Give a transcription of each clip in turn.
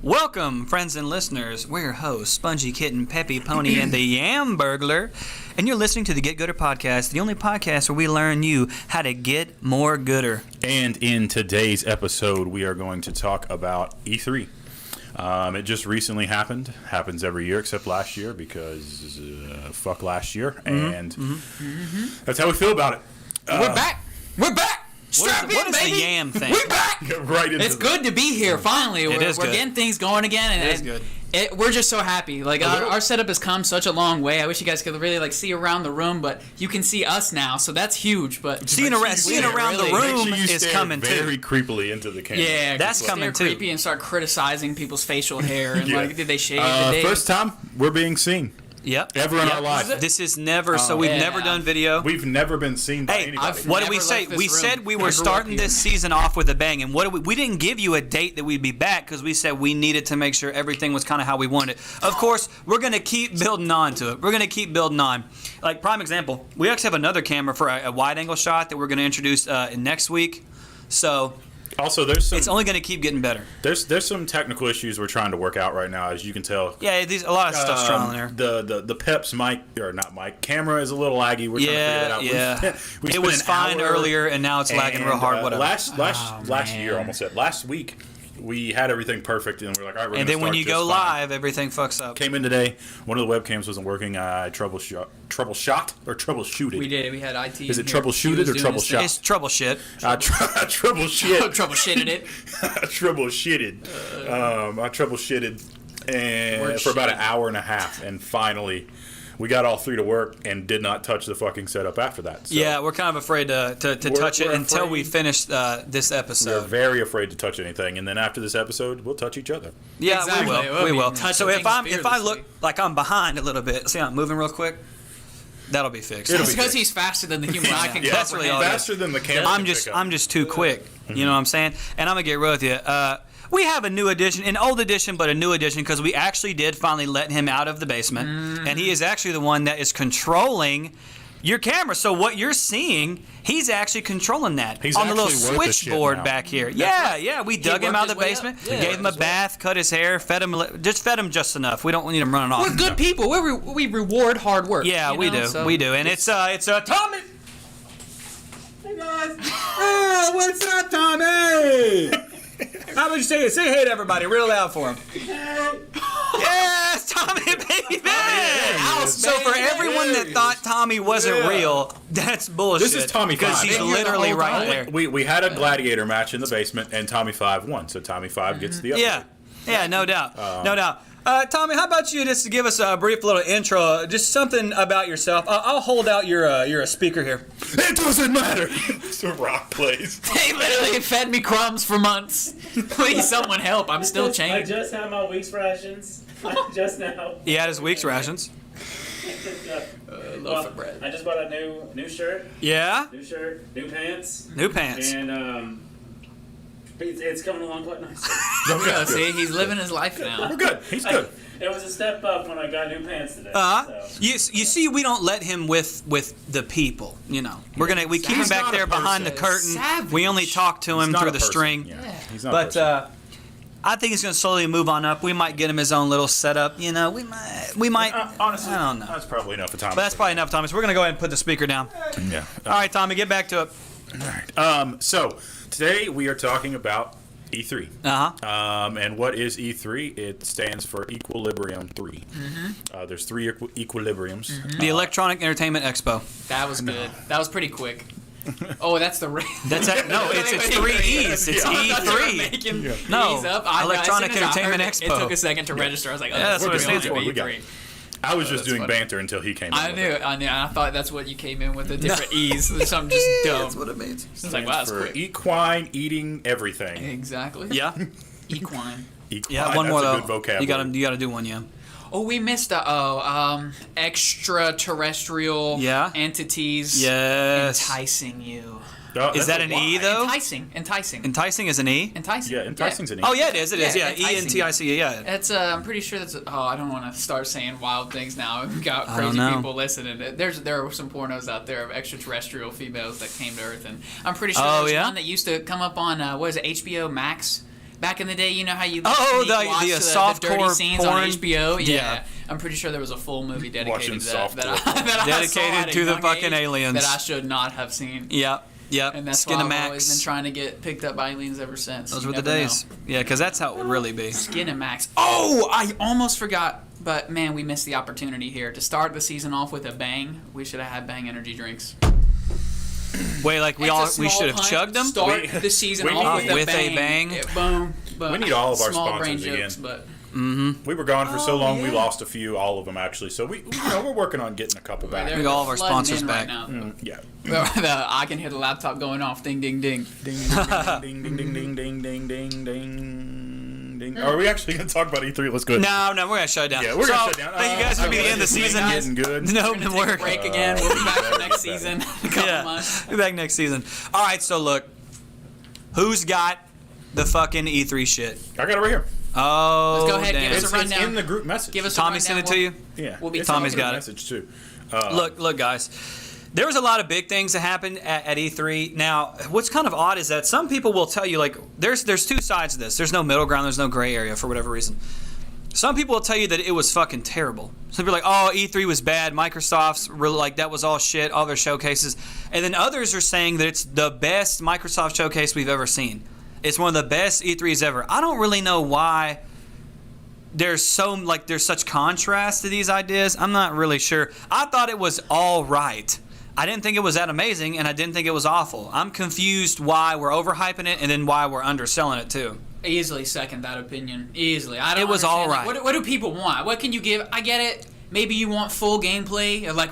Welcome, friends and listeners. We're your hosts, Spongy Kitten, Peppy Pony, and the Yam Burglar. And you're listening to the Get Gooder podcast, the only podcast where we learn you how to get more gooder. And in today's episode, we are going to talk about E3. It just recently happened. Happens every year except last year because fuck last year. And that's how we feel about it. We're back. We're back. Strap What in, is baby. the Yam thing? We're back. Right into It's good to be here. Finally, we're is good. getting things going again, and It is good. We're just so happy. Like our setup has come such a long way. I wish you guys could really see around the room, but you can see us now, so that's huge. But Seeing around the really. room Make sure you is stare coming very too. creepily into the camera. yeah, That's stare coming, too. creepy and start criticizing people's facial hair and Yeah. like, did they shave? Did they? First time we're being seen. Yep. Ever in our lives. This is never, so we've yeah. never done video. We've never been seen by Hey, anybody. what did Never we say? left this We room. said we I were grew up starting here. this season off with a bang, and what we didn't give you a date that we'd be back because we said we needed to make sure everything was kind of how we wanted it. Of course, we're going to keep building on to it. We're going to keep building on. Like, prime example, we actually have another camera for a wide-angle shot that we're going to introduce next week. So Also, there's some it's only going to keep getting better. there's some technical issues we're trying to work out right now, as you can tell. Yeah, a lot of stuff's trial in there. The Pep's mic, or not mic, camera is a little laggy. We're trying to figure that out. We It spent was an fine hour, earlier, and now it's lagging real and, hard. Whatever. Last year, man. almost said last week, we had everything perfect, and we're like, all right, we're And gonna then when start you just go fine. live, everything fucks up. Came in today. One of the webcams wasn't working. I troubleshooted. We did. We had IT. Is it in here. troubleshooted He was or doing his troubleshot? thing. It's trouble shit. I troubleshit. Troubleshooted it. I troubleshooted and We're for about an shitting. hour and a half, and finally we got all three to work and did not touch the fucking setup after that. So Yeah, we're kind of afraid to touch it we're until we afraid. finish this we're episode. very afraid to touch anything, and then after this episode, we'll touch each other. Yeah, Exactly. we We'll be will. touching So if things I look fearlessly. like I'm behind a little bit, see I'm moving real quick. That'll be fixed. It'll It's be because fixed. he's faster than the human eye can Yeah, that's really all it is. Faster than the camera. I'm can just pick up. I'm just too quick. You know what I'm saying? And I'm gonna get real with you. We have a new edition, an old edition, but a new edition because we actually did finally let him out of the basement, and he is actually the one that is controlling your camera. So what you're seeing, he's actually controlling that He's on the little actually worth the shit switchboard now. back here. Yeah. We dug him out worked of the his way up. basement, Yeah, gave him a bath, cut his hair, fed him just enough. We don't need him running off. We're good people. We reward hard work. Yeah, you we know, do. so- We do. And it's Tommy. Hey guys! Oh, what's up, Tommy? How about you say hey to everybody real loud for him? Yes, Tommy, baby. So for everyone that thought Tommy wasn't real, that's bullshit. This is Tommy because 5. he's Been here literally the whole right time. there. We had a gladiator match in the basement, and Tommy 5 won, so Tommy 5 gets the upgrade. Yeah, no doubt, no doubt. Tommy, how about you just to give us a brief little intro, just something about yourself? I'll hold out your speaker here. It doesn't matter. So Rock plays. They literally fed me crumbs for months. Please, someone help. I'm still I chained. just had my week's rations. Just now. He had his week's rations. Loaf of bread. I just bought a new shirt, Yeah, new pants, new pants. and it's coming along quite nice. Yeah, see, he's living his life now. We're good. He's good. It was a step up when I got new pants today. Uh-huh. So. You see, we don't let him with the people. You know, we keep him He's back not a there behind the person. curtain. Savage. We only talk to him He's not through a the person. string. Yeah. He's not a But person. I think he's going to slowly move on up. We might get him his own little setup. You know, we might. Honestly, I don't know. that's probably enough for Tommy. But that's probably enough, Thomas. We're going to go ahead and put the speaker down. Yeah. All right, Tommy, get back to it. All right. So today we are talking about E3. And what is E3? It stands for Equilibrium 3. There's three equilibriums. The Electronic Entertainment Expo. That was good. That was pretty quick. Oh, that's the. That's it. No, it's 3 E's. It's E3. No, Electronic Entertainment It Expo. took a second to register. I was like, oh, Yeah, that's what it stands for. We got it. I was just doing funny. banter until he came in. I with knew. it. I thought that's what you came in with, the different E's. Something just dumb. That's what it means. It's like, wow, that's for quick. equine eating everything. Exactly. Yeah. Equine. Equine, Yeah, one more that's a though. good vocabulary. You got to do one, yeah. Oh, we missed extraterrestrial entities Yes. enticing you. Oh, Is that's that a an Y. E though? Enticing. Enticing is an E. Enticing. Yeah, enticing's an E. Oh yeah, it is. It is. Yeah, Yeah, E-N-T-I-C. Yeah. That's I'm pretty sure that's. Oh, I don't want to start saying wild things now. We've got I don't crazy know. people listening. There are some pornos out there of extraterrestrial females that came to Earth, and I'm pretty sure Oh, there's yeah? one that used to come up on what is it, HBO Max. back in the day, you know how you Oh, sneak watch the the softcore dirty scenes porn? on HBO? Yeah. Yeah. I'm pretty sure there was a full movie dedicated Watching to that. softcore porn. that I saw Dedicated at a to the young fucking age aliens. that I should not have seen. Yep. And that's why I've always been Skinamax. trying to get picked up by aliens ever since. Those You were the never days. know. Yeah, because that's how it would really be. Skinamax. Oh, I almost forgot. But man, we missed the opportunity here to start the season off with a bang. We should have had Bang energy drinks. Wait, like we It's a should small have pint. chugged them? Start the season we off need- with a bang. Yeah, boom. But We need all of our small brain sponsors jokes, again. but We were gone for so long, we yeah. lost a few, all of them actually. So we're working on getting a couple back. they're We got all of our flooding sponsors in back. Right now. Yeah. I can hear the laptop going off. Ding, ding, ding. Ding ding ding ding ding ding ding ding ding. Are we actually going to talk about E3? Let's go. No, we're gonna shut it down. Yeah, we're so, gonna shut down. Thank you guys for being okay. in the season. Getting good. No, We're gonna we're take a break again. We'll be back for that'll next get better. season. In a couple months. Be back next season. All right, so look, who's got the fucking E3 shit? I got it right here. Oh, Let's go ahead, damn. give us a It's rundown. in the group message. Give us Tommy a sent rundown. it to you. Yeah. We'll be It's Tommy's in the got it. message too. Look, guys. There was a lot of big things that happened at E3. Now, what's kind of odd is that some people will tell you, like, there's two sides of this. There's no middle ground. There's no gray area for whatever reason. Some people will tell you that it was fucking terrible. Some people are like, oh, E3 was bad. Microsoft's really, like, that was all shit, all their showcases. And then others are saying that it's the best Microsoft showcase we've ever seen. It's one of the best E3s ever. I don't really know why there's such contrast to these ideas. I'm not really sure. I thought it was all right. I didn't think it was that amazing, and I didn't think it was awful. I'm confused why we're overhyping it and then why we're underselling it too. Easily second that opinion. Easily. I don't It was understand, all like, right. what do people want? What can you give? I get it. Maybe you want full gameplay, like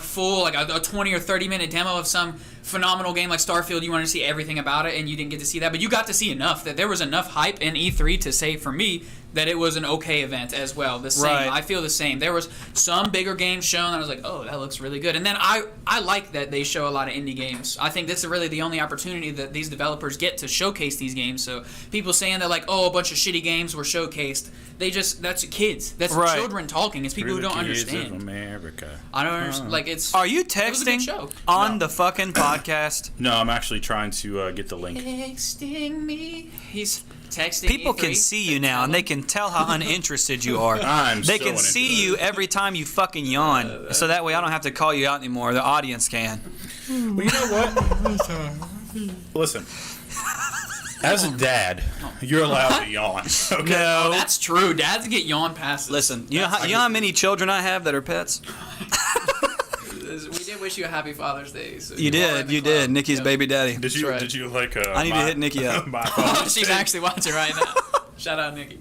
a 20 or 30 minute demo of some phenomenal game like Starfield. You wanted to see everything about it, and you didn't get to see that. But you got to see enough that there was enough hype in E3 to say, for me, that it was an okay event as well. The same. Right. I feel the same. There was some bigger games shown that I was like, oh, that looks really good. And then I like that they show a lot of indie games. I think this is really the only opportunity that these developers get to showcase these games. So people saying that, like, oh, a bunch of shitty games were showcased, that's kids. That's Right. children talking. It's people who don't understand. America. I don't understand. Like, it's. Are you It was a good texting show. on the fucking podcast? No, I'm actually trying to get the link. Texting me. He's texting. People E3. can see you now, and they can tell how uninterested you are. I'm They so can see uninterested. you every time you fucking yawn, so that way I don't have to call you out anymore. The audience can. Well, you know what? Listen. As a dad, you're allowed to yawn. Okay. No. That's true. Dads get yawn passes. Listen, you know how many children I have that are pets? We did wish you a happy Father's Day. So You you're all in did, the you club. did. Nikki's Yep. baby daddy. Did you? right. Did you like? I need to hit Nikki up. my phone? She's actually watching right now. Shout out, Nikki.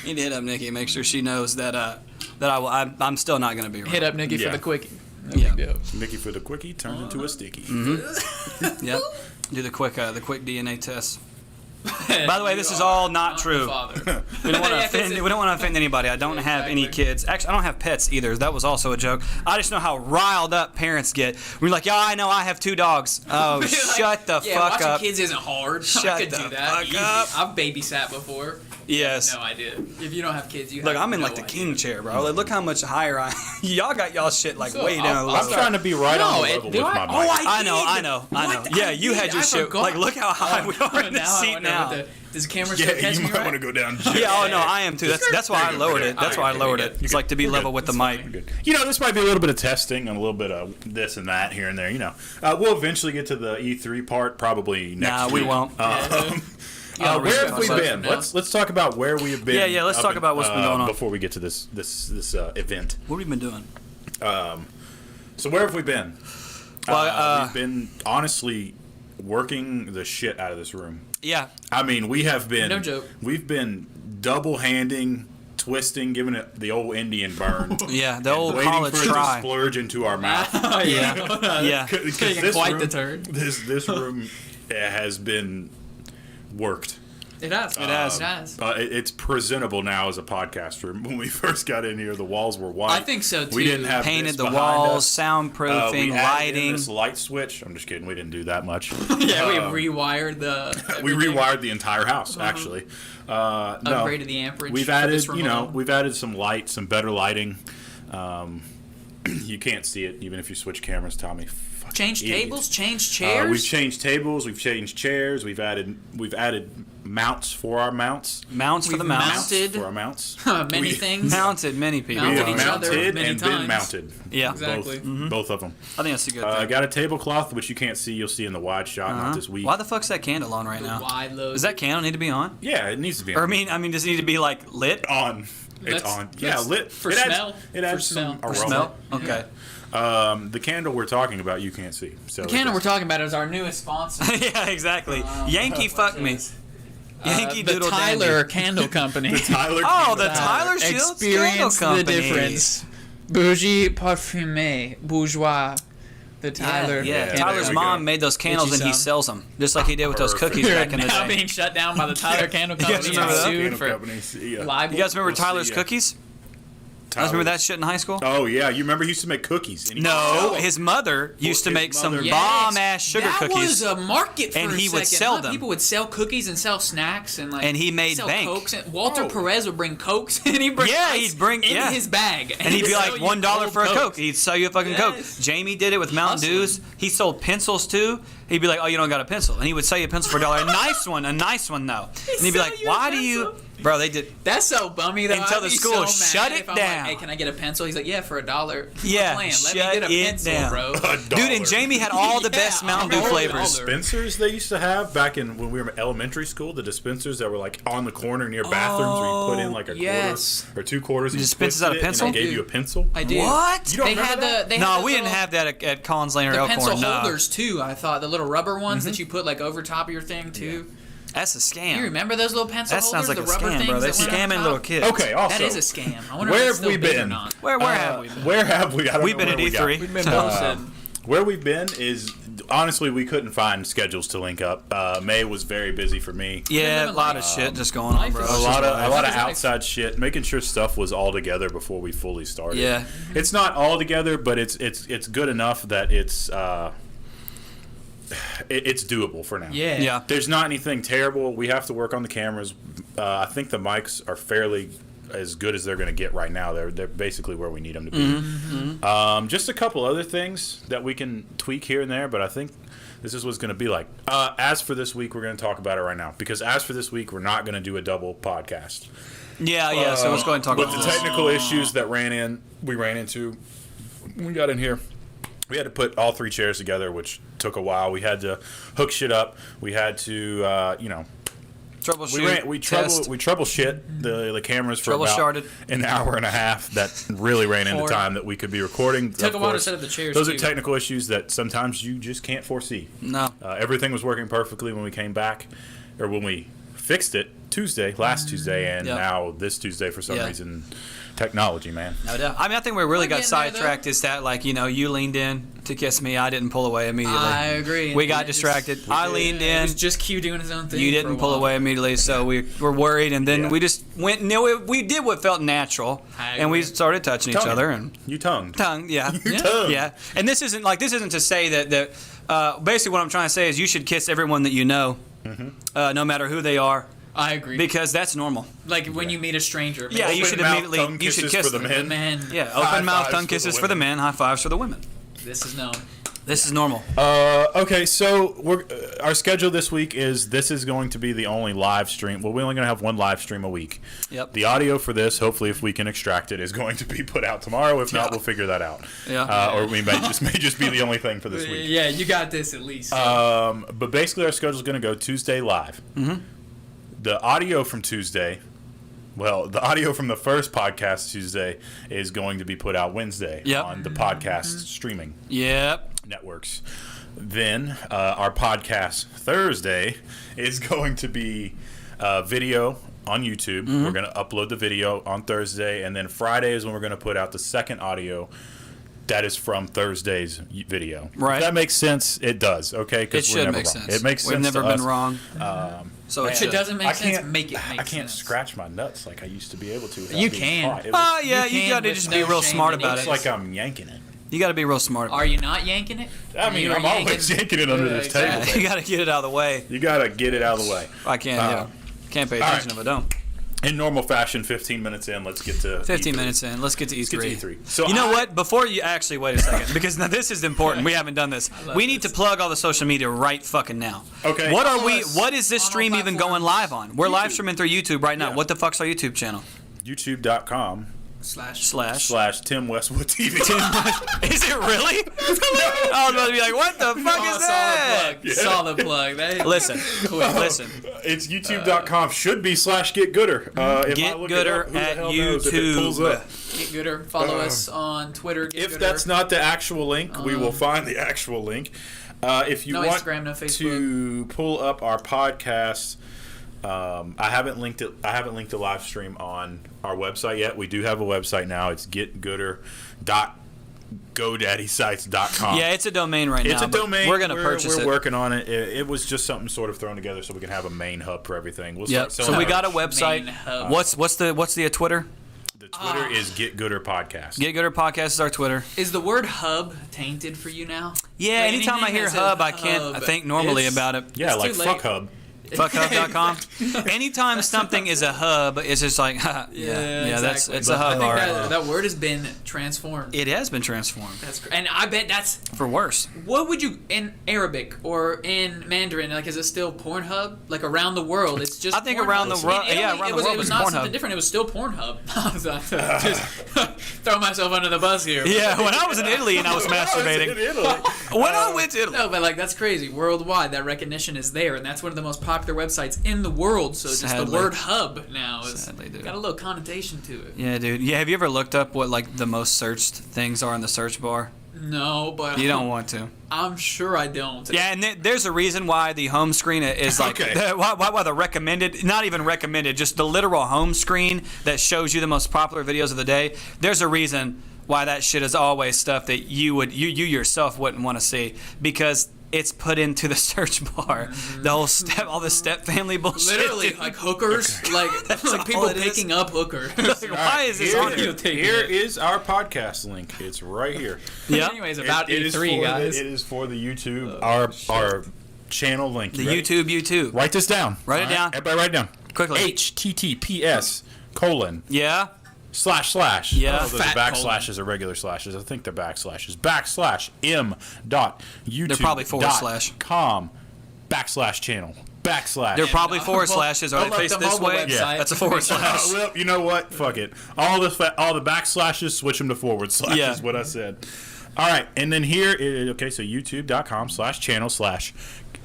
You need to hit up Nikki. Make sure she knows that I'm still not gonna be around. Hit up Nikki Yeah. for the quickie. Yeah. Nikki for the quickie turns into a sticky. Yep. Do the quick DNA test. By the way, this is all not true. We don't want to offend. We don't want to offend anybody. I don't have any Exactly. kids. Actually, I don't have pets either. That was also a joke. I just know how riled up parents get. We're like, yeah, I know. I have 2 dogs. Oh, shut the Yeah, fuck watching up. kids isn't hard. I Shut could the do that. fuck Easy. up. I've babysat before. Yes. No idea. If you don't have kids, you Look, have I'm in no like the idea. king chair, bro. Like, look how much higher I. Y'all got y'all shit like So, way down low. I'm trying to be right on the level with my mic. I know. What? Yeah, you had your I shit. forgot. Like, look how high we are in the Now I seat wonder now. what does the camera still Yeah, catch you me might right? want to go down. Yeah, oh no, I am too. That's why I lowered it. That's why I lowered it. It's like to be level with the mic. Good. You know, this might be a little bit of testing and a little bit of this and that here and there. You know, we'll eventually get to the E3 part, probably next Nah, week. we won't. Yeah, Where have we research been? now. Let's talk about where we have been. Yeah, let's up talk about what's been going on. before we get to this event. What have we been doing? So where have we been? Well, we've been honestly working the shit out of this room. Yeah, I mean, we have been. No joke. We've been double-handing, twisting, giving it the old Indian burn. yeah, the old waiting college for it to try. splurge into our mouth. Oh, yeah. Yeah, Taking quite the turn. This room has been worked. It has. It has. It has. It's presentable now as a podcast room. When we first got in here, the walls were white. I think so, We too. didn't have painted this the behind walls, us. soundproofing, We added in lighting. this light switch. I'm just kidding. We didn't do that much. Yeah, we rewired the. We everything. rewired the entire house, actually. No, Upgraded the amperage. we've for added, this room alone. we've added some light, some better lighting. You can't see it even if you switch cameras, Tommy. Fucking Changed idiot. tables, changed chairs. We've changed tables, we've changed chairs, we've added mounts for our mounts. Mounts for We've the mounts. mounted For our mounts. many things. Mounted many people. We Mounted have each other mounted many and been times. mounted. Yeah. Exactly. Both of them. I think that's a good I thing. got a tablecloth, which you can't see. You'll see in the wide shot, not this week. Why the fuck's that candle on right now? Wide load. Does that candle need to be on? Yeah, it needs to be Or on. I mean, does it need to be like lit? On. It's That's- on. Yeah, that's lit. for it adds, smell. It adds For some smell. aroma. Smell? Okay. The candle we're talking about, you can't see. So The candle we're talking about is our newest sponsor. Yeah, exactly. Yankee fuck me. Yankey the Doodle Tyler Dandy. Candle Company. The Tyler. Oh, candle. the Tyler Shields Experience Candle the Company. difference. Bougie parfumé, bourgeois. The Tyler. Yeah. there Tyler's we mom go. made those candles Get you and he some. sells them, just like he did with those Perfect. cookies They're back in the now day. being shut down by the Tyler Candle You guys Company. remember and that? sued Candle for company. See ya. libel. You guys remember We'll see Tyler's ya. cookies? You guys Tyler. remember that shit in high school? Oh yeah, you remember he used to make cookies. And he No, would sell his mother used to his make some mother- Yes. bomb ass sugar that cookies. was a market for And a he would second, sell huh? them. People would sell cookies and sell snacks and like. And he made sell bank. Cokes and Walter Oh. Perez would bring cokes and he'd bring Yeah, ice he'd bring- in yeah. his bag And he'd be sell like you $1 cold for a Coke. Coke. He'd sell you a fucking Coke. Yes. Jamie did it with Mountain Hustling. Dews. He sold pencils too. He'd be like, "Oh, you don't got a pencil," and he would sell you a pencil for $1. A nice one though. And he'd be sell like, you a "Why do you, pencil? bro?" They did. That's so bummy though. Until I'd the be school so shut mad it if I'm down. Like, hey, can I get a pencil? He's like, yeah, for $1. Yeah, Plan. Let shut me get a it pencil, down. bro. Dude, and Jamie had all the Yeah, best Mountain Dew $1. flavors. dispensers they used to have back in when we were in elementary school. The dispensers that were like on the corner near bathrooms where you put in like a yes. quarter or 2 quarters. And you Dispensers twisted out of it, pencil? And they gave you a pencil. I do. What? You don't They remember had that? the. They No, had the we didn't little- have that at Collins Lane or the Elkhorn. pencil No. holders too. I thought the little rubber ones Mm-hmm. that you put like over top of your thing too. That's a scam. You remember those little pencil That sounds holders? like a the rubber scam, things bro. They that went on scamming top? little kids. Okay, also That is a scam. I wonder where if have it's still we big or been? not. Where have we been? Where have we? I don't We've know been where at we got. E3. We've been posted. Where we've been is honestly we couldn't find schedules to link up. May was very busy for me. Yeah, a living lot life. of shit just going on, Life bro. is A It's lot just of life. a lot of Life is life. outside shit, making sure stuff was all together before we fully started. Yeah. It's not all together, but it's good enough that it's it's doable for now. Yeah. Yeah. There's not anything terrible. We have to work on the cameras. I think the mics are fairly as good as they're going to get right now. They're basically where we need them to be. Mm-hmm. Just a couple other things that we can tweak here and there, but I think this is what it's going to be like. As for this week, we're going to talk about it right now because as for this week, we're not going to do a double podcast. Yeah. So let's go ahead and talk With about the this. technical issues that we ran into, when we got in here. We had to put all 3 chairs together, which took a while. We had to hook shit up. We had to, Troubleshoot. we test. troubleshit the cameras for about Troubleshotted. an hour and a half. That really ran into Hard. time that we could be recording. Took Of a while to course, set up the chairs, Those too. are technical issues that sometimes you just can't foresee. No. Everything was working perfectly when we came back, or when we fixed it last Tuesday, and Yeah. now this Tuesday for some Yeah. reason. Technology, man. No doubt. I mean, I think we really We're got getting there, sidetracked. Is that like you leaned in to kiss me? I didn't pull away immediately. I agree. We got It just- distracted. I leaned It was in. just Q doing his own thing. You for a didn't pull while. away immediately, so we were worried, and then Yeah. we just went. We did what felt natural, I and we agree. started touching each Tongue. other and You tongued. tongue. Yeah, tongue. yeah. And this isn't to say that basically what I'm trying to say is you should kiss everyone that you know, no matter who they are, I agree. because that's normal. Like when you meet a stranger. Yeah, you Open should mouth, immediately tongue you should kisses kiss for the them. men. Man. Yeah, High open mouth, fives tongue for the kisses for the women. men, high fives for the women. This is known. This is normal. Okay, so our schedule this week is going to be the only live stream. Well, we're only going to have one live stream a week. Yep. The audio for this, hopefully, if we can extract it, is going to be put out tomorrow. If not, we'll figure that out. Yeah. Or we may just be the only thing for this week. Yeah, you got this at least. But basically, our schedule is going to go Tuesday live. Mm-hmm. The audio from Tuesday. Well, the audio from the first podcast Tuesday is going to be put out Wednesday Yep. on the podcast streaming Yep. networks. Then our podcast Thursday is going to be video on YouTube. We're going to upload the video on Thursday, and then Friday is when we're going to put out the second audio that is from Thursday's video. Right. If that makes sense. It does. Okay, It because we're should never make wrong. sense. It makes We've sense. never to been us. wrong. So it if should. it doesn't make I sense, can't make it make I can't sense. scratch my nuts like I used to be able to. without You being can. caught. It was- Yeah, You you can got to with just no be real shame smart in about it. it. it's like I'm yanking it. You got to be real smart. Are you not yanking it? I mean, You are I'm always yanking it under this table. exactly. You got to get it out of the way. You got to get it out of the way. I can't. Uh, Can't pay all attention if I don't. In normal fashion, 15 minutes in, let's get to 15 E3. minutes in. Let's get to E3. Let's get to E3. So you know what? Before you actually wait a second, because now this is important. We haven't done this. We need to plug all the social media right fucking now. Okay. What are Follow we? us What is this on all stream even going platforms. live on? We're live streaming through YouTube right now. Yeah. What the fuck's our YouTube channel? YouTube.com/Tim Slash. Westwood TV. Is it really? I was about to be like, what the fuck is that? Solid plug. That- Listen, listen. It's YouTube.com. Should be /GetGooder. If I Get look it Gooder up, who the at hell knows if it pulls up? YouTube. Get Gooder. Follow us on Twitter. Get If Gooder. that's not the actual link, we will find the actual link. If you No want Instagram, no Facebook. to pull up our podcast, I haven't linked it. I haven't linked the live stream on our website yet. We do have a website now. It's getgooder.godaddysite.com. Yeah, it's a domain right now. It's a but domain. We're gonna purchase We're it. working on it. It was just something sort of thrown together so we can have a main hub for everything. We'll Yep. start So we selling got a website. Main hub. What's the Twitter? the Twitter is Get Gooder Podcast. Get Gooder Podcast is our Twitter. Is the word hub tainted for you now? Yeah, Like, anytime I anything hear that says hub, I can't hub, think normally it's- about it. Yeah, It's like too late. Fuck Hub. Fuckhub.com. Anytime something is a hub, it's just like, yeah, that's exactly. it's a hub. I think All right. that word has been transformed. It has been transformed That's great. And I bet that's for worse. what would you in Arabic or in Mandarin? Like, is it still Pornhub? Like around the world, it's just. I think Pornhub. around the world- In Italy, yeah, around it the was, world it was it's not Pornhub. something different. It was still Pornhub. Just throw myself under the bus here. Yeah, when I was in Italy and I was masturbating. When I went to Italy. No, but like that's crazy. Worldwide, that recognition is there, and that's one of the most popular websites in the world. So just the Sadly. word hub now is Sadly, dude. got a little connotation to it. Yeah, dude. Yeah, have you ever looked up what like the most searched things are in the search bar? No, but You don't want to. I'm sure I don't. Yeah, and there's a reason why the home screen is like Okay. why the recommended, not even recommended, just the literal home screen that shows you the most popular videos of the day. There's a reason why that shit is always stuff that you yourself wouldn't want to see because it's put into the search bar. The whole all the step family bullshit. Literally, dude. like hookers, like all people it is. picking up hookers. Like, why is this Here, on here? here is our podcast link. It's right here. Yeah. Anyways, about It is E3, for guys. it is for the YouTube, our channel link. The You ready? YouTube. Write this down. Write it down. Everybody write it down. Quickly. HTTPS:// Yeah. Oh, Yeah. those are Fat backslashes or regular slashes. I think they're backslashes. /m.youtube.com They're probably /channel / They're probably no. forward slashes. Are I'll they let faced the this mobile way? website- That's a forward slash. Well, you know what? Fuck it. All the backslashes, switch them to forward slash Yeah. is what I said. All right, and then here, okay, so youtube.com/channel/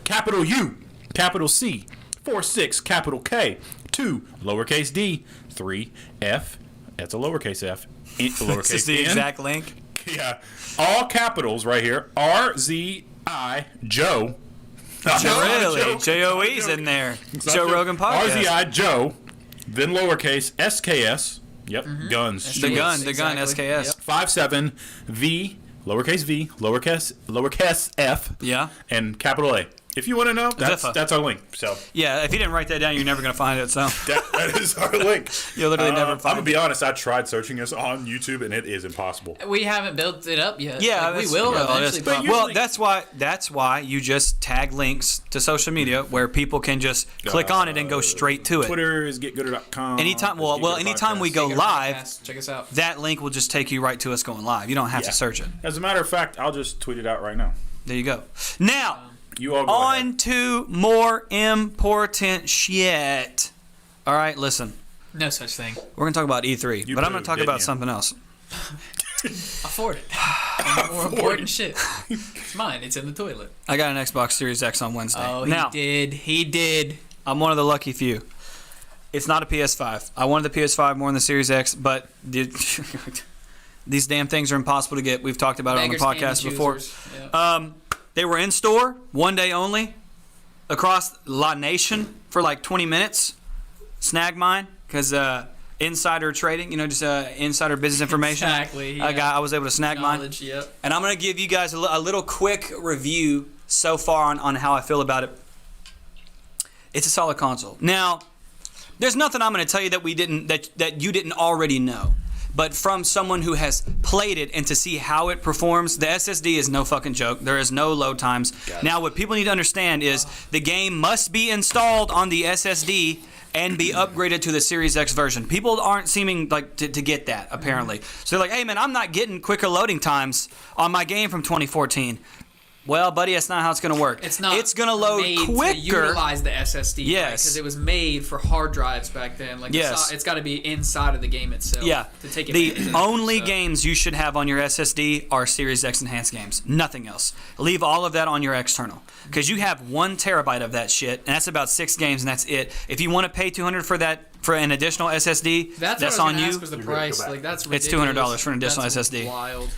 capital U, capital C, 46, capital K, 2, lowercase d, 3, F, that's a lowercase f, lowercase This is the n. exact link. Yeah, all capitals right here, RZI Joe. Really? J-O-E's in there. Joe Rogan podcast. RZI Joe, then lowercase SKS. Yep, guns. The gun, Exactly. SKS. Yep. 57 V, lowercase v, lowercase f, Yeah. and capital A. If you want to know, Ziffa. that's our link. So Yeah, if you didn't write that down, you're never going to find it. So that is our link. You'll literally never I'm find gonna be honest. I tried searching us on YouTube, and it is impossible. We haven't built it up yet. yeah, Like, we that's- will yeah, eventually. that's- probably. Well, that's why you just tag links to social media where people can just click on it and go straight to it. Twitter is getgooder.com. Anytime, It's Get Gooder anytime we Podcast. go Get our live, podcast. Check us out. that link will just take you right to us going live. You don't have Yeah. to search it. As a matter of fact, I'll just tweet it out right now. There you go. Now, You all go ahead. on to more important shit. All right, listen. No such thing. We're going to talk about E3, You but I'm going pooed, to talk didn't about you? something else. Afford it. More important shit. It's mine. It's in the toilet. I got an Xbox Series X on Wednesday. Oh, now, He did. I'm one of the lucky few. It's not a PS5. I wanted the PS5 more than the Series X, but these damn things are impossible to get. We've talked about it on the Beggars podcast can't be before. choosers. Yeah. They were in store one day only across La Nation for like 20 minutes. Snag mine because insider trading, just insider business information. Exactly, yeah. I was able to snag mine. Knowledge, yep. And I'm going to give you guys a little quick review so far on how I feel about it. It's a solid console. Now, there's nothing I'm going to tell you that you didn't already know. But from someone who has played it and to see how it performs, the SSD is no fucking joke. There is no load times. Now, what people need to understand is the game must be installed on the SSD and be upgraded to the Series X version. People aren't seeming like to get that, apparently. So they're like, hey, man, I'm not getting quicker loading times on my game from 2014. Well, buddy, that's not how it's going to work. It's not. It's going to load made quicker. To utilize the SSD. Yes. Because it was made for hard drives back then. Like Yes. it's got to be inside of the game itself. Yeah. To take The advantage of it, only so. games you should have on your SSD are Series X enhanced games. Nothing else. Leave all of that on your external. Because you have 1 terabyte of that shit, and that's about 6 games, and that's it. If you want to pay $200 for that, for an additional SSD, That's that's what I on was gonna you. ask was the price. Like that's It's ridiculous. $200 for an additional That's SSD. Wild.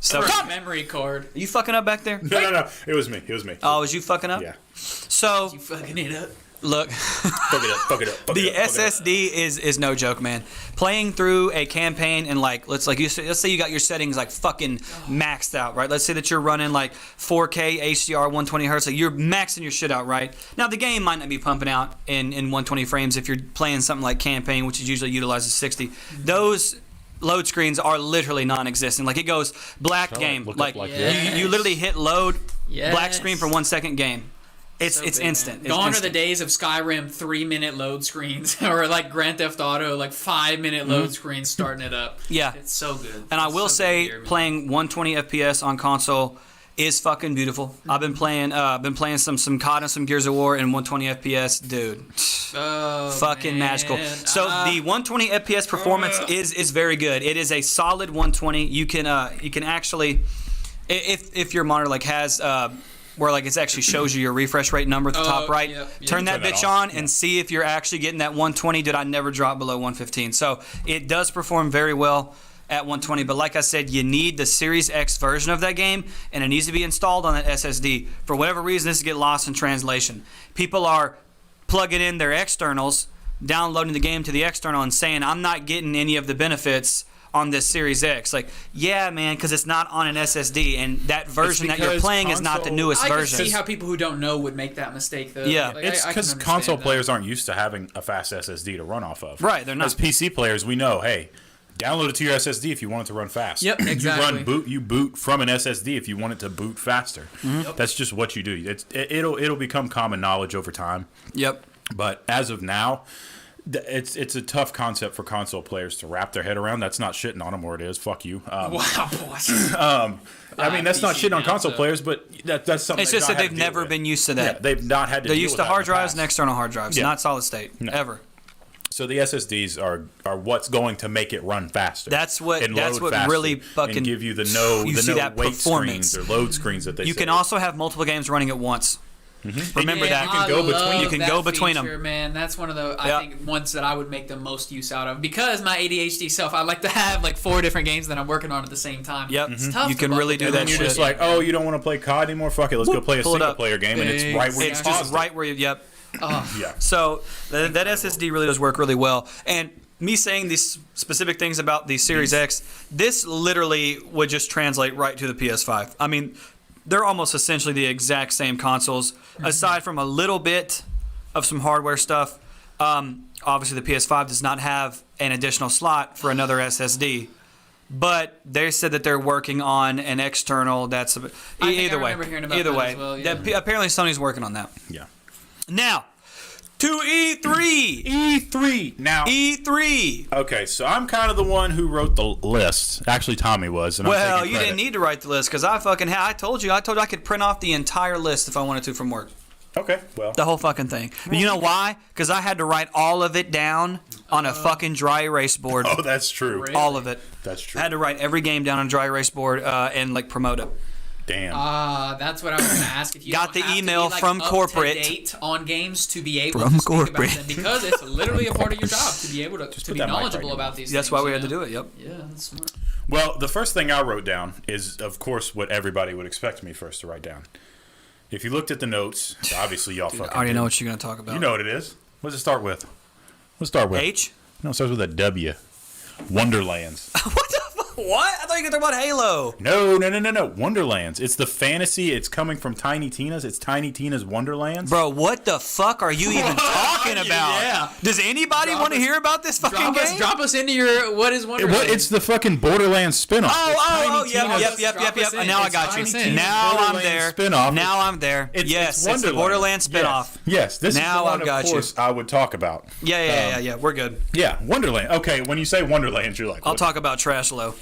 So, For a memory card. Are you fucking up back there? No. It was me. Oh, was you fucking up? Yeah. So, You fucking it up. look, Fuck it up. Fuck it up. Fuck the it up, fuck it up. SSD is no joke, man. Playing through a campaign and like let's say you got your settings like fucking maxed out, right? Let's say that you're running like 4K HDR 120 hertz, like you're maxing your shit out, right? Now the game might not be pumping out in 120 frames if you're playing something like campaign, which is usually utilizes 60. Those load screens are literally non-existent. Like it goes black Shall I game, look up like like this? you literally hit load, black Yes. screen for 1 second game. It's So big, instant. man. It's Gone are instant. the days of Skyrim 3-minute load screens or like Grand Theft Auto like 5-minute load screens starting it up. Yeah. It's so good. And I It's will so say, good here, man. playing 120 FPS on console is fucking beautiful. I've been playing some COD and some Gears of War in 120 FPS, dude. Oh, Fucking man. magical. So the 120 FPS performance is very good. It is a solid 120. You can actually, if your monitor like has where like it actually shows you your refresh rate number at the top right, yep. turn that Turn that bitch off. on and see if you're actually getting that 120. Did I never drop below 115? So it does perform very well at 120, but like I said, you need the Series X version of that game, and it needs to be installed on that SSD. For whatever reason, this get lost in translation. People are plugging in their externals, downloading the game to the external, and saying, I'm not getting any of the benefits on this Series X. Like, yeah, man, because it's not on an SSD, and that version that you're because playing is not the console- newest I can version. see how people who don't know would make that mistake, though. Yeah. Like, It's I can because understand console that. players aren't used to having a fast SSD to run off of. Right, they're not. As PC players, we know, hey, download it to your SSD if you want it to run fast. Yep, exactly. You boot from an SSD if you want it to boot faster. That's just what you do. It'll become common knowledge over time. Yep. But as of now, it's a tough concept for console players to wrap their head around. That's not shitting on them, or it is. Fuck you. Wow, boss. I mean, that's not PC shitting on now, console so- players, but that's something. It's just that not had they've to deal never with. been used to Yeah, that. they've not had to. They're deal used with to that hard in the drives and past. external hard drives, Yeah. not solid state, ever. So the SSDs are what's going to make it run faster. That's what- and that's load what faster really fucking- and give you the you see that wait performance. screens or load screens that they. You say. can also have multiple games running at once. Remember Yeah, that. can go I between- love you can that go between feature, them. Man, that's one of the Yeah. I think ones that I would make the most use out of because my ADHD self. I like to have like 4 different games that I'm working on at the same time. Yep. It's tough You to can bundle really do And that then you're shit. just like, oh, you don't want to play COD anymore? Fuck it, let's go play a pull it single up. player game, and it's right where It's you just paused it. right where you. Yep. Yeah. So that SSD really does work really well. And me saying these specific things about the Series X, this literally would just translate right to the PS5. I mean, they're almost essentially the exact same consoles, aside from a little bit of some hardware stuff. Obviously, the PS5 does not have an additional slot for another SSD. But they said that they're working on an external. That's think I either way. remember hearing about Either that way, as well, yeah. apparently Sony's working on that. Yeah. Now, to E3. E3 now. E3. Okay, so I'm kind of the one who wrote the list. Actually, Tommy was. And I'm Well, taking you credit. didn't need to write the list because I fucking I told you I could print off the entire list if I wanted to from work. Okay, well. The whole fucking thing. But you know why? Because I had to write all of it down on a fucking dry erase board. Oh, that's true. Really? All of it. That's true. I had to write every game down on a dry erase board and like promote it. Damn. That's what I was going to ask. If you Got don't the have email to be, like, from up corporate. to date on games to be able From to speak corporate. about them because it's literally a part of your job to be able to put be that mic right knowledgeable in your about these. That's things, why we you had to know? do it. Yep. Yeah, that's smart. Well, the first thing I wrote down is, of course, what everybody would expect me first to write down. If you looked at the notes, obviously y'all I fucking already did. know what you're gonna talk about. You know what it is. What does it start with? Let's start with. H. No, it starts with a W. Wonderlands. What the fuck? What? I thought you were going to talk about Halo. No. Wonderlands. It's the fantasy. It's coming from Tiny Tina's. It's Tiny Tina's Wonderlands. Bro, what the fuck are you even talking about? Yeah. Does anybody Drop want to us- hear about this fucking game? Drop us into your what is Wonderland? What? It's the fucking Borderlands spinoff. Oh, It's Tiny Tina's- yep. Drop us in. Now I It's got you. Tiny Tina's Now I'm Borderlands there. spinoff. Now I'm there. It's Yes, it's the Wonderland. Borderlands spinoff. Yes, this Now is the one, I've got of you. course, I would talk about. Yeah. We're good. Yeah, Wonderland. Okay, when you say Wonderland, you're like, I'll what? talk about Trash Low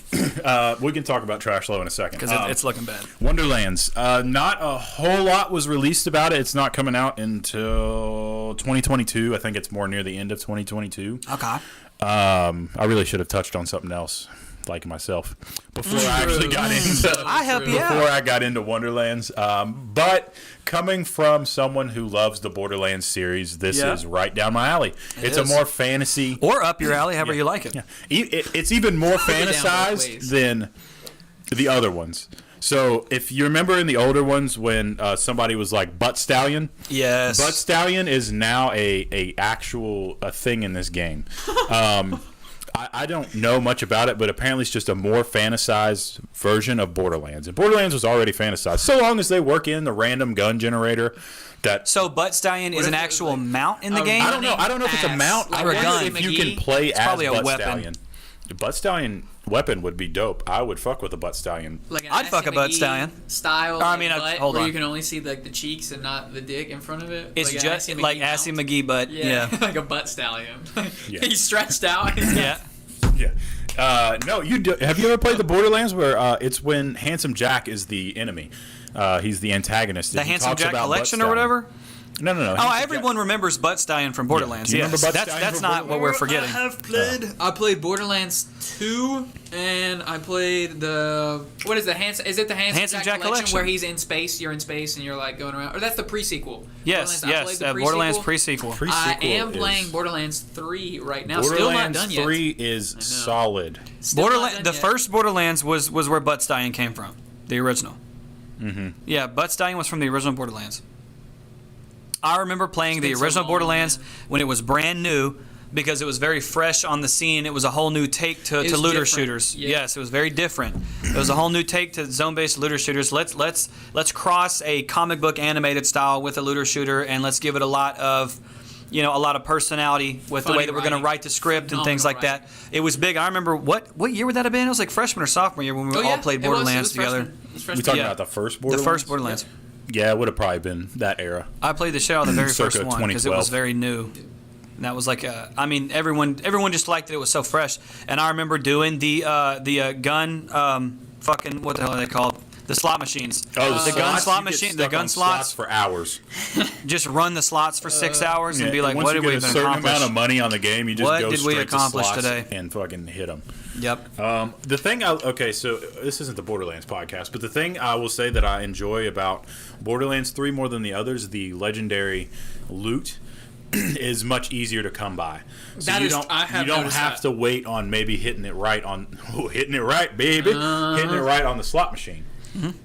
We can talk about Trash Low in a second. because it's looking bad. Wonderlands. Not a whole lot was released about it. It's not coming out until 2022. I think it's more near the end of 2022. Okay. I really should have touched on something else, like myself, before I actually got into. I help you Before out. I got into Wonderlands, but coming from someone who loves the Borderlands series, this Yeah. is right down my alley. It's is. a more fantasy. Or up your alley, however you like it. It's even more down both fantasized ways. than the other ones. So if you remember in the older ones when somebody was like Butt Stallion, Yes. Butt Stallion is now a actual thing in this game. I don't know much about it, but apparently it's just a more fantasized version of Borderlands. And Borderlands was already fantasized, so long as they work in the random gun generator. That So Butt Stallion is if an it was actual like mount in the a game? I don't know. I don't know if it's a Ass. mount. Like I or a wonder gun. if you McGee? can play as probably a Butt weapon. Stallion. The Butt Stallion weapon would be dope. I would fuck with a Butt Stallion. Like an I'd fuck a Assy butt McGee stallion. style. I mean, butt, hold where on. you can only see like the cheeks and not the dick in front of it. It's like an just Assy like McGee Assy mount. McGee, but yeah. like a butt stallion. Yeah. He's stretched out. Yeah. Yeah. No, you do. Have you ever played the Borderlands where it's when Handsome Jack is the enemy? He's the antagonist. The and he Handsome talks Jack about collection Butt or Stallion. whatever? No. Oh, Handsome everyone remembers Butt Stallion from Borderlands. Do you Yes. remember Butt That's Stallion from not what we're forgetting. I played Borderlands 2, and I played the what is the Handsome? Is it the Handsome Jack collection where he's in space? You're in space and you're like going around, or that's the pre-sequel? Yes, Borderlands, I played the Borderlands pre-sequel. pre-sequel. I Pre-sequel am is- playing Borderlands 3 right now. Still not Borderlands done yet. 3 is solid. Still not done The yet. first Borderlands was where Butt Stallion came from, the original. Mm-hmm. Yeah, Butt Stallion was from the original Borderlands. I remember playing the been so original long, Borderlands man. when it was brand new because it was very fresh on the scene. It was a whole new take to was looter different, shooters. yeah. Yes, it was very different. It was a whole new take to zone-based looter shooters. Let's cross a comic book animated style with a looter shooter, and let's give it a lot of personality with the Funny way that we're going to writing. write the script and things like Phenomenal that. It was big. I remember what year would that have been? It was like freshman or sophomore year when we all played Borderlands together. We talking Yeah. about the first The Borderlands? first Borderlands. Yeah, it would have probably been that era. I played the shit out of the very Circa first one because it 2012. was very new. And that was like, everyone just liked that it was so fresh. And I remember doing the gun, fucking what the hell are they called? The slot machines. The gun slots, slot you get machine. The stuck gun on slots. for hours. Just run the slots for 6 hours and be like, once what you did we get even a certain accomplish? amount of money on the game, you just What go did we straight to accomplish slots today? and fucking hit them. Yep. The thing, so this isn't the Borderlands podcast, but the thing I will say that I enjoy about Borderlands 3 more than the others, the legendary loot is much easier to come by. So That you is- don't, I have you don't noticed have that. to wait on maybe hitting it right on, hitting it right, baby, hitting it right on the slot machine.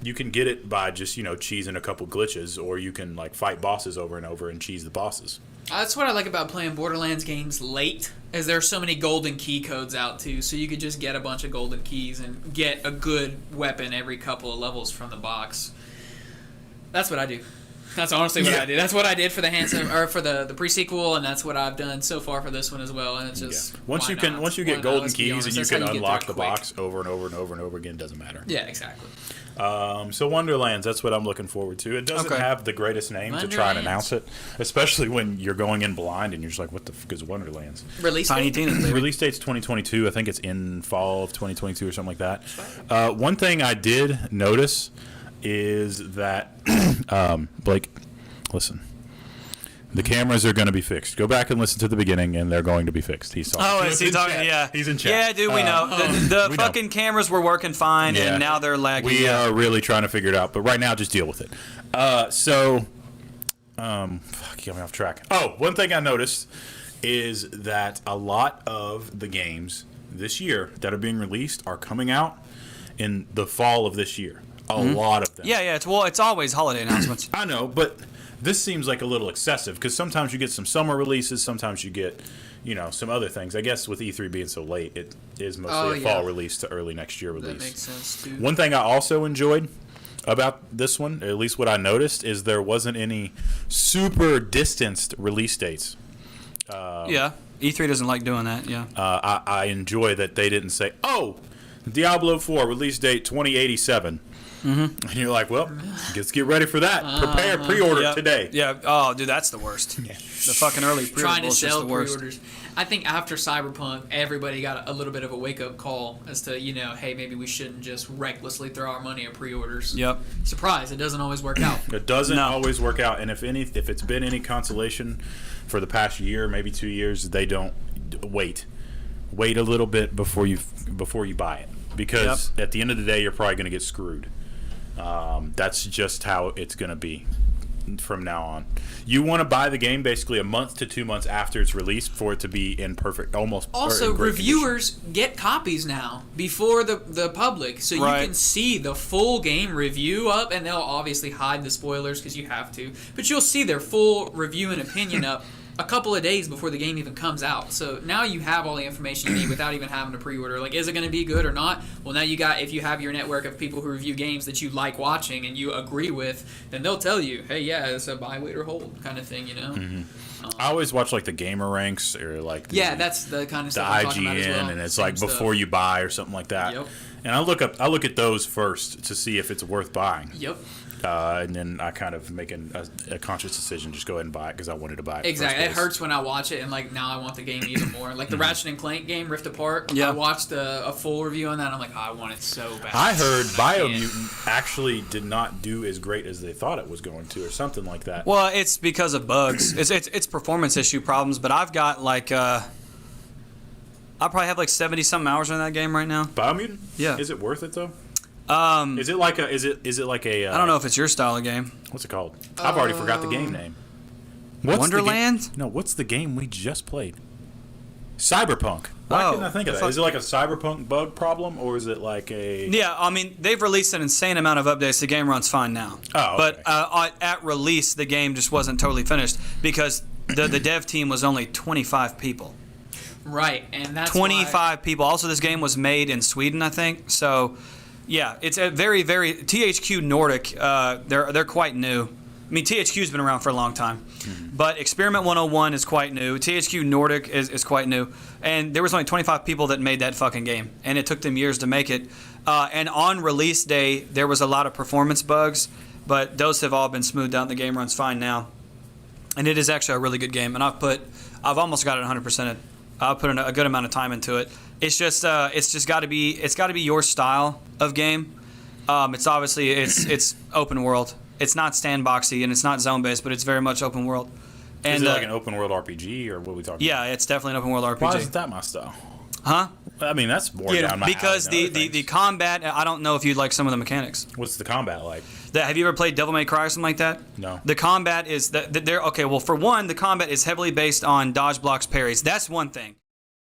You can get it by just, cheesing a couple glitches, or you can like fight bosses over and over and cheese the bosses. That's what I like about playing Borderlands games late, is there are so many golden key codes out too, so you could just get a bunch of golden keys and get a good weapon every couple of levels from the box. That's what I do. That's honestly what Yeah. I do. That's what I did for the for the pre-sequel, and that's what I've done so far for this one as well. And it's just Once why you can, not? once you Why get not? golden Let's be keys honest. and you That's how can get unlock through the it quick. box over and over and over and over again, doesn't matter. Yeah, exactly. So Wonderlands, that's what I'm looking forward to. It doesn't Okay. have the greatest name to try and Wonderlands. announce it, especially when you're going in blind and you're just like, what the fuck is Wonderlands? Release Tiny date? Tina's baby. Release date's 2022. I think it's in fall of 2022 or something like that. One thing I did notice is that, Blake, listen. The cameras are going to be fixed. Go back and listen to the beginning, and they're going to be fixed. He's talking. Oh, is he talking? Yeah. He's in chat. Yeah, dude, we know. The we know. fucking cameras were working fine, Yeah. and now they're lagging. We Yeah. are really trying to figure it out, but right now, just deal with it. Fuck, you got me off track. Oh, one thing I noticed is that a lot of the games this year that are being released are coming out in the fall of this year. A lot of them. Yeah, it's always holiday announcements. I know, but This seems like a little excessive because sometimes you get some summer releases, sometimes you get, some other things. I guess with E3 being so late, it is mostly a fall release to early next year release. That makes sense, dude. One thing I also enjoyed about this one, at least what I noticed, is there wasn't any super distanced release dates. Yeah, E3 doesn't like doing that. Yeah. I enjoy that they didn't say, Diablo 4 release date 2087. Mm-hmm. And you're like, well, let's get ready for that. Prepare pre-order today. Yeah. Oh, dude, that's the worst. Yeah. The fucking early pre-order Trying to bullshit's sell the worst. pre-orders. I think after Cyberpunk, everybody got a little bit of a wake-up call as to, hey, maybe we shouldn't just recklessly throw our money at pre-orders. Yep. Surprise, it doesn't always work out. It doesn't No. always work out, and if it's been any consolation for the past year, maybe 2 years, they don't wait a little bit before you buy it, because at the end of the day, you're probably going to get screwed. That's just how it's going to be from now on. You want to buy the game basically a month to 2 months after it's released for it to be in perfect, almost. Also, in great reviewers get copies now before the public, so Right. you can see the full game review up, and they'll obviously hide the spoilers because you have to, but you'll see their full review and opinion up a couple of days before the game even comes out. So now you have all the information you need without even having to pre-order. Like, is it going to be good or not? Well, now if you have your network of people who review games that you like watching and you agree with, then they'll tell you, hey, yeah, it's a buy, wait, or hold kind of thing, condition. I always watch like the gamer ranks or like that's the kind of the stuff I'm talking about as well. IGN, and it's Same like stuff. before you buy or something like that. Yep. And I look at those first to see if it's worth buying. Yep. And then I kind of make a conscious decision, just go ahead and buy it because I wanted to buy it. in the Exactly. It first place. hurts when I watch it, and like now I want the game even more. Like the Ratchet and Clank game, Rift Apart. Yeah. I watched a full review on that. And I'm like, I want it so bad. I heard and I can't. Biomutant actually did not do as great as they thought it was going to, or something like that. Well, it's because of bugs. It's performance issue problems. But I've got like I probably have like 70-something hours in that game right now. Biomutant? Yeah. Is it worth it though? Is it like a? Is it like a? I don't know if it's your style of game. What's it called? I've already forgot the game name. What's Wonderland? The no, what's the game we just played? Cyberpunk. Why Oh, couldn't I think of that? Is it like a Cyberpunk bug problem, or is it like a? Yeah, I mean they've released an insane amount of updates. The game runs fine now. Oh, okay. But at release, the game just wasn't totally finished because the dev team was only 25 people. Right, and that's 25 people. Also, this game was made in Sweden, I think. So, yeah, it's a very, very THQ Nordic. They're quite new. I mean, THQ's been around for a long time, but Experiment 101 is quite new. THQ Nordic is quite new, and there was only 25 people that made that fucking game, and it took them years to make it. And on release day, there was a lot of performance bugs, but those have all been smoothed out. The game runs fine now, and it is actually a really good game. And I've almost got it 100%. I'll put in a good amount of time into it. It's just got to be your style of game. It's obviously it's open world. It's not sandboxy and it's not zone based, but it's very much open world. And Is it like an open world RPG, or what are we talking? yeah, it's definitely an open world RPG. Why isn't that my style? Huh? I mean, that's more down my because alley than the other things. combat. I don't know if you'd like some of the mechanics. What's the combat like? Have you ever played Devil May Cry or something like that? No. The combat is they're okay. Well, for one, the combat is heavily based on dodge, blocks, parries. That's one thing.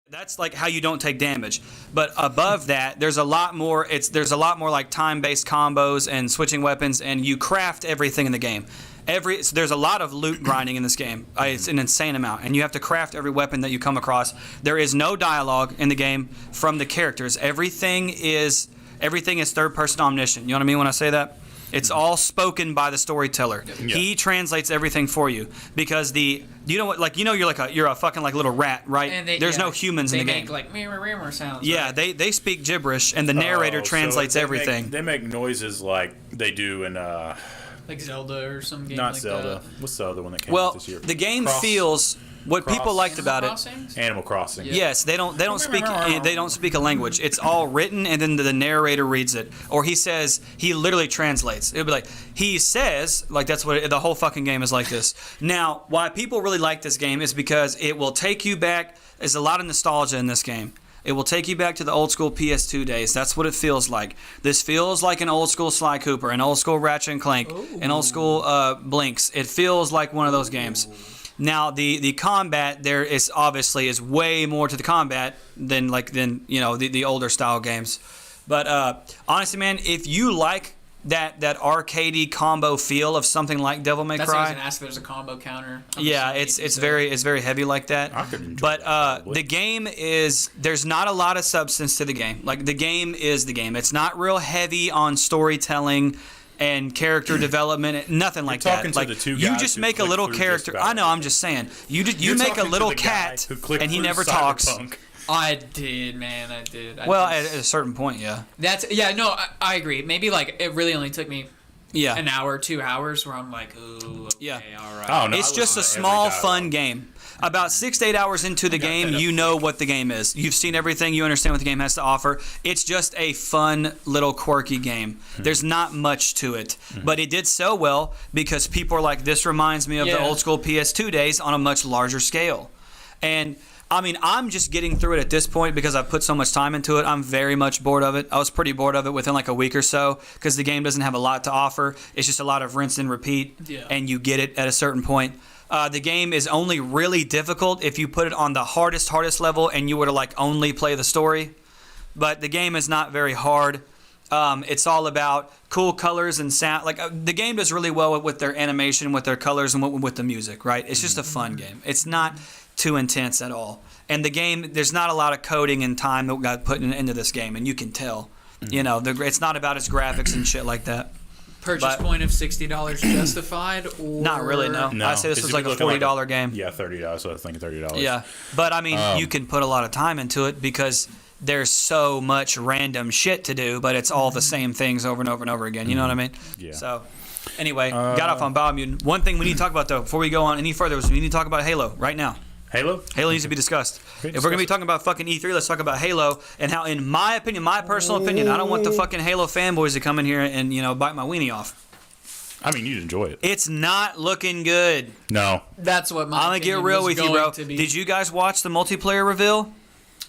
That's like how you don't take damage. But above that, there's a lot more. There's a lot more like time-based combos and switching weapons, and you craft everything in the game. So there's a lot of loot grinding in this game. It's an insane amount, and you have to craft every weapon that you come across. There is no dialogue in the game from the characters. Everything is third-person omniscient. You know what I mean when I say that? It's all spoken by the storyteller. Yeah. He translates everything for you because you're a fucking like little rat, right? And There's no humans in the They game. make like mirror sounds. Yeah, right? they speak gibberish, and the narrator Oh, so translates they everything. They make noises like they do in like Zelda or some game not like Zelda. that. What's the other one that came out Well, this year? the game feels what people liked about it. Animal Crossing. Yeah. Yes, they don't speak a language. It's all written, and then the narrator reads it, or he literally translates. It'll be like he says, like that's what the whole fucking game is like this. Now, why people really like this game is because it will take you back. There's a lot of nostalgia in this game. It will take you back to the old school PS2 days. That's what it feels like. This feels like an old school Sly Cooper, an old school Ratchet and Clank, an old school Blinks. It feels like one of those games. Now the combat there is way more to the combat than the older style games. But honestly, man, if you like that arcadey combo feel of something like Devil May That's what I was Cry. gonna ask if there's a combo counter. I'm Yeah, assuming it's very heavy like that. I could enjoy But that, probably. the game there's not a lot of substance to the game. Like the game is the game. It's not real heavy on storytelling and character development, nothing like that. talking to Like the two you guys just who make a clicked little through character. just about I know. I'm everything. just saying. You You're make a talking to little the guy cat who clicked and he through never talks. Cyberpunk. I did, man. I did. Well, at a certain point, yeah. No, I agree. Maybe like it really only took me Yeah. an hour, 2 hours, where I'm like, ooh, okay, Yeah. all right. Oh, no, It's I just a listen to every small, dialogue. fun game. About 6 to 8 hours into the game, you know what the game is. You've seen everything. You understand what the game has to offer. It's just a fun, little, quirky game. There's not much to it. But it did so well because people are like, this reminds me of the Yeah. old school PS2 days on a much larger scale. And I mean, I'm just getting through it at this point because I've put so much time into it. I'm very much bored of it. I was pretty bored of it within like a week or so because the game doesn't have a lot to offer. It's just a lot of rinse and repeat, Yeah. and you get it at a certain point. The game is only really difficult if you put it on the hardest level and you were to like only play the story. But the game is not very hard. It's all about cool colors and sound. Like the game does really well with their animation, with their colors, and with the music. Right? It's just a fun game. It's not too intense at all. And the game, there's not a lot of coding and time that got put into this game, and you can tell. You know, it's not about its graphics and shit like that. Purchase but- point of $60 justified, or Not really, no. No, I'd say this 'cause was if like you a look at, $40 game. Yeah, $30. So I was thinking $30. Yeah, but I mean, you can put a lot of time into it because there's so much random shit to do, but it's all the same things over and over and over again. You know what I mean? Yeah. So, anyway, got off on Biomutant. One thing we need to talk about, though, before we go on any further, is we need to talk about Halo right now. Halo? Halo needs to be discussed. Okay, If we're going to be talking about fucking E3, let's talk about Halo and how, in my opinion, my personal opinion, I don't want the fucking Halo fanboys to come in here and, you know, bite my weenie off. I mean, you'd enjoy it. It's not looking good. No. that's what my I'm going to get opinion real was with you, going bro. to be. Did you guys watch the multiplayer reveal?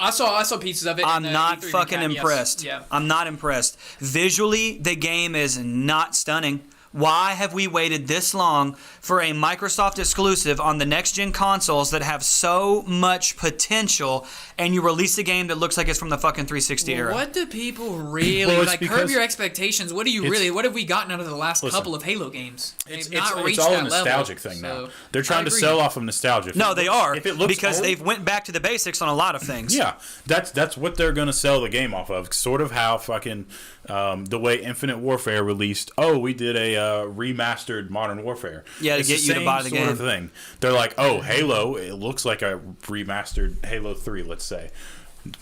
I saw pieces of it. I'm in the not E3 fucking recap, yes. impressed. Yeah. I'm not impressed. Visually, the game is not stunning. Why have we waited this long for a Microsoft exclusive on the next gen consoles that have so much potential, and you release a game that looks like it's from the fucking 360 era? What do people really Well, it's like? Curb because your expectations. What do you it's- really? What have we gotten out of the last Listen, couple of Halo games? It's, They've not it's reached all a that level, nostalgic thing so now. They're trying I to agree. sell off of nostalgia. If No, it they looks- are If it looks because old, they've went back to the basics on a lot of things. Yeah, that's what they're gonna sell the game off of. Sort of how fucking the way Infinite Warfare released. Oh, we did a remastered Modern Warfare. Yeah, to It's get the you to same buy the sort game. of thing. They're like, oh, Halo. It looks like a remastered Halo 3. Let's say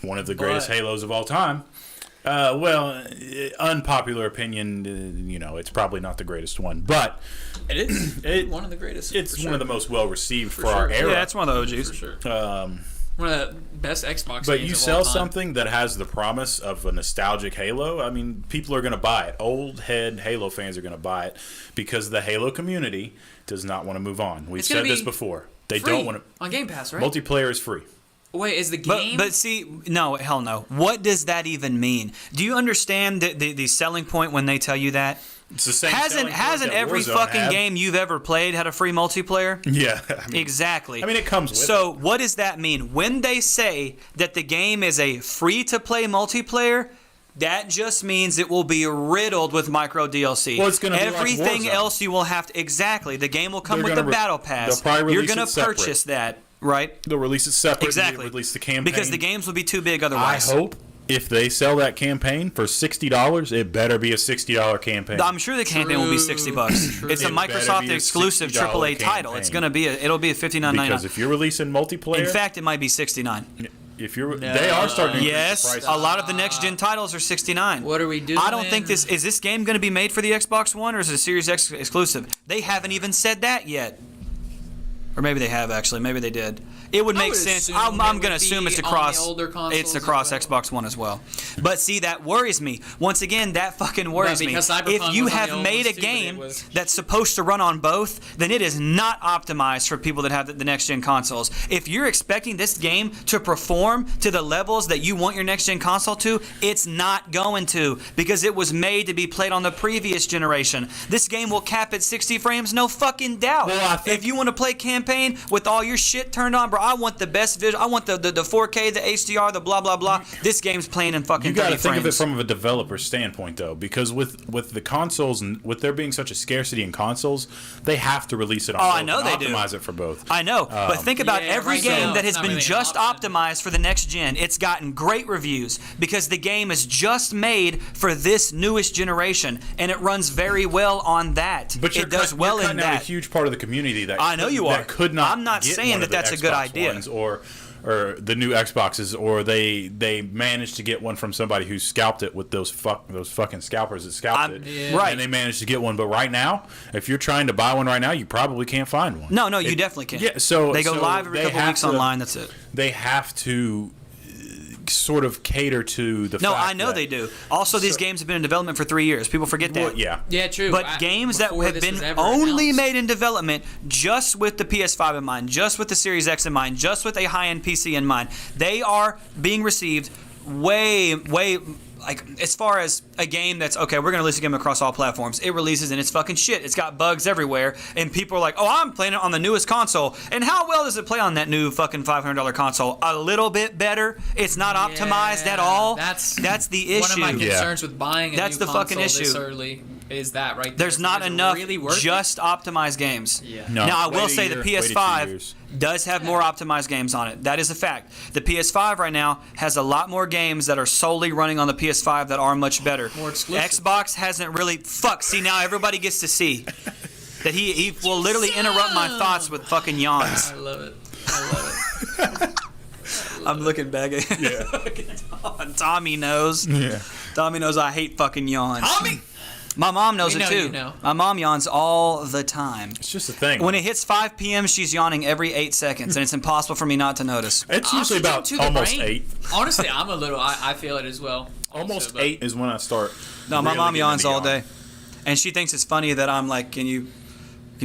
one of the greatest But- Halos of all time. Well, unpopular opinion. You know, it's probably not the greatest one, but It is one of the greatest. it's for one of the sure. most well received for sure. our era. Yeah, it's one of the OGs. For sure. Um, One of the best Xbox. But games you of sell all time. something that has the promise of a nostalgic Halo, I mean, people are going to buy it. Old head Halo fans are going to buy it because the Halo community does not want to move on. We've It's gonna said this be before. They Free don't want to. on Game Pass, right? Multiplayer is free. Wait, is the But, game? but see, no, hell no. What does that even mean? Do you understand the selling point when they tell you that? It's the same. Hasn't selling point hasn't that every Warzone fucking had. game you've ever played had a free multiplayer? Yeah. I mean, Exactly. I mean, it comes with So it. what does that mean? When they say that the game is a free-to-play multiplayer, that just means it will be riddled with micro DLC. Well, it's gonna be like Everything Warzone. else you will have to exactly. The game will come They're with the gonna battle pass. they'll probably You're release gonna it separate. purchase that, right? They'll release it separate. Exactly. And release the campaign. Because the games will be too big I otherwise. hope if they sell that campaign for $60, it better be a $60 campaign. I'm sure the campaign will be $60. True. It's a It better Microsoft be a exclusive $60 AAA title. It's campaign. gonna be it'll be a $59.99. because if you're releasing multiplayer, In fact, it might be $69. if you're they are starting to increase the Yes, prices. a lot of the next gen titles are $69. What are we doing? I don't think is this game going to be made for the Xbox One or is it a Series X exclusive? They haven't even said that yet. Or maybe they have actually. Maybe they did. It would I make would sense. assume I'm it going would to assume be it's on the across. older consoles It's as across well. Xbox One as well. But see, that worries me. Once again, that fucking worries me. because Cyberpunk If you was on have the old made ones a too, but it game was- that's supposed to run on both, then it is not optimized for people that have the next gen consoles. If you're expecting this game to perform to the levels that you want your next gen console to, it's not going to because it was made to be played on the previous generation. This game will cap at 60 frames, no fucking doubt. Well, I think- if you want to play campaign with all your shit turned on, bro, I want the best visual. I want the 4K, the HDR, the blah blah blah. This game's playing in fucking You got 30 to think of it frames. from a developer standpoint, though, because with the consoles and with there being such a scarcity in consoles, they have to release it on both I know and they do. optimize it for both. I know, but think about yeah, every right game now, that it's has not been really an just option. optimized for the next gen. It's gotten great reviews because the game is just made for this newest generation, and it runs very well on that. But it does well you're in cutting out that. a huge part of the community that I know you are. that could not. I'm not get saying one that of the that's a good Xbox idea. Ones or the new Xboxes, or they managed to get one from somebody who scalped it with those fucking scalpers that scalped it, Yeah. Right. And they managed to get one. But right now, if you're trying to buy one right now, you probably can't find one. No, you definitely can't. Yeah, so they go so live every they couple have weeks to- online. That's it. They have to sort of cater to the. No, fact I know that- they do. Also, these games have been in development for 3 years. People forget that. Well, yeah. Yeah, true. But games that before have this was been ever only announced. made in development just with the PS5 in mind, just with the Series X in mind, just with a high-end PC in mind, they are being received way, like, as far as a game that's, okay, we're going to release a game across all platforms. It releases and it's fucking shit. It's got bugs everywhere. And people are like, oh, I'm playing it on the newest console. And how well does it play on that new fucking $500 console? A little bit better. It's not optimized at all. That's the issue. One of my Yeah. concerns with buying a That's new the fucking console this issue. early is that right there. There's not Is it enough really worth it? just optimized games. Yeah. No, Now, I will wait a say the year, wait 2 PS5 years. does have more optimized games on it. That is a fact. The PS5 right now has a lot more games that are solely running on the PS5 that are much better. More exclusive. Xbox hasn't really. Fuck. See, now everybody gets to see that he will literally interrupt my thoughts with fucking yawns. I love it. I love it. I'm looking back at Tommy knows. Yeah. Tommy knows I hate fucking yawns. Tommy! My mom knows We it know too. you know. My mom yawns all the time. It's just a thing. When it hits 5 p.m., she's yawning every 8 seconds, and it's impossible for me not to notice. It's usually about To the almost brain. 8. Honestly, I'm a little. I feel it as well. Almost Also, but- 8 is when I start. No, my really mom getting yawns into all day, and she thinks it's funny that I'm like, can you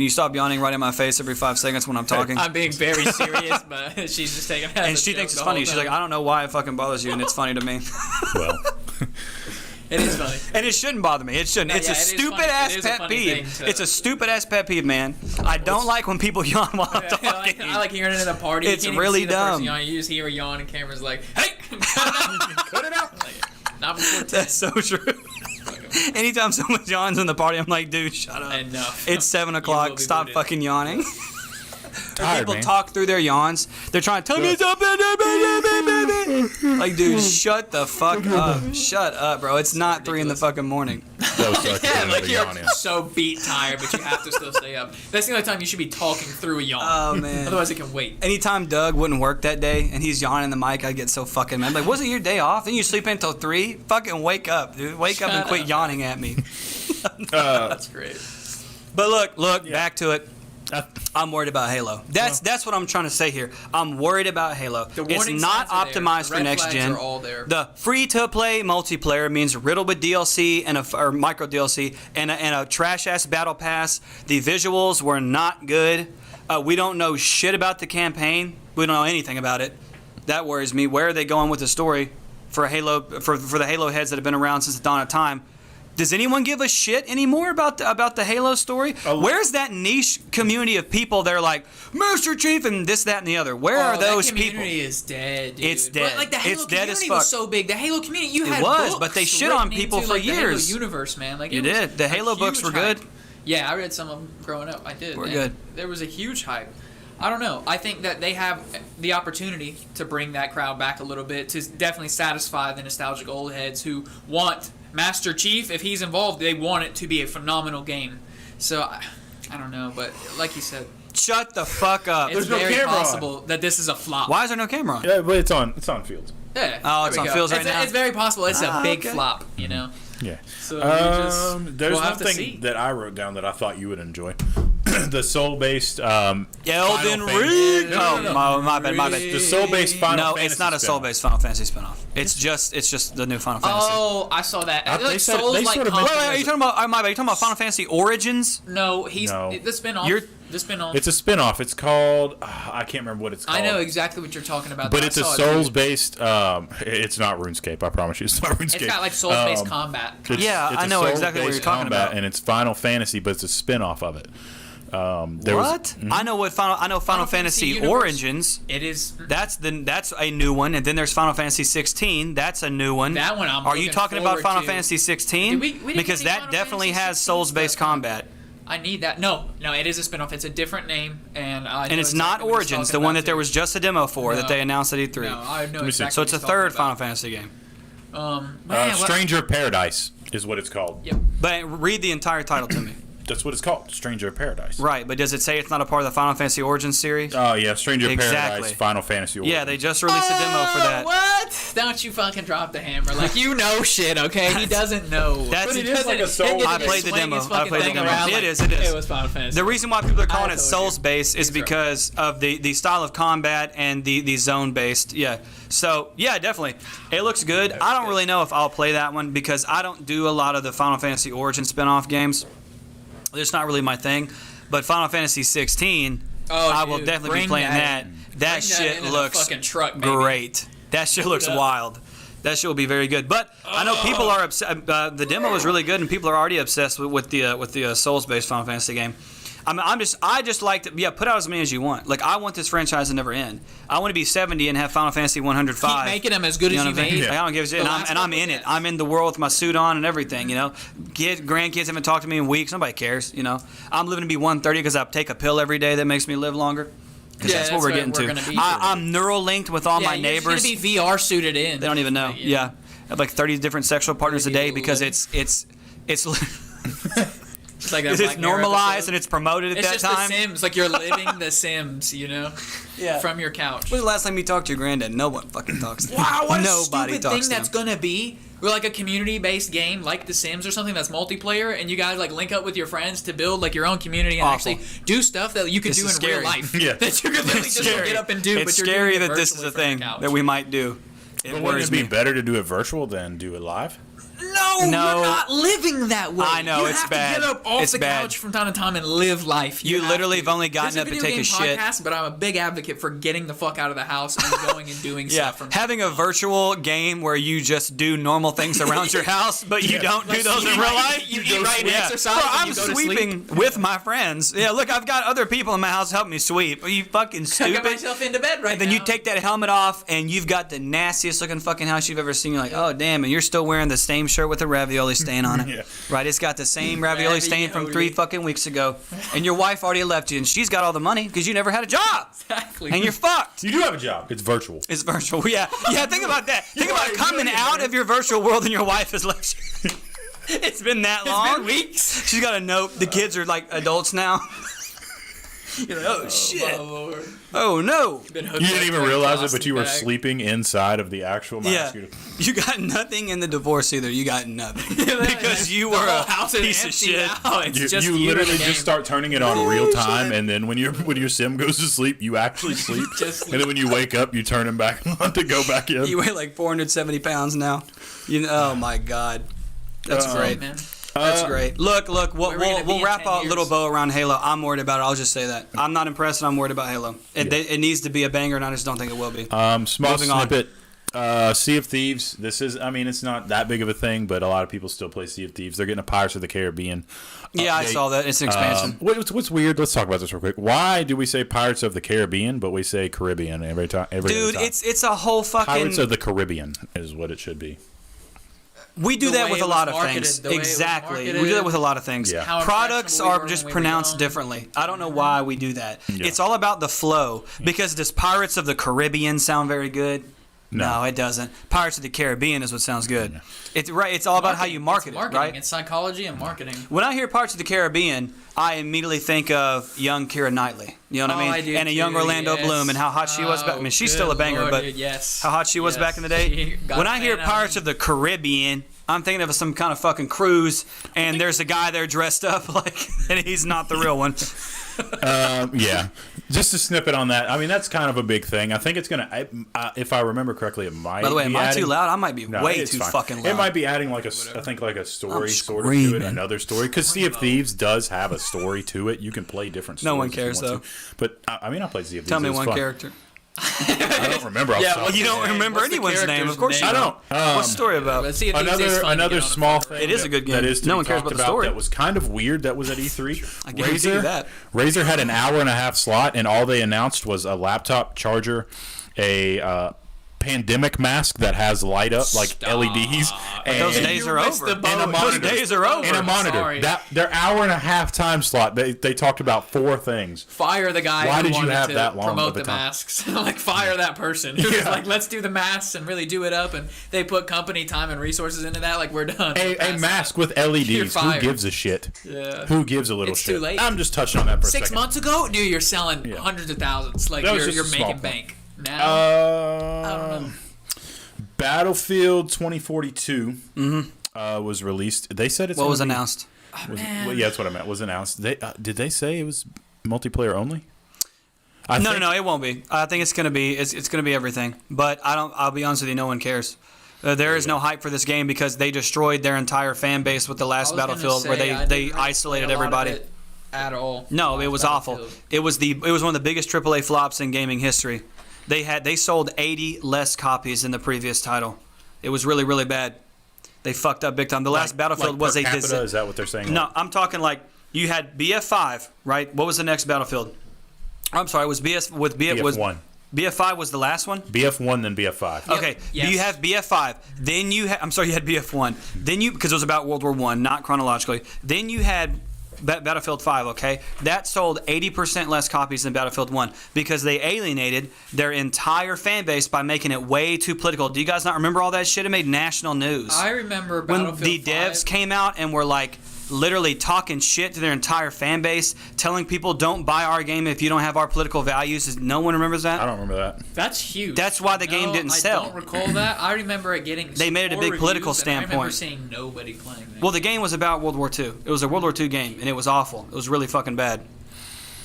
stop yawning right in my face every 5 seconds when I'm talking? I'm being very serious, but she's just taking it as And a she joke thinks it's the funny. whole She's like, time. I don't know why it fucking bothers you, and it's funny to me. Well, It is funny. And it shouldn't bother me. It shouldn't. No, It's yeah, a it is stupid funny. ass It is a pet funny peeve. thing to- It's a stupid ass pet peeve, man. I don't like when people yawn while I'm talking. I like hearing it in a party. It's you can't even really see the person dumb. yawn. You just hear a yawn, and camera's like, "Hey, cut it out!" Like, not before 10. That's so true. Anytime someone yawns in the party, I'm like, dude, shut up. Enough. It's 7 You o'clock. will be Stop booted. fucking yawning. tired, People man. talk through their yawns. They're trying to tell me something. Like, dude, shut the fuck up. Shut up, bro. It's not 3 in the fucking morning. Those suck. Yeah, Another like you're yawn in. so beat tired, but you have to still stay up. That's the only time you should be talking through a yawn. Oh, man. Otherwise, it can wait. Anytime Doug wouldn't work that day and he's yawning in the mic, I'd get so fucking mad. Like, wasn't your day off? Didn't you sleep until 3? Fucking wake up, dude. Wake up and Shut quit up. yawning at me. That's great. But look, back to it. I'm worried about Halo. That's what I'm trying to say here. I'm worried about Halo. The It's warning not signs are there. optimized The for red next flags gen. are all there. The free-to-play multiplayer means riddled with DLC or micro DLC and a trash-ass battle pass. The visuals were not good. We don't know shit about the campaign. We don't know anything about it. That worries me. Where are they going with the story for Halo for the Halo heads that have been around since the dawn of time? Does anyone give a shit anymore about the Halo story? Where's that niche community of people that are like Master Chief and this, that, and the other? Where are those that people? community is dead, dude. It's dead. But, like, the Halo It's dead as community fuck. was so big. The Halo community, you It had was, books but they shit on written people into, for like, the years. Halo universe, man. Like, You it was did. The a Halo books huge were good. hype. Yeah, I read some of them growing up. I did. Were and good. There was a huge hype. I don't know. I think that they have the opportunity to bring that crowd back a little bit to definitely satisfy the nostalgic old heads who want Master Chief. If he's involved, they want it to be a phenomenal game. So I don't know, but like you said, Shut the fuck up. it's no very camera on. possible that this is a flop. Why is there no camera on? Yeah, but it's on Fields. Yeah, Oh, there it's we on go. Fields right It's- now? It's very possible. It's a big okay. flop, you know. Yeah. So There's we'll one have to thing see. that I wrote down that I thought you would enjoy. The soul-based. Elden Final Ring. Fantasy- No, no, no. Oh, my bad. The soul-based Final No, Fantasy. it's not a spinoff. soul-based Final Fantasy spinoff. It's just the new Final Fantasy. Oh, I saw that. They Like said- Souls they like sort of Wait, mentioned wait, are you talking about? My bad. Are you talking about Final Fantasy Origins? No, he's No. the spin-off. You're- the spin-off. It's a spinoff. It's called. I can't remember what it's called. I know exactly what you're talking about. But I it's a saw it, too. Souls-based. It's not RuneScape. I promise you, it's not RuneScape. It's got like Souls-based Um, combat. It's- Yeah, it's I a know exactly what Souls-based you're talking combat, about. and it's Final Fantasy, but it's a spin-off of it. There What? I know what Final Fantasy Universe. Origins. It is. That's a new one, and then there's Final Fantasy 16. That's a new one. That one I'm Are you looking talking about forward Final to. Fantasy 16? Did we didn't Because get that Final definitely Fantasy has 16 souls-based stuff. combat. I need that. No, it is a spinoff. It's a different name, and I. And know it's exactly not what he's Origins, talking the one about, that there too. was just a demo for that No. they announced at E3. No, I know me see. exactly. So it's a what he's third talking Final about. Fantasy game. Man, what- Stranger of Paradise is what it's called. Yep. But read the entire title to me. That's what it's called, Stranger of Paradise. Right, but does it say it's not a part of the Final Fantasy Origins series? Oh yeah, Stranger of Exactly. Paradise, Final Fantasy. Origins. Yeah, they just released a demo for that. What? Don't you fucking drop the hammer? Like you know shit, okay? He doesn't know. That's- He But it is doesn't- like a soul- he doesn't I played the swing demo. his I fucking played the thing demo. around It like- is, it is. It was Final Fantasy. The reason why people are calling I it told you. souls based is He's right. because of the style of combat and the zone based. Yeah. So yeah, definitely. It looks good. I don't really know if I'll play that one because I don't do a lot of the Final Fantasy Origin spin-off games. It's not really my thing. But Final Fantasy 16, Oh, I will dude, definitely be bring playing that that. in. That Bring that shit in a looks fucking truck, baby. great. That shit looks up. wild. That shit will be very good. But I know people are upset. The demo is really good, and people are already obsessed with the Souls-based Final Fantasy game. I just like to put out as many as you want. Like I want this franchise to never end. I want to be 70 and have Final Fantasy 105. Keep making them as good You as know you what I mean? made. Like, I don't give a shit. The And last I'm couple in it. years. I'm in the world with my suit on and everything. You know, grandkids haven't talked to me in weeks. Nobody cares. You know, I'm living to be 130 because I take a pill every day that makes me live longer. Because Yeah, that's what we're getting we're to. gonna be. I'm neural linked with all my You're neighbors. just gonna be VR suited in. They don't even know. Yeah. I have like 30 different sexual partners a day because living. it's Just like that it's Black Mirror normalized episode. and it's promoted at It's that just time. The Sims. Like you're living the Sims, you know, Yeah. from your couch. When's the last time you talked to your granddad? No one fucking talks to him. Wow, what a Nobody stupid talks thing to that's him. gonna be. We're like a community-based game, like The Sims or something that's multiplayer, and you guys like link up with your friends to build like your own community and Awful. actually do stuff that you could This do in is real scary. life. Yeah. That you could literally just Scary. get up and do. It's but you're scary doing it that this is virtually a from your thing couch. that we might do. It Wouldn't worries it be me. better to do it virtual than do it live? No, No. you're not living that way. I know, you it's have bad. To get up off It's the bad. couch from time to time and live life. You have literally to. have only gotten This is up to video take a game shit. podcast, but I'm a big advocate for getting the fuck out of the house and going and doing Yeah, stuff from having a virtual game where you just do normal things around your house, but you don't do those in real life. You eat right and Yeah. exercise. Bro, and I'm you go to sleep. sweeping with my friends. Yeah, look, I've got other people in my house help me sweep. Are you fucking I got stupid? myself into bed right And then now. you take that helmet off, and you've got the nastiest looking fucking house you've ever seen. You're like, oh damn, and you're still wearing the same shirt with the ravioli stain on it. Yeah. Right? It's got the same ravioli stain from 3 fucking weeks ago, and your wife already left you, and she's got all the money because you never had a job, Exactly. and you're fucked. You do have a job. It's virtual. It's virtual. Yeah. Think about that. Think about coming out of your virtual world and your wife has left you. It's been that long. It's been weeks. She's got a note. The kids are like adults now. You're like, oh shit. Oh, Lord. Oh no. Been You hooked didn't up even to a realize it, but you were Boston bag. sleeping inside of the actual Yeah. mosquito. You got nothing in the divorce either. You got nothing. Because you The were whole a house is piece of empty shit. now. It's You, just you you literally and the just game. start turning it on real time, and then when your sim goes to sleep, you actually sleep. Just And then when you wake up, you turn him back on to go back in. You weigh like 470 pounds now. Oh my god. That's great. man. That's great. Look, we'll, Where we're gonna be we'll in wrap 10 a little years. bow around Halo. I'm worried about it. I'll just say that. I'm not impressed, and I'm worried about Halo. It needs to be a banger, and I just don't think it will be. Small Moving on. snippet. Sea of Thieves. This is, I mean, it's not that big of a thing, but a lot of people still play Sea of Thieves. They're getting a Pirates of the Caribbean. Yeah, I update. saw that. It's an expansion. What's weird? Let's talk about this real quick. Why do we say Pirates of the Caribbean, but we say Caribbean every time? Every other Dude, time? it's a whole fucking. Pirates of the Caribbean is what it should be. We do The that way with it a was lot of marketed, things. the way it was Exactly. We do marketed. that with a lot of things. Yeah. How Products impressionable we are were just when we were pronounced young. differently. I don't know why we do that. Yeah. It's all about the flow. Because does Pirates of the Caribbean sound very good? No, it doesn't. Pirates of the Caribbean is what sounds good. It's right. It's all about how you market It's it, marketing. right? It's psychology and marketing. When I hear Pirates of the Caribbean, I immediately think of young Keira Knightley. You know what I mean? I do And a young too, Orlando yes. Bloom and how hot she was back. I mean, she's still a good banger, Lord, but dude, yes. how hot she was Yes. back in the day. She got When a I hear fan out of Pirates me. of the Caribbean, I'm thinking of some kind of fucking cruise, and there's a guy there dressed up like, and he's not the real one. Yeah, just a snippet on that. I mean, that's kind of a big thing. I think it's gonna. If I remember correctly, it might. By the way, be am I adding- too loud? I might be No, way it's too fine. fucking loud. It might be adding like I think like a story I'm sort of to it, screaming. another story. Because Sea of Thieves does have a story to it. You can play different stories. No one if you cares, want to. But I mean, I played Sea of Thieves. Tell me It was one fun. character. I don't remember. Off the top Well, of you my don't head. remember What's the anyone's name. character's Of course you name? I don't. What's the story about? Let's see if these days Another fun to another get on small the thing. It is a good game. That is to No be one cares talked about the story. That was kind of weird. That was at E3. I guarantee you that. Razer had an hour and a half slot, and all they announced was a laptop charger, a pandemic mask that has light up like LEDs, and Those days are missed over. the boat. And a Those monitor. days are over. and a monitor. Sorry. That their hour and a half time slot. They talked about 4 things. Fire the guy Why who did you wanted have to that long promote of a the time? masks. Like, fire that person. Who was Yeah. like, let's do the masks and really do it up. And they put company time and resources into that. Like, we're done. We're A past mask that. with You're LEDs. Who fired. gives a shit? Yeah. Who gives a little It's shit? too late. I'm just touching on that for a 6 second. months ago, dude, you're selling Yeah. hundreds of thousands. Like, That was you're just a small making point. bank. Now, Um, Battlefield 2042 was released. They said it's What was gonna be- announced? well, yeah, that's what I meant. Was announced. They did they say it was multiplayer only? No, it won't be. I think it's gonna be it's gonna be everything. But I'll be honest with you, no one cares. There is no hype for this game because they destroyed their entire fan base with the I last was gonna Battlefield, where say, I they didn't really isolated play a lot of everybody. it at all. No, it was awful. Battlefield. It was one of the biggest AAA flops in gaming history. They sold 80 less copies than the previous title. It was really, really bad. They fucked up big time. The last Battlefield was per a capita, is that what they're saying? No, I'm talking like you had BF5, right? What was the next Battlefield? I'm sorry, it was BF1. BF5 was the last one? BF1 then BF5. Okay, Yes. you have BF5. Then I'm sorry, you had BF1. Then because it was about World War One, not chronologically. Then you had Battlefield 5, okay? That sold 80% less copies than Battlefield 1 because they alienated their entire fan base by making it way too political. Do you guys not remember all that shit? It made national news. I remember When Battlefield the 5. devs came out and were like literally talking shit to their entire fan base, telling people don't buy our game if you don't have our political values. No one remembers that? I don't remember that. That's huge. That's why the game didn't sell. I don't recall that. I remember it getting. They made it a some big poor political reviews, and I remember standpoint. seeing nobody playing it. Well, the game was about World War II. It was a World War II game, and it was awful. It was really fucking bad.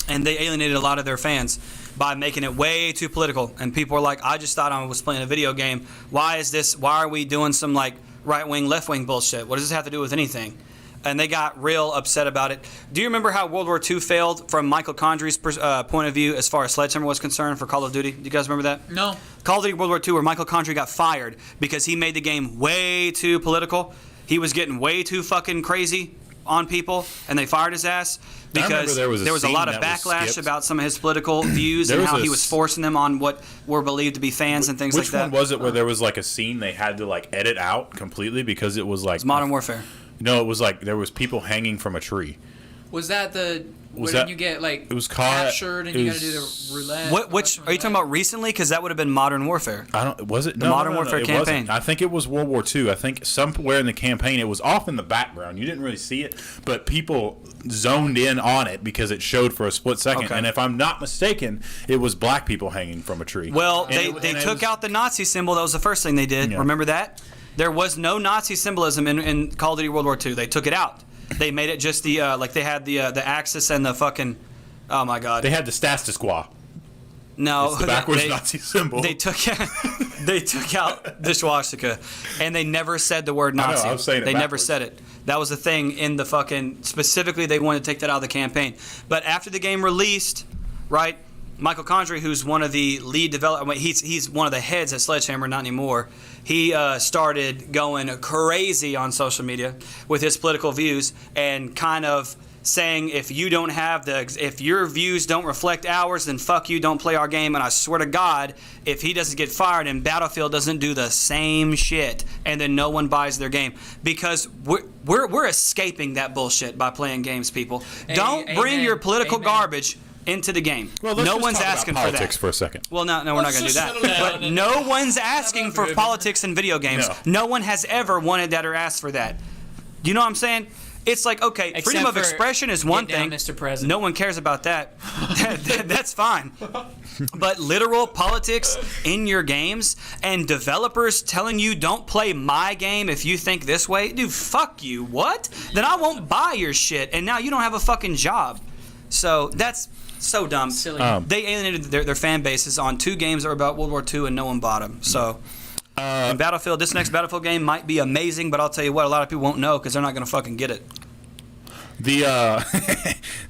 And they alienated a lot of their fans by making it way too political. And people were like, I just thought I was playing a video game. Why are we doing some like right-wing, left-wing bullshit? What does this have to do with anything? And they got real upset about it. Do you remember how World War II failed from Michael Condrey's point of view as far as Sledgehammer was concerned for Call of Duty? Do you guys remember that? No. Call of Duty World War II, where Michael Condrey got fired because he made the game way too political. He was getting way too fucking crazy on people, and they fired his ass because there was a a lot of scene that was backlash skipped. about some of his political views There and was how a he was forcing them on what were believed to be fans and things like Which that. one was it where there was like a scene they had to like edit out completely because it was like It's Modern Warfare. No, it was like there was people hanging from a tree. Was that the? Was where that- you get like it was called- captured and it you got to was- do the roulette? Which are you talking about recently? Because that would have been Modern Warfare. I don't. Was it The Modern Warfare it campaign. wasn't. I think it was World War II. I think somewhere in the campaign it was off in the background. You didn't really see it, but people zoned in on it because it showed for a split second. Okay. And if I'm not mistaken, it was black people hanging from a tree. Well, And they it took was- out the Nazi symbol. That was the first thing they did. Yeah. Remember that? There was no Nazi symbolism in Call of Duty World War II. They took it out. They made it just the like they had the Axis and the fucking. Oh my God. They had the Stastisqua. No, It's the backwards they, Nazi symbol. They took out the swastika, and they never said the word I know, Nazi. I was saying it they never backwards. said it. That was the thing in the fucking. Specifically, they wanted to take that out of the campaign. But after the game released, right? Michael Condrey, who's one of the lead developers, he's one of the heads at Sledgehammer, not anymore. He started going crazy on social media with his political views and kind of saying if your views don't reflect ours, then fuck you, don't play our game. And I swear to God, if he doesn't get fired and Battlefield doesn't do the same shit, and then no one buys their game, because we're escaping that bullshit by playing games. People, don't bring amen, your political amen. garbage into the game. Well, let's no just one's talk about asking for politics that. for a second. Well, no, we're not going to do Let's that. just settle down But and- no one's asking for politics in video games. No. No one has ever wanted that or asked for that. Do you know what I'm saying? It's like, okay, Except freedom of for expression is one get down, thing. Mr. President. No one cares about that. That's fine. But literal politics in your games and developers telling you don't play my game if you think this way, dude, fuck you. What? Then I won't buy your shit. And now you don't have a fucking job. So that's so dumb. Silly. They alienated their fan bases on 2 games that were about World War II and no one bought them. So. And Battlefield, this next Battlefield game might be amazing, but I'll tell you what, a lot of people won't know because they're not going to fucking get it.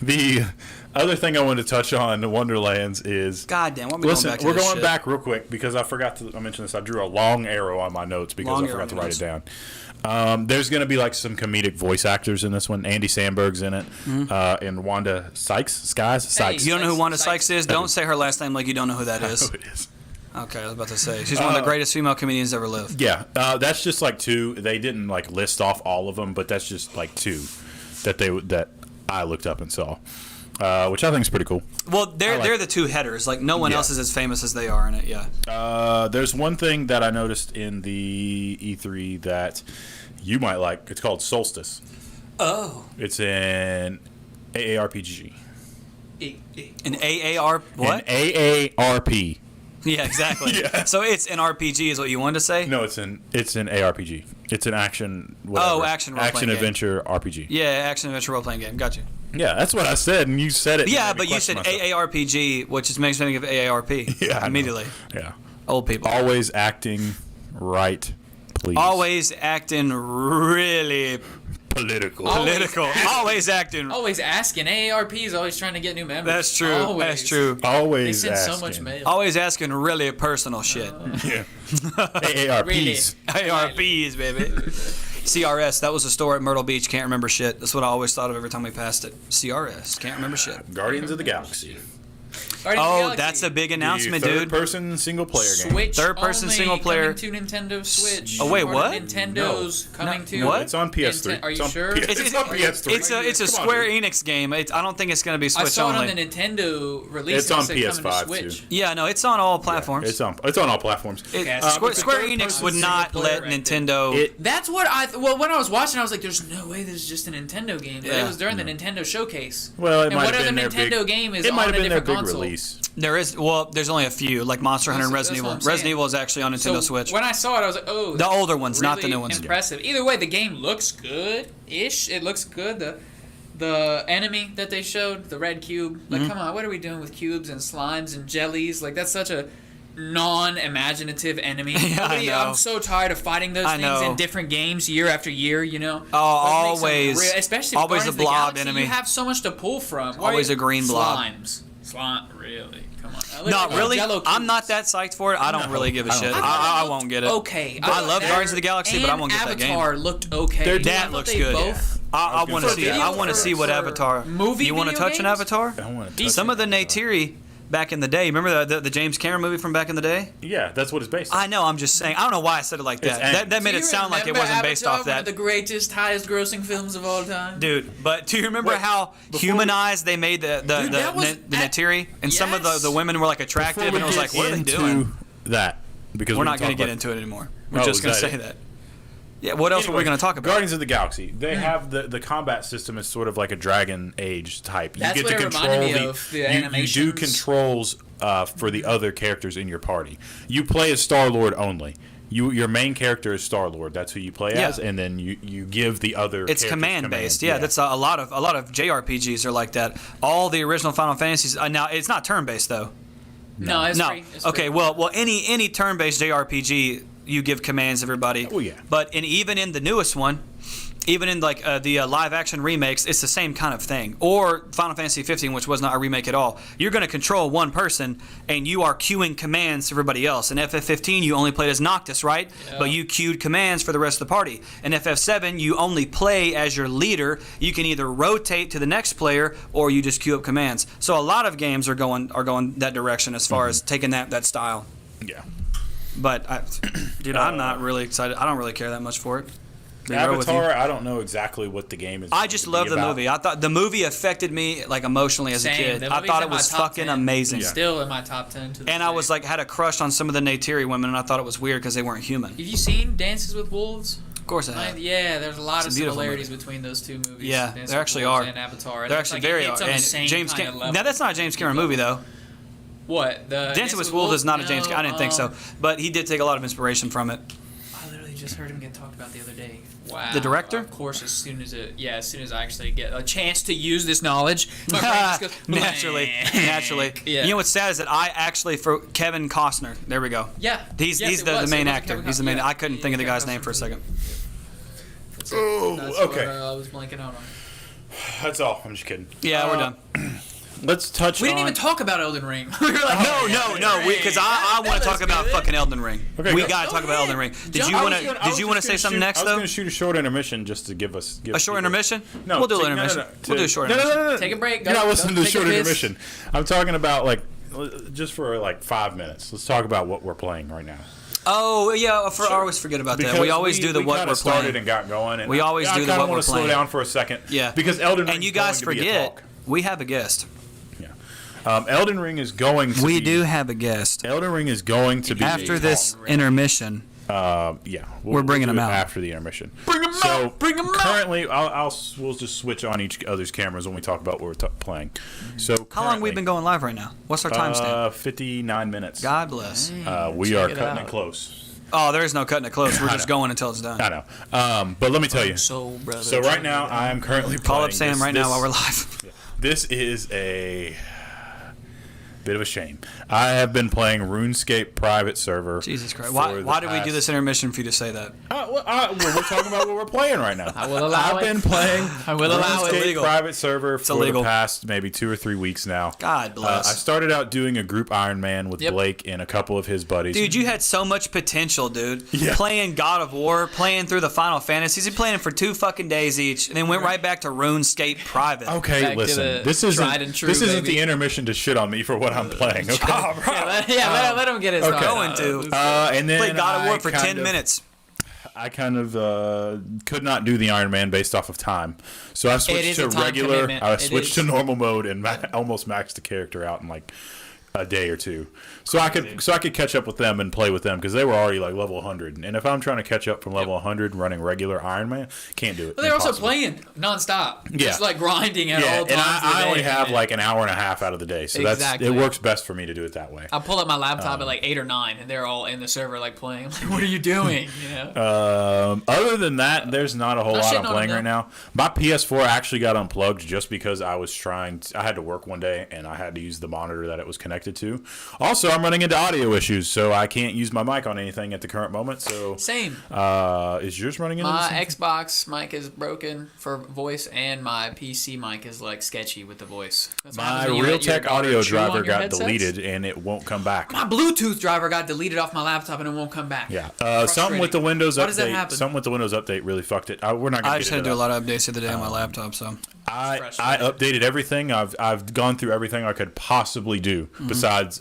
The Other thing I wanted to touch on, the Wonderlands, is God damn, why are we listen. going back to We're this going shit? back real quick because I forgot to mention this. I drew a long arrow on my notes because Long I forgot to arrow write it down. There's going to be like some comedic voice actors in this one. Andy Samberg's in it, and Wanda Sykes. Hey. You don't know who Wanda Sykes. Sykes is? Don't say her last name like you don't know who that is. Oh, it is. Okay, I was about to say. She's one of the greatest female comedians ever lived. Yeah, that's just like two. They didn't like list off all of them, but that's just like two that I looked up and saw, which I think is pretty cool. Well, they're the two headers. Like, no one Yeah. else is as famous as they are in it, yeah. There's one thing that I noticed in the E3 that you might like. It's called Solstice. Oh. It's an AARPG. An AAR... What? An AARP. Yeah, exactly. Yeah. So it's an RPG is what you wanted to say? No, it's an ARPG. It's an action. Whatever. Oh, action role-playing game. adventure RPG. Yeah, action adventure role playing game. Got you. Yeah, that's what I said, and you said it. and it Yeah, made me but you question said myself. AARPG, which just makes me think of AARP. Yeah, I know. immediately. Yeah. Old people. Always acting right, please. Always acting really political. political. Always acting. Always asking. AARP is always trying to get new members. That's true. Always. That's true. They Always send asking. so much mail. Always asking really personal shit. Yeah. AARPs. AARPs, baby. CRS. That was a store at Myrtle Beach. Can't remember shit. That's what I always thought of every time we passed it. CRS. Can't remember shit. Guardians of the Galaxy. Guardians of the Oh, Galaxy. that's a big announcement, the dude. third-person single-player game. Switch Third-person only single player. coming to Nintendo Switch. Oh, wait, Part of what? Nintendo's coming No. to. What? It's on PS3. Are you It's on sure? PS- It's on PS3. It's a Come on, Square dude. Enix game. I don't think it's going to be I Switch saw only. it on the Nintendo release. It's and on it said coming to PS5 Switch. too. Yeah, no, it's on all platforms. It's on all platforms. Yeah, Square, it's a Square third-person Enix would not single player let right there. Nintendo. That's what well, when I was watching, I was like, "There's no way this is just a Nintendo game." But Yeah. it was during the Nintendo showcase. Well, it and might what have other been their Nintendo big. game is It might on have a been their different big console? release. There's only a few, like Monster Hunter and That's Resident what Evil. I'm saying. Resident Evil is actually on Nintendo So Switch. when I saw it, I was like, "Oh, The older ones, not the really new ones. Impressive. Either way, the game looks good-ish. It looks good. The enemy that they showed, the red cube. Like, come on, what are we doing with cubes and slimes and jellies? Like, that's such a non-imaginative enemy. I know. I'm so tired of fighting those I things know. in different games year after year. You know. Oh, What makes them always. especially with Always Guardians a of the blob Galaxy, enemy. You have so much to pull from. Why Always are a green blob. Slimes. Slime. Really? Come on. Not really. Jello I'm cubes. not that psyched for it. I don't really give a I don't shit. think I won't get it. Okay, I love Guardians of the Galaxy, but I won't get that game. Avatar looked okay. Their I That thought looks they good. Both, I was want gonna to say see. I want to see what for Avatar. movie You want to video touch an games? Avatar? I want to. Some of the Neytiri back in the day. Remember the James Cameron movie from back in the day? Yeah, that's what it's based on. I know. I'm just saying. I don't know why I said it like It's that. That Do made you it sound like it remember wasn't based Avatar, off one that. of the greatest, highest-grossing films of all time. Dude, but do you remember Wait, how before humanized they made the Dude, that was- Neytiri? And some of Yes. the women were like attractive, and it was like, what are they doing? That because We're we not going going to get into it anymore. We're Oh, just is going to that say it? that. Yeah, what else are we Anyway, going to talk about? Guardians of the Galaxy. They have the combat system is sort of like a Dragon Age type. That's you get what to it control reminded me of, the you do animations. controls for the other characters in your party. You play as Star-Lord only. Your main character is Star-Lord. That's who you play Yeah. as, and then you give the other. It's characters command based. Yeah, that's a lot of JRPGs are like that. All the original Final Fantasies. Now it's not turn based though. No, it's No. free. It's Okay. free. Well, any turn based JRPG, you give commands to everybody. Oh, yeah. But even in the newest one, even in like the live action remakes, it's the same kind of thing. Or Final Fantasy 15, which was not a remake at all. You're going to control one person, and you are queuing commands to everybody else. In FF15, you only played as Noctis, right? Yeah. But you queued commands for the rest of the party. In FF7, you only play as your leader. You can either rotate to the next player, or you just queue up commands. So a lot of games are going that direction as far as taking that style. yeah. But dude, I'm not really excited. I don't really care that much for it. Be real with you. Avatar. I don't know exactly what the game is. I going just to love be the about. movie. I thought the movie affected me like emotionally as a Same. kid. The I movie's thought in it my was top fucking 10. amazing. Yeah. Still in my top 10 to this And I day. was like, had a crush on some of the Neytiri women, and I thought it was weird because they weren't human. Have you seen Dances with Wolves? Of course I have. Yeah, there's a lot It's of a beautiful similarities movie. between those two movies. Yeah, Dances there with actually Wolves are. And Avatar. They're It's actually like, very it's on the and same James kind of Cameron. level. Now that's not a James Cameron movie though. What? The Dancing with Wolves is not a James. No, I didn't think so, but he did take a lot of inspiration from it. I literally just heard him get talked about the other day. Wow. The director? Of course, as soon as I actually get a chance to use this knowledge, my brain just goes, naturally. Yeah. You know what's sad is that I actually for Kevin Costner. There we go. Yeah. He's Yes, it the was. main It was actor. Kevin He's the Costner. main. Yeah. I couldn't think of the Kevin guy's name Costner. for a second. That's it. Oh, That's okay. what I was blanking out on. That's all. I'm just kidding. Yeah, we're done. let's touch. We didn't on, even talk about Elden Ring. We were like, No, because I want to talk about fucking Elden Ring. Okay, We go. got to talk about Elden Ring. Did you I want was to? gonna- Did you want to say something next I was though? going to shoot a short intermission just to give us A short intermission? No, we'll do an no, intermission. no, We'll do a short no, intermission. No. Take a break, You're go- not listening go to the take a short piss. intermission. I'm talking about like just for like 5 minutes. Let's talk about what we're playing right now. Oh yeah, I always forget about that. Because We always do the we what kinda we're started playing. and got going. And We always do the I what want we're to slow playing. down for a second. Yeah, because Elden Ring and you is guys going to be a forget talk. we have a guest. Yeah, Elden Ring is going. To We be, do have a guest. Elden Ring is going to be After a this talk. intermission, Yeah, We're bringing do them it out. after the intermission. Bring 'em so out! Bring 'em out! Currently, we'll just switch on each other's cameras when we talk about what we're playing. So how long we been going live right now? What's our timestamp? 59 minutes. God bless. We are check it cutting out. it close. Oh, there is no cutting it close. We're I just know. going until it's done. I know, but let me tell you. So, brother. So right now, I am currently Call playing up Sam this- right now this- while we're live. This is a bit of a shame. I have been playing RuneScape private server. Jesus Christ! for Why the did we do past- this intermission for you to say that? Well, we're talking about what we're playing right now. I will allow I've it. been playing I will allow it. RuneScape Illegal. private server for illegal. the past maybe 2 or 3 weeks now. God bless. I started out doing a group Iron Man with Yep. Blake and a couple of his buddies. Dude, you had so much potential, dude. Yeah. Playing God of War, playing through the Final Fantasies, you playing it for 2 fucking days each, and then went right back to RuneScape private. Okay, Back to listen. the This tried and isn't true, this isn't baby. the intermission to shit on me for what I'm playing. Okay. Let him get his Okay. thoughts Going out. to And then play God of War I for kind 10 of- minutes. I kind of could not do the Iron Man based off of time, so I switched is to a time regular. commitment. I It switched is. to normal mode and almost maxed the character out in like a day or two, so I could catch up with them and play with them because they were already like level 100. And if I'm trying to catch up from level 100 running regular Iron Man, can't do it. But they're also Impossible. playing nonstop. Yeah. Just like grinding at Yeah, all and times. of the I only day, have man. like an hour and a half out of the day, so Exactly. it works best for me to do it that way. I pull up my laptop at like 8 or 9, and they're all in the server like playing. Like, what are you doing? You know? Other than that, there's not a whole Not lot shitting I'm on playing them, right now. My PS4 actually got unplugged just because I was I had to work one day and I had to use the monitor that it was connected to. Also, I'm running into audio issues, so I can't use my mic on anything at the current moment. So, Same. is yours running into My something? Xbox mic is broken for voice, and my PC mic is like sketchy with the voice. That's what My happens when you let your Realtek daughter audio chew on driver your got headsets. deleted and it won't come back. My Bluetooth driver got deleted off my laptop, and it won't come back. Yeah, something with the Frustrating. Windows Why does that update. happen? Something with the Windows update really fucked it. We're not gonna I get just had to into do a that. lot of updates the other day on my laptop, so. I frustrating. updated everything. I've gone through everything I could possibly do besides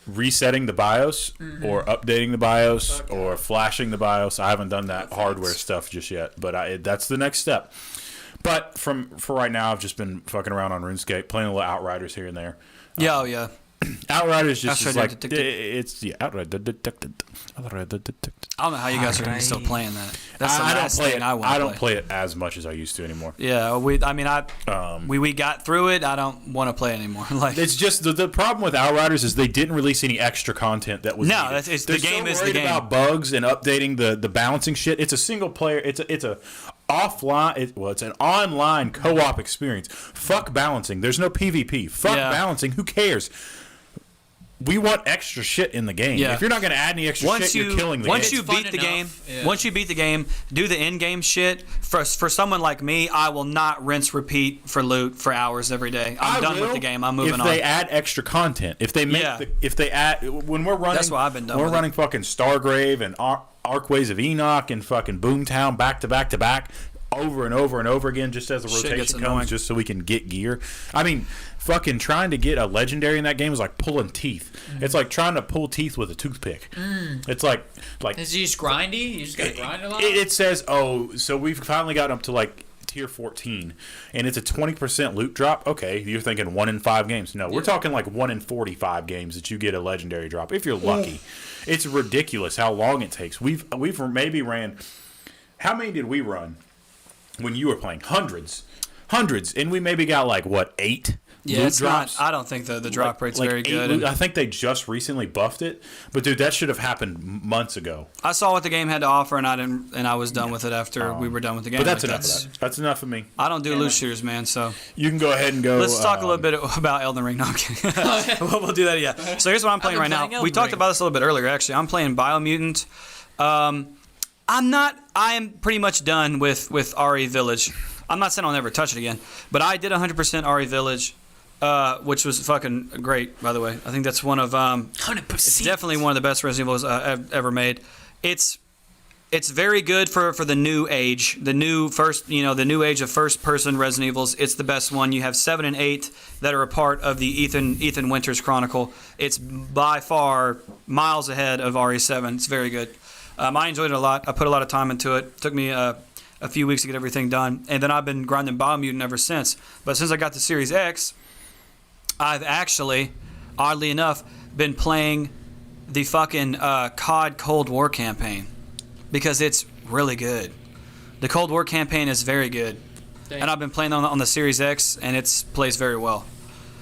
resetting the BIOS or updating the BIOS or flashing the BIOS. I haven't done that hardware stuff just yet, but that's the next step. But for right now, I've just been fucking around on RuneScape, playing a little Outriders here and there. Yeah, oh yeah. Outriders just is Outrider like detected. it's Outrider detected. Outrider detected. I don't know how you guys are still playing that. That's the I don't last play thing it. I want I to don't play. play it as much as I used to anymore. Yeah, we got through it. I don't want to play anymore. Like It's just the problem with Outriders is they didn't release any extra content that was No, needed. that's- the They're game so is the worried game. about bugs and updating the balancing shit. It's a single player. It's a offline. It's an online co-op experience. Fuck balancing. There's no PvP. Fuck Yeah. balancing. Who cares? We want extra shit in the game. Yeah. If you're not going to add any extra shit, you're killing the once game. you It's fun beat the enough, game, yeah. once you beat the game, do the in-game shit. For someone like me, I will not rinse repeat for loot for hours every day. I'm done with the game. I'm moving if on. they add extra content, if they make Yeah. if they add when we're running, That's why I've been done We're with it. running fucking Stargrave and Arcways of Enoch and fucking Boomtown back to back to back. Over and over and over again, just as the Shit gets rotation annoying. comes, just so we can get gear. I mean, fucking trying to get a legendary in that game is like pulling teeth. It's like trying to pull teeth with a toothpick. It's like Is he just grindy? You just gotta grind a lot? it says, oh, so we've finally got up to like tier 14, and it's a 20% loot drop. Okay, you're thinking 1 in 5 games. No, we're talking like 1 in 45 games that you get a legendary drop if you're lucky. It's ridiculous how long it takes. We've maybe ran. How many did we run when you were playing? Hundreds, and we maybe got like what 8 yeah, loot it's drops. not. I don't think the drop rate's Like very 8 good. loot- And I think they just recently buffed it, but dude, that should have happened months ago. I saw what the game had to offer, and I was done with it after we were done with the game. But that's Like, enough of that. That's enough of me. I don't do loot shooters, man. So You can go ahead and go. let's talk a little bit about Elden Ring. No, I'm kidding. we'll do that. Yeah. So here's what I'm playing been right now. playing Elden We talked Ring. about this a little bit earlier. Actually, I'm playing Biomutant. I am pretty much done with RE Village. I'm not saying I'll never touch it again, but I did 100% RE Village, which was fucking great, by the way. I think that's one of 100%. it's definitely one of the best Resident Evils ever made. It's very good for the new age, the new age of first-person Resident Evils. It's the best one. You have 7 and 8 that are a part of the Ethan Winters Chronicle. It's by far miles ahead of RE7. It's very good. I enjoyed it a lot. I put a lot of time into it. It took me a few weeks to get everything done, and then I've been grinding Biomutant ever since. But since I got the Series X, I've actually, oddly enough, been playing the fucking COD Cold War campaign. Because it's really good. The Cold War campaign is very good. Dang. And I've been playing on the Series X, and it plays very well.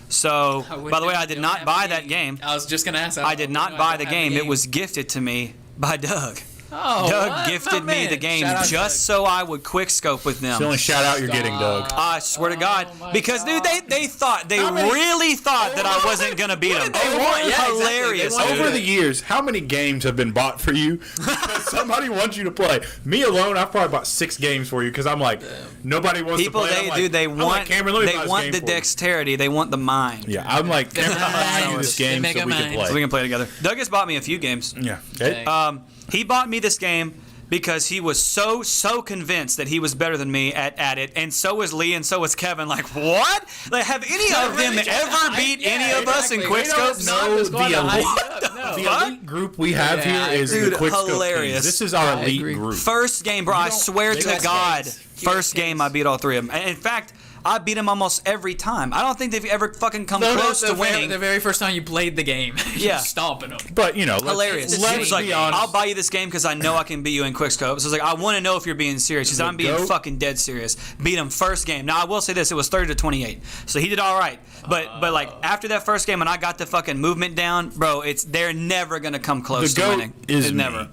So, by the way, I did not buy that game. I was just going to ask. I did not buy the game. It was gifted to me by Doug. Oh, Doug what? gifted Oh, me man. the game Shout out just so I would quick scope with them. It's the only shout out you're getting, Doug. I swear to God, my because dude, God. they thought How many- really thought that I wasn't gonna beat them. they want? Yeah, exactly. Hilarious. They want dude. Over the years, how many games have been bought for you because somebody wants you to play? Me alone, I've probably bought 6 games for you because I'm like, nobody wants People, to play. they I'm like, want, Cameron, let me buy they this want game the for you. dexterity, they want the mind. Yeah, I'm like, Cameron, I'm gonna buy you this They game make so a we can mind. play. So we can play together. Doug has bought me a few games. Yeah. Dang. He bought me this game because he was so convinced that he was better than me at it, and so was Lee, and so was Kevin. Like, what? Like, have any of them ever beat any of us in quickscopes? No, Just going the to elite- hype it up. No. The Fuck? elite group we have Yeah, here is Dude, the quickscope hilarious. Kings. This is our I elite agree. group. First game, bro, I swear they to got God, kings. first game I beat all 3 of them. And in fact, I beat them almost every time. I don't think they've ever fucking come close to winning. The very first time you played the game, Yeah. you're stomping them. But you know, Hilarious. Let's He was like, be honest. I'll buy you this game because I know I can beat you in quickscope. So I was like, I want to know if you're being serious. He said, I'm being GOAT. fucking dead serious. Beat him first game. Now I will say this: it was 30-28, so he did all right. But like after that first game, and I got the fucking movement down, bro. They're never gonna come close The to GOAT winning. is It's me. never.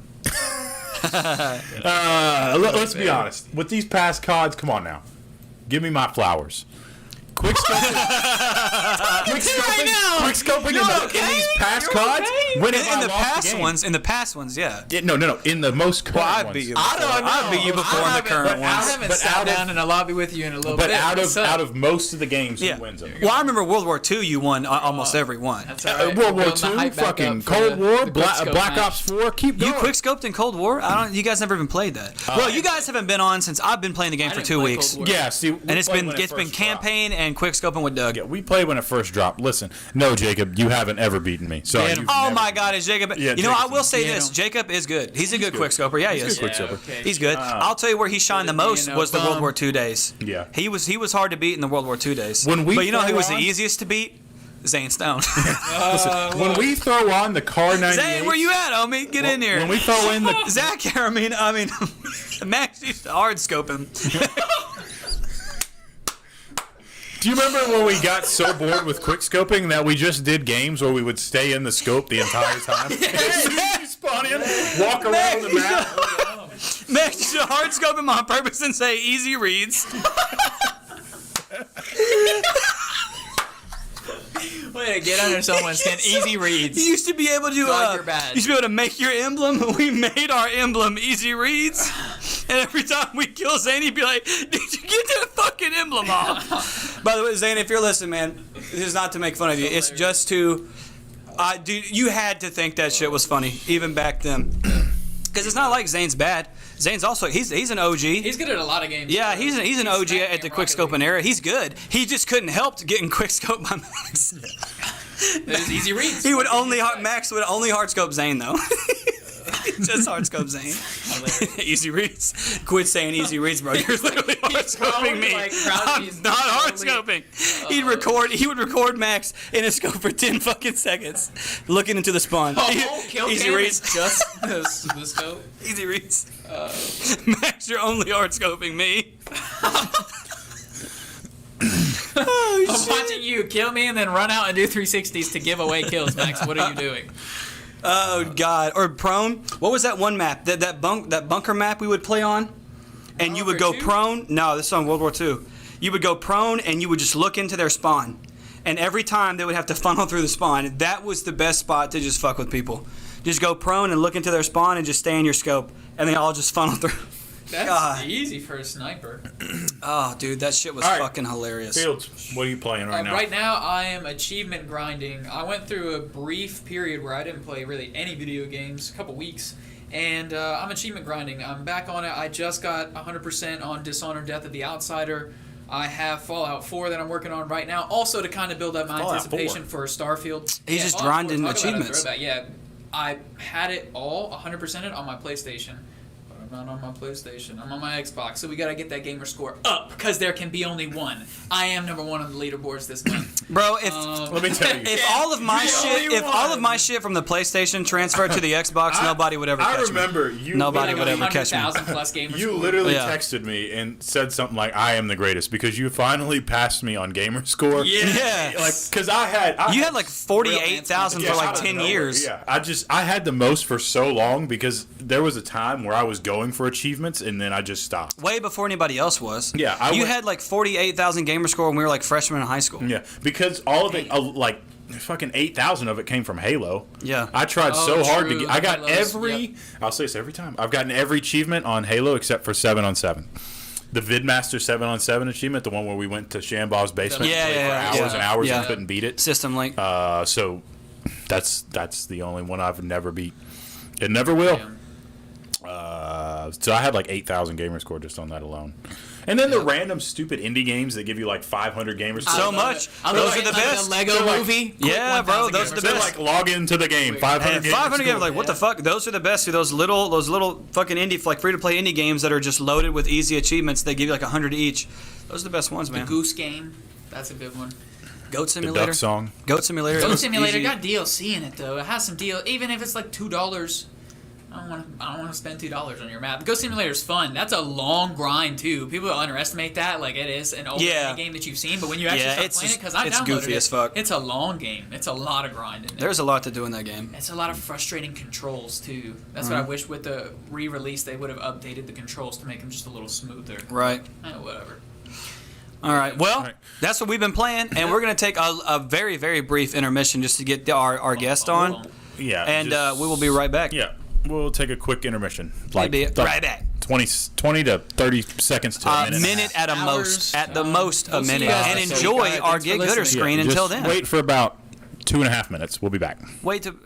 Let's be honest. With these past CODs, come on now. Give me my flowers. Quick scoping. Right now. Quick scoping You're in okay? these past You're CODs. okay? When have In I the lost past the game? ones, yeah. No. In the most current Well, I ones. beat you. I don't know. I beat you before in the current I ones. haven't But sat out of- down in a lobby with you in a little But bit. out of most of the games, Yeah. who wins them? Well, I remember World War II. You won almost every one. That's all right. World War Building the II, hype back fucking up for Cold the War, quickscope Black match. Ops 4. Keep going. You quickscoped in Cold War? You guys never even played that. Well, you guys haven't been on since I've been playing the game I for didn't 2 play weeks. Cold War. Yeah, see, And it's been campaign and quickscoping with Doug. Yeah, we played when it first dropped. Listen, no, Jacob, you haven't ever beaten me. So Get him. Oh my God, is Jacob? Yeah, you know, I Jacob's will say good. this: Jacob is good. He's a good good. quickscoper. Yeah, he He's is. a good quickscoper. okay. He's good. I'll tell you where he shined the Being most a was the World bum. War II days. Yeah. he was hard to beat in the World War II days. When we but you know who throw was the on- easiest to beat? Zane Stone. When we throw on the Car 98, Zane, where you at, homie? Get in here. When we throw in the Zach, I mean, Max used to hard scope him. Do you remember when we got so bored with quickscoping that we just did games where we would stay in the scope the entire time? Spawn in, walk around the map. Max used to hard scope him on purpose and say easy reads. Way to get under someone's skin. Easy reads. You used to be able to Dog your badge. used to be able to make your emblem. We made our emblem easy reads, and every time we kill Zane, he'd be like, "Did you get that fucking emblem off?" By the way, Zane, if you're listening, man, this is not to make fun of you. It's just to, dude, you had to think that shit was funny even back then, because it's not like Zane's bad. Zane's also he's an OG. He's good at a lot of games. Yeah, he's an OG smacking at the at Rocket quickscoping era. He's good. He just couldn't help getting quickscoped by Max. There's easy reads. He would Max would only hardscope Zane though. Just hardscope Zane. Easy reads. Quit saying easy reads, bro. You're literally hardscoping me. like, I'm crouching not slowly. hardscoping. He would record Max in a scope for 10 fucking seconds, looking into the spawn. Oh, kill Easy cam reads. is just the scope. Easy reads. Max, you're only hardscoping me. I'm watching you kill me and then run out and do 360s to give away kills, Max. What are you doing? Oh God! Or prone. What was that one map? That bunker map we would play on, and you would go Bunker 2? prone. No, this is on World War II. You would go prone and you would just look into their spawn, and every time they would have to funnel through the spawn. That was the best spot to just fuck with people. Just go prone and look into their spawn and just stay in your scope, and they all just funnel through. That's God. easy for a sniper. Oh, dude, that shit was All right. fucking hilarious. Fields, what are you playing right now? Right now, I am achievement grinding. I went through a brief period where I didn't play really any video games, a couple weeks, and I'm achievement grinding. I'm back on it. I just got 100% on Dishonored: Death of the Outsider. I have Fallout 4 that I'm working on right now, also to kind of build up my Fallout anticipation for Starfield. He's just Fallout 4, grinding talk about a achievements. throwback. Yeah, I had it all 100% it on my PlayStation. Not on my PlayStation. I'm on my Xbox, so we gotta get that gamer score up because there can be only one. I am number one on the leaderboards this month. Bro, if Let me tell you. if all of my You're the shit, only if all of one. my shit from the PlayStation transferred to the Xbox, nobody would ever catch I remember me. you. Nobody literally- would ever catch me. 100,000 plus gamer You score. literally Yeah. texted me and said something like, "I am the greatest," because you finally passed me on gamer score. Yeah. Like, because I had like 48,000 for Yeah, like out of 10 nowhere. years. Yeah, I had the most for so long because there was a time where I was going for achievements and then I just stopped. Way before anybody else was. Yeah, you went- had like 48,000 gamer score when we were like freshmen in high school. Yeah, because all of it, like fucking 8,000 of it came from Halo. Yeah. I tried Oh, so hard to true, get. I got Halos, every. yep. I'll say this every time. I've gotten every achievement on Halo except for 7-on-7. The Vidmaster 7-on-7 achievement, the one where we went to Shambaugh's basement Yeah, and played yeah, for yeah. hours and hours Yeah. and couldn't beat it. System link. So that's the only one I've never beat. It never will. Damn. So I had like 8,000 gamer score just on that alone. And then the random stupid indie games that give you like 500 gamer score. So love much. it. I Those love are it. the Like best. The Lego They're like- movie. Quick Yeah, bro, 1,000 those are the gamer They're best. score. like log into the game. 500 And gamer 500 games, score. like what the fuck? Those are the best. Those little fucking indie, like free to play indie games that are just loaded with easy achievements. They give you like 100 each. Those are the best ones, The man. Goose Game. That's a good one. Goat The Simulator. Duck Song. Goat Simulator. Goat was Simulator easy. got DLC in it though. It has some deal. Even if it's like $2, I don't want to spend $2 on your map. Goat Simulator is fun. That's a long grind too. People underestimate that. Like it is an old Yeah. game that you've seen, but when you actually Yeah, start it's playing it, just- because I it's downloaded goofy it, as fuck. it's a long game. It's a lot of grind in there. There's a lot to do in that game. It's a lot of frustrating controls too. That's what I wish with the re-release they would have updated the controls to make them just a little smoother. Right. Whatever. All right. Well, All right. that's what we've been playing, and we're gonna take a very, very brief intermission just to get our guest on, Yeah. and just- we will be right back. Yeah. We'll take a quick intermission. We'll be right back. 20 to 30 seconds to a A minute. minute at a Hours. most. At the most, a We'll see minute. you guys And next week. enjoy Thanks our for Get Gooder listening. screen Yeah, until just then. wait for about 2.5 minutes. We'll be back. Wait to.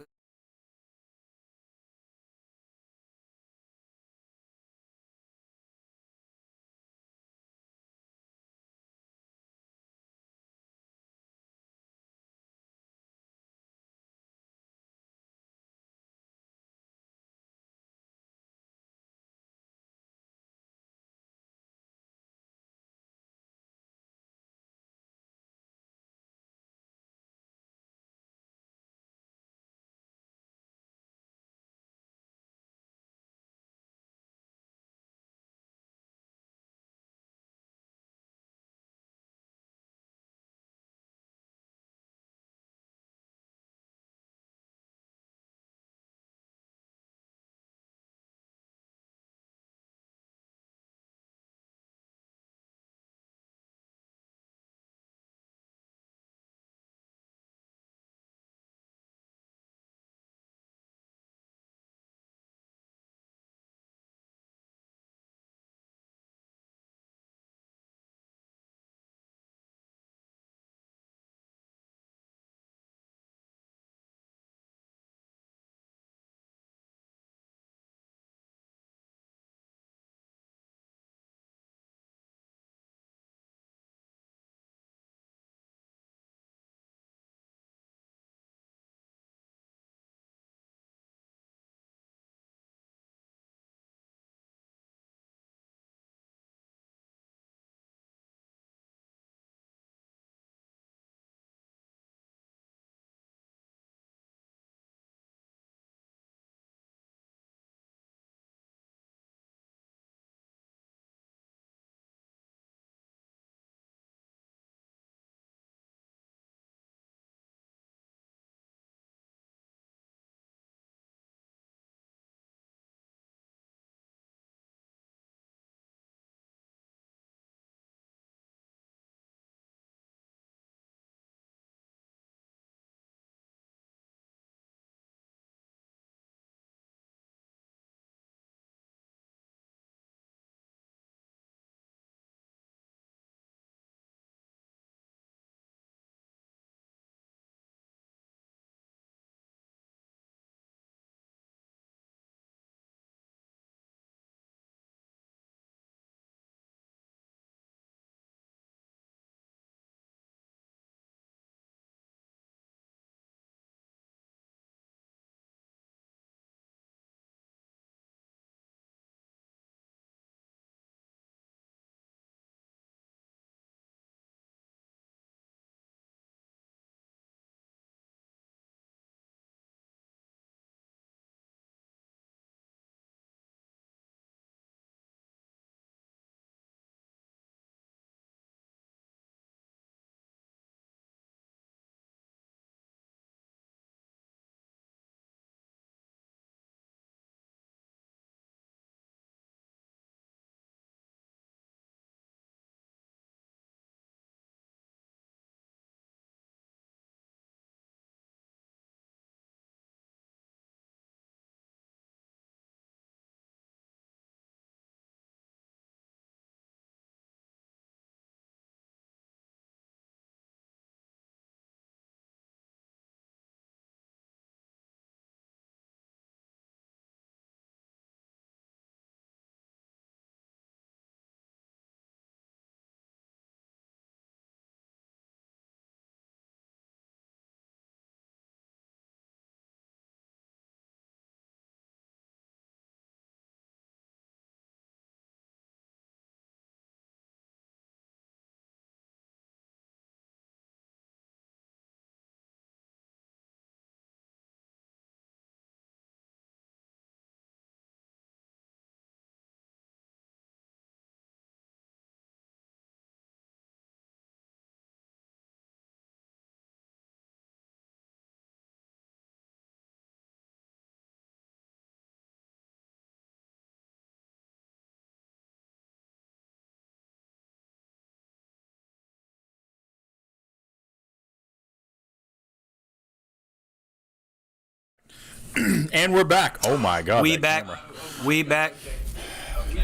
And we're back. Oh my God. We that back. camera. We back.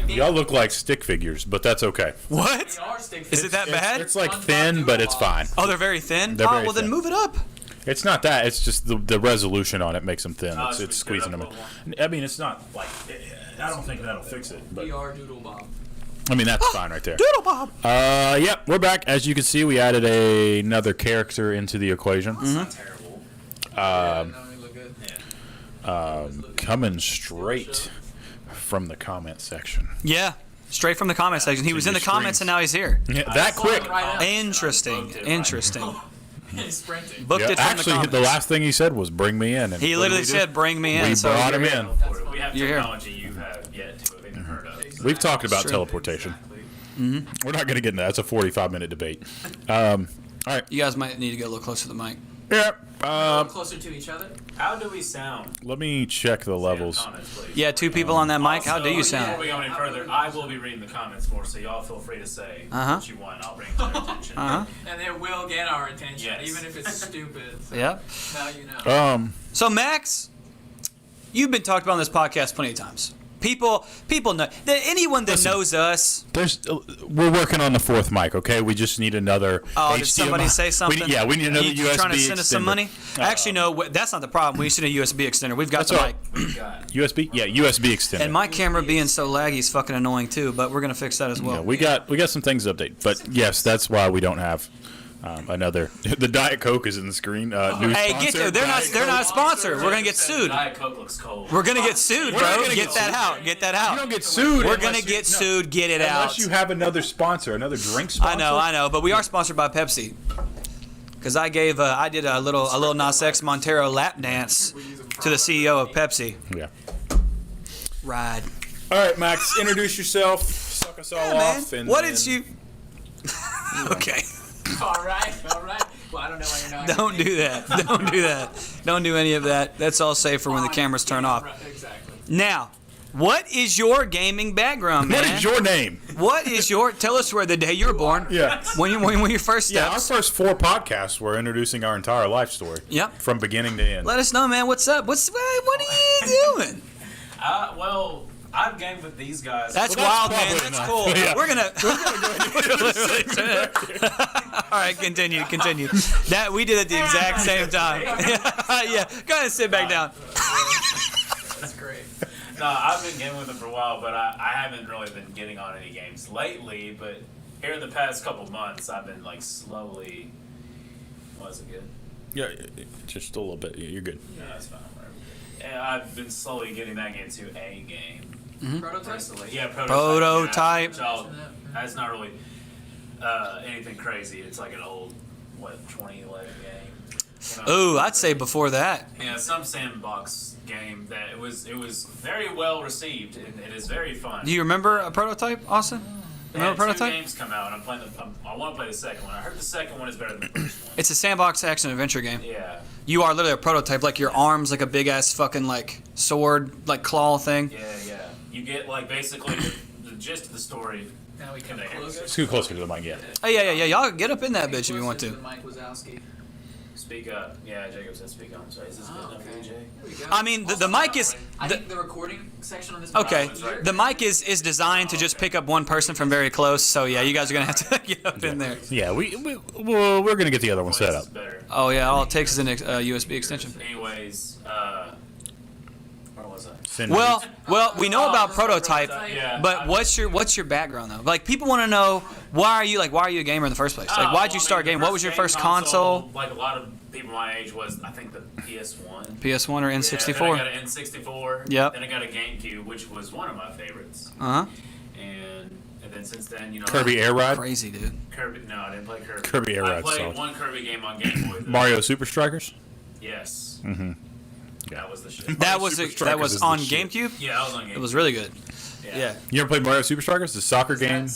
Y'all look like stick figures, but that's okay. What? They are stick Is it that bad? It's like thin, but it's fine. Oh, they're very thin? They're Oh, very well, then thin. move it up. It's not that. It's just the resolution on it makes them thin. Oh, It's it's squeezing them. up a little I mean, it's not like. I don't think that'll fix it. But We are Doodle Bob. I mean, that's fine right there. Doodle Bob. Yep, we're back. As you can see, we added another character into the equation. It's not terrible. No, we look good. Coming straight from the comment section. Yeah. Straight from the comment section. He was in the your comments streams. and now he's here. Yeah, that quick. Right up. Interesting. Booked it right Interesting. He's sprinting. Booked Yeah, it from actually, the the comments. last thing he said was "Bring me in." And He what did literally we do? said, "Bring me in." We so brought him you're in. We have You're here. technology you have yet to have even heard of. We've talked about Sure. teleportation. Exactly. We're not going to get into that. It's a 45-minute debate. All right. You guys might need to get a little closer to the mic. Yep. Closer to each other. How do we sound? Let me check the levels. Comments, please. Yeah, two people on that mic. How do you Also, Before sound? we go any further, I will be reading the comments more, so y'all feel free to say what you want. I'll bring it to their attention. Uh-huh. And it will get our attention, Yes. even if it's stupid. So Yep. now you know. So, Max, you've been talked about on this podcast plenty of times. People know. Anyone that Listen. knows us, We're working on the fourth mic. Okay, we just need another. oh, did HDMI. somebody say something? We need another you USB trying to send us some extender. money? Actually, no, that's not the problem. We send a USB extender. We've got That's the all mic. right. We got USB? Yeah, USB extender. And my camera being so laggy is fucking annoying too, but we're going to fix that as well. Yeah, we got some things to update, but yes, that's why we don't have another. The Diet Coke is in the screen. New Hey, sponsor, get they're not Diet they're not a sponsor. We're going to get Says sued. Diet Coke looks cold. We're going to get sued, We're not bro. gonna Get get that sued. out. Get that You out. don't get sued. We're unless going to you- get no. sued. Get it out. Unless you have another sponsor, another drink sponsor. I know, but we are sponsored by Pepsi. Because I did a little Nas X Montero lap dance to the CEO of Pepsi. Yeah. Ride. All right, Max, introduce yourself. Suck us all off. And What then- did you? Okay. All right. Well, I don't know why you're not. Don't do that. Don't do that. Don't do any of that. That's all safe for when the cameras turn off. Right, exactly. Now, what is your gaming background, man? What is your name? What is your? Tell us where the day you were born. Yeah. When your first Yeah, our steps. first 4 podcasts were introducing our entire life story. Yep. From beginning to end. Let us know, man. What's up? What are you doing? Well, I've gamed with these guys. That's Well, wild, that's man. probably That's enough. cool. Yeah. We're gonna. All right, continue. That we did at the exact same time. Yeah, go ahead and sit back down. That's great. No, I've been gaming with them for a while, but I haven't really been getting on any games lately. But here in the past couple months, I've been like slowly. Was it good? Yeah, just a little bit. You're good. No, that's fine. Whatever. And I've been slowly getting back into a game. Prototype. Recently. Yeah, Prototype. Yeah, that's not really anything crazy. It's like an old, 2011 game. You know? Ooh, I'd say before that. Yeah, some sandbox game that it was very well received and it is very fun. Do you remember a Prototype, Austin? They Remember had two Prototype? games come out, and I'm playing. I want to play the second one. I heard the second one is better than the first one. It's a sandbox action adventure game. Yeah, You are literally a prototype. Like your arms, like a big ass fucking like sword, like claw thing. yeah. You get like basically the gist of the story. Now we come There. closer. Scoot closer to the mic, yeah. Oh yeah. Y'all get up in that bitch if you want to. Mike Wazowski. Speak up. Yeah, Jacob said speak up. I'm sorry. Is this good Oh, enough for okay. you, Jay? There we go. I mean, the mic is. I The, think the recording section on this. okay, is right. the mic is designed to just pick up one person from very close. So yeah, you guys are gonna have to get up in there. Yeah, we're gonna get the other one set up. This is better. Oh yeah, all it takes is an USB extension. Anyways, where was I? Send Well, we know about Oh, Prototype, Yeah. but what's your background though? Like people want to know why are you a gamer in the first place? Like why'd you start gaming? What was your first console? Like a lot of people my age was, I think the PS1. PS1 or Yeah, N64? then I got an N64. Yep. Then I got a GameCube, which was one of my favorites. Uh huh. And then since then, Kirby Air Ride, Crazy dude. Kirby. No, I didn't play Kirby. Kirby Air I Ride's played solid. one Kirby game on Game Boy. though. Mario Super Strikers. Yes. Mm-hmm. That was the shit. That Mario was Super that Strikers was is the on shit. GameCube. Yeah, I was on GameCube. It was really good. Yeah. You ever played Mario Super Strikers, the soccer game?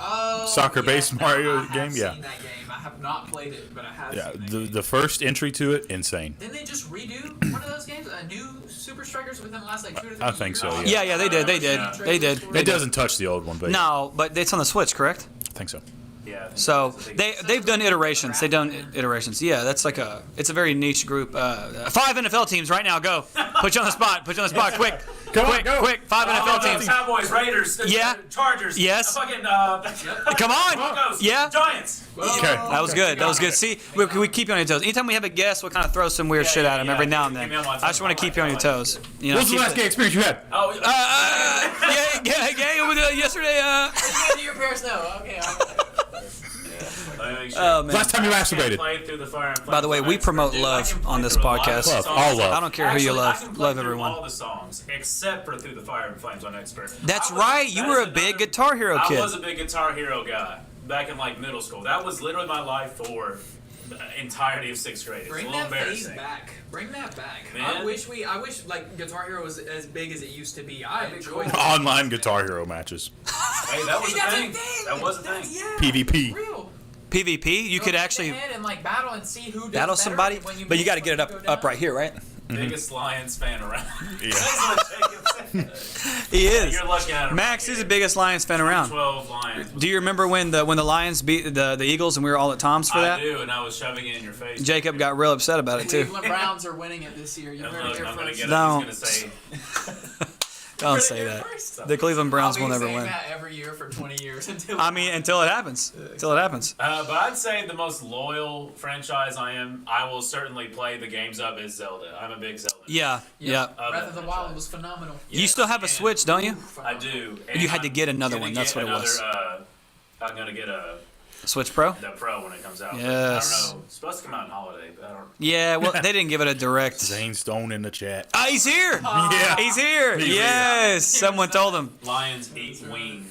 Oh, Soccer-based yes, Mario I have game? seen Yeah. that game. I have not played it, but I have Yeah, seen that the game. the first entry to it, insane. Didn't they just redo one of those games? A new Super Strikers within the last like 2 to 3 I think years? so, yeah. Yeah, they did. They did. Yeah. They did. It doesn't touch the old one, but No, but it's on the Switch, correct? I think so. Yeah. I think So that's a big- they've done iterations. They've done iterations. Yeah, that's like it's a very niche group. 5 NFL teams right now. Go. Put you on the spot. Quick. Come on, quick. go. 5 NFL the teams. Cowboys, Raiders, Yeah. Chargers. Yes. Fucking Come on. Broncos. Yeah. Giants. Okay. That was good. See, we keep you on your toes. Anytime we have a guest, we'll kind of throw some weird shit at him every now and then. Keep me on my I just want to keep you on your toes. You know, What was the keep last it- game experience you had? Oh, Yeah, over yesterday. Do your parents know? Okay. let me make sure. Oh man. Last time you masturbated. Played through the fire and By the way, Flames we on promote Xbox. Dude, I love can play on this through a lot of podcast. Love, songs. all love. I don't care who you Actually, love. I can play Love through everyone. all the songs except for Through the Fire and Flames on Expert. That's I was- right. You that were is a big another- Guitar Hero kid. I was a big Guitar Hero guy back in like middle school. That was literally my life for the entirety of 6th grade. It's Bring a little that phase embarrassing. back. Bring that back. Man. I wish like Guitar Hero was as big as it used to be. I enjoyed it. Online Guitar Hero matches. Hey, that was a That's thing. That was a thing. Yeah. PvP. Real. PvP. You Go could head actually to head and like battle and see who does battle better somebody, when you but you miss, got to get it when you up go down. right here, right? Biggest Lions fan around. Yeah. That's what Jacob said. He is. You're looking at him. Max right is the here. biggest Lions fan around. 12 Lions. Do you remember when the Lions beat the Eagles and we were all at Tom's for I that? do, and I was shoving it in your face. Jacob got real upset about it too. Cleveland Browns are winning it this year. You And heard it look, here I'm gonna first. get No. it. He's gonna say. Don't say that. The Cleveland Browns will I'll be never saying win. that every year for 20 years until. I mean, until it happens. Until it happens. But I'd say the most loyal franchise I will certainly play the games of is Zelda. I'm a big Zelda. Yeah. Yeah. Breath of the Wild was phenomenal. You still have a and Switch, don't you? I do. You had to I'm get another gonna one, that's get what it was. I'm gonna get Switch Pro? the Pro when it comes out. Yes. I don't know. It's supposed to come out in holiday, but I don't. Yeah. Well, they didn't give it a direct. Zane Stone in the chat. Oh, he's here. Yeah. He's here. He's here. Yes. Someone told him. Lions eat ween.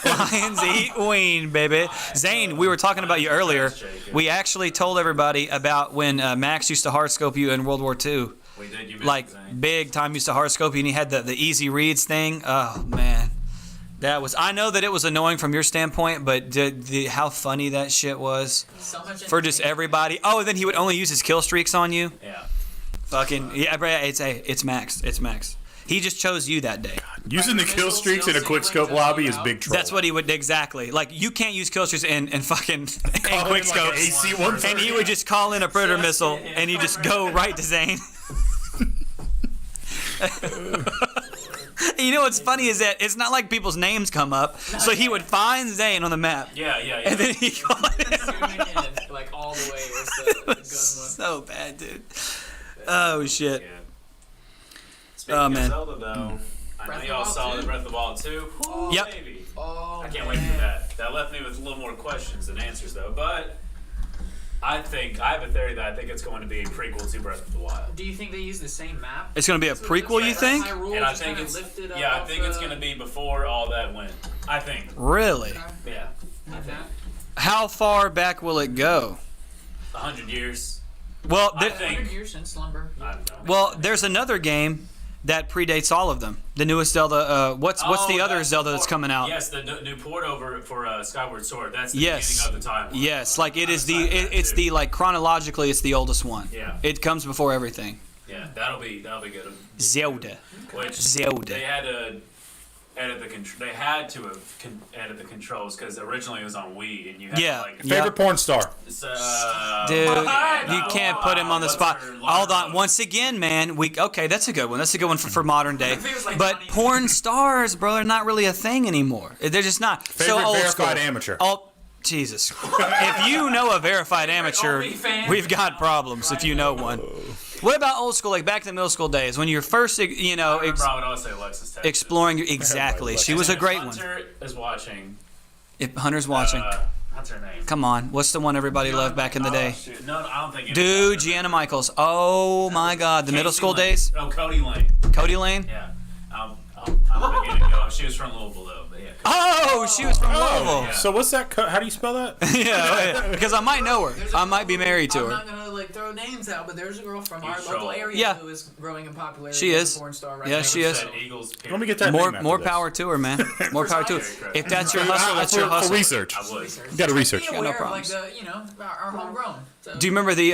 Lions eat ween, baby. Zane, we were talking about you earlier. We actually told everybody about when Max used to horoscope you in World War II. We did. You Like, mentioned big time used to horoscope you, and he had the easy reads thing. Oh, man. That was. I know that it was annoying from your standpoint, but how funny that shit was So much for just everybody. Oh, and then he would only use his kill streaks on you. Yeah. Fucking yeah, bro, it's Max. It's Max. He just chose you that day. Using the kill streaks in a quick scope lobby is big trouble. That's what he would exactly. Like you can't use kill streaks and fucking and Call quick it like an scopes. AC-130. And he would just call in a predator missile and you just go right to Zane. You know what's funny is that it's not like people's names come up, so he would find Zane on the map, Yeah. and then he called it. zooming in, like all the way was the gun one. So bad, dude. Oh shit. Yeah. Speaking Oh, man. of Zelda, though, I Breath know of y'all the saw Wild the 2. Breath of the Wild 2. Ooh, Yep. baby. Oh, I can't wait for that. That left me with a little more questions than answers, though. But I have a theory that I think it's going to be a prequel to Breath of the Wild. Do you think they use the same map? It's gonna be a prequel, you think? And I think it's I think it's going to be before all that went. I think. Really? Yeah. How far back will it go? 100 years. Well, I there, think. 100 years since slumber. I don't know. well, there's another game that predates all of them. The newest Zelda. What's the other Zelda that's coming out? Yes, the new port over for Skyward Sword. That's the Yes. beginning of the timeline. Yes, like it is Outside that, too. like chronologically it's the oldest one. Yeah. It comes before everything. Yeah, that'll be good. Zelda. Which Zelda. they had to edit they had to have edit the controls because originally it was on Wii and you had Yeah. to like Favorite porn star. Dude, no. you can't put him on the What's spot. her line Hold on, of- once again, man. Okay, that's a good one. That's a good one for modern day. It was like But 20. porn stars, bro, are not really a thing anymore. They're just not. So Favorite old verified school. amateur. Oh, Jesus. If you know a verified amateur, OnlyFans? we've got problems. If you know one. What about old school, like back to the middle school days when you're first, I remember I would always say Alexis Texas. exploring? Exactly, she was a great one. Hunter is watching. If Hunter's watching, What's her name? come on, what's the one everybody loved back in the Oh, day? shoot. No, I don't think. Dude, Gianna Michaels. Oh my God, the middle Casey school Lane. days. Oh, Cody Lane. Cody Lane. Yeah. I'm beginning to go. She was from Louisville though, but yeah. Oh, she was from Louisville. yeah. So what's that? How do you spell that? Yeah, because I might know her. I might be married to I'm her. not gonna like throw names out, but there's a girl from our Eagles local troll. area Yeah. who is growing in popularity. She as is. a porn star right Yeah, now. she is. Said Eagles, Let me get that. More name after more this. power to her, man. More power to her. If that's your hustle, that's your For hustle. research. I would. You got to research. Be no aware of like problems. our homegrown. Do you remember the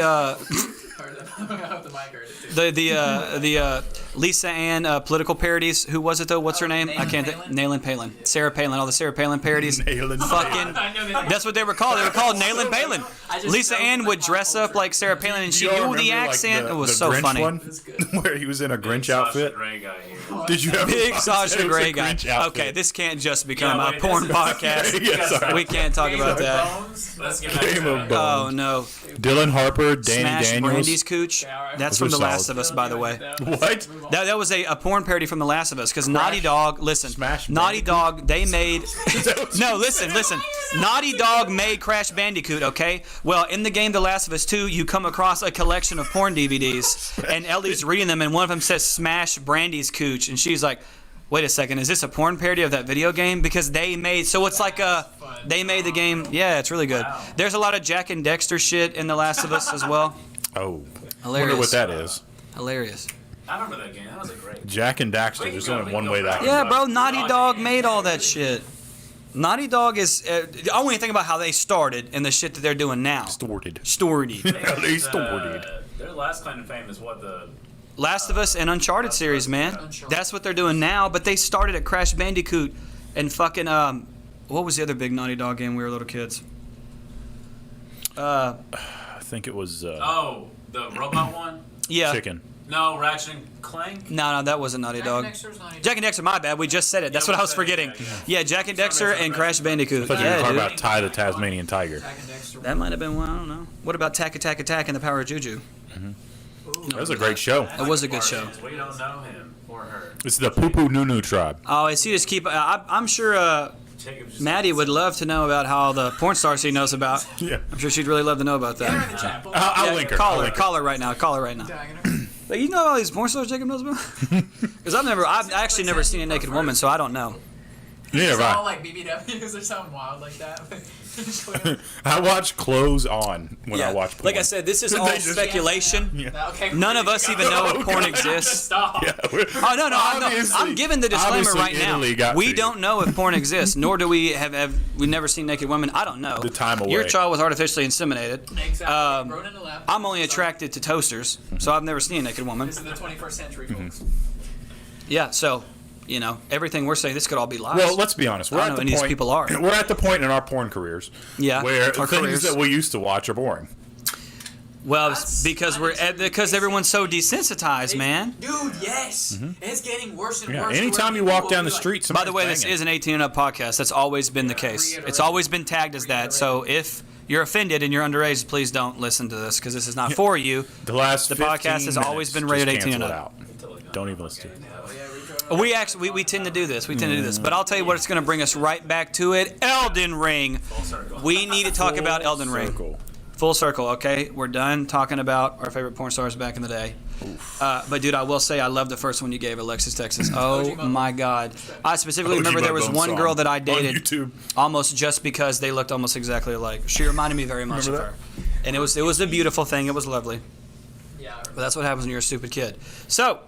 The mic heard it too. the Lisa Ann political parodies? Who was it though? What's her name? I can't. Naylin Palin, Sarah Palin, all the Sarah Palin parodies. Naylin Fucking. I know that. That's what they were called. They were called Naylin Palin. I just Lisa know Ann from would the dress pop up culture. like Sarah Palin, and she Do y'all knew the remember, like, accent. It was the so Grinch funny. one? That's good. Where he was in a Grinch Sasha outfit. Grey guy here. Did you ever Big watch Sasha it? It was a Grey guy. Grinch outfit. Okay, this can't just become Yeah, a wait, porn this is- podcast. Yeah, sorry. We can't talk Game about of that. Bones? Let's get back to Game of that. Bones. Oh no! Dylan Harper, Danny Smash Daniels. Brandy's cooch. Okay, all right. That's Those from The are Last solid. of Us, by the way. What? That was a porn parody from The Last of Us because Naughty Dog. Listen, Smash Naughty Dog. They made. that what No, you listen. Naughty Dog made Crash Bandicoot. Okay. Well, in the game The Last of Us 2, you come across a collection of porn DVDs, and Ellie's reading them, and one of them says "Smash Brandy's cooch," and she's like, "Wait a second, is this a porn parody of that video game?" Because they made so it's like a. They made the game. Yeah, it's really good. Wow. There's a lot of Jack and Dexter shit in The Last of Us as well. Oh, Hilarious. wonder what that is. Hilarious. I remember that game. That was a great. Jack and Daxter. There's only one way that. Yeah, can bro. go. Naughty Dog made all that shit. Naughty Dog is. I only think about how they started and the shit that they're doing now. Distorted. Storied. They distorted. Their last claim to fame is what the. Last of Us and Uncharted series, man. Uncharted. That's what they're doing now. But they started at Crash Bandicoot and fucking what was the other big Naughty Dog game when we were little kids? I think it was Oh, the robot one? Yeah. Chicken. No, Ratchet and Clank? No, that wasn't Naughty Dog. Jack and Dexter, my bad. We just said it. That's Yeah, what I was we said it, forgetting. yeah. Yeah, Jack and Dexter and Crash Bandicoot. I thought you were Yeah, talking dude. about Ty the Tasmanian Tiger. That might have been one. I don't know. What about Tack Attack Attack and the Power of Juju? That was a great show. It was a good show. We don't know him or her. It's the Poo Poo Nunu tribe. Oh, it's you just keep. I'm sure Jacob's just Maddie would love to know about how the porn stars she knows about. Yeah. I'm sure she'd really love to know about that. I'll Yeah, link her. Call I'll her. link her. Call her right now. Call her right now. But you know all these porn stars Jacob knows about? Because I've actually never seen a naked woman, so I don't know. Neither It's have all I. like BBWs or something wild like that. I watch Clothes On when I watch porn. Like I said, this is They all just- speculation. Yeah. Okay, None of us even know if porn exists. Stop. Yeah, Oh no, I'm giving the disclaimer obviously right now. Italy got We to you. don't know if porn exists, nor do we have we've never seen naked women. I don't know. The time Your away. child was artificially inseminated. Exactly. Grown in a lab. I'm only attracted to toasters, so I've never seen a naked woman. This is the 21st century, Mm-hmm. folks. Yeah, so everything we're saying, this could all be lies. Well, let's be honest. We're I don't at know the who these point, people are. We're at the point in our porn careers Yeah, where our things careers. that we used to watch are boring. Well, That's because because everyone's so desensitized, man. Dude, yes. It's getting worse and Mm-hmm. Yeah. worse. Anytime you People walk will down be the like, street, By somebody's the way, this banging. is an 18 and up podcast. That's always been the case. reiterate. It's always been tagged as that. So if you're offended and you're underage, please don't listen to this because this is not for you. The last The 15 podcast has always minutes, been rated just 18 and cancel up. it out. Don't even listen to it. We actually we tend to do this. We tend to do this. But I'll tell you what, it's going to bring us right back to it. Elden Ring. circle. We need to talk about Elden Ring. Circle. Full circle, okay? We're done talking about our favorite porn stars back in the day. But dude, I will say I love the first one you gave, Alexis Texas. Oh my God! I specifically remember there was Mudbone one song girl that I on dated YouTube. almost just because they looked almost exactly alike. She reminded me very much of Remember her, and it was a beautiful thing. It was lovely. Yeah. But that's what happens when you're a stupid kid. So,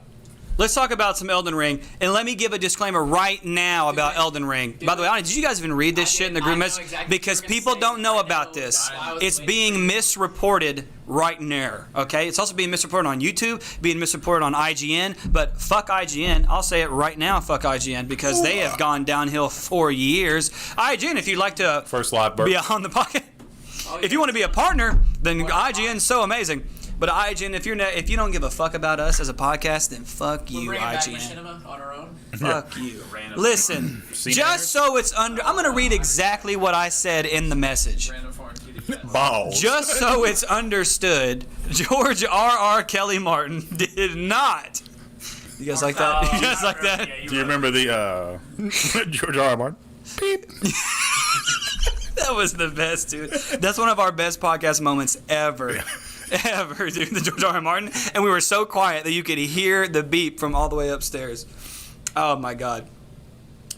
let's talk about some Elden Ring. And let me give a disclaimer right now about Elden Ring. By the way, did you guys even read this I shit in the did. group I know message? exactly Because what you're people gonna don't say. know I about know. this. I was It's waiting. being misreported right now, okay? It's also being misreported on YouTube, being misreported on IGN. But fuck IGN. I'll say it right now, fuck IGN, because they have gone downhill for years. IGN, if you'd like to First live burp. be on the podcast, if you want to be a partner, then IGN's so amazing. But IGN, if you don't give a fuck about us as a podcast, then fuck We're you, bringing back IGN. Machinima on our own. Fuck you. Random. Listen, just so it's under, I'm gonna read exactly what I said in the message. Random foreign cutie cats. Balls. Just so it's understood, George R.R. Kelly Martin did not. You guys like that? You guys like that? Yeah, Do you remember the George R. R. Martin? That was the best, dude. That's one of our best podcast moments ever. Ever, dude, the George R. R. Martin. And we were so quiet that you could hear the beep from all the way upstairs. Oh, my God.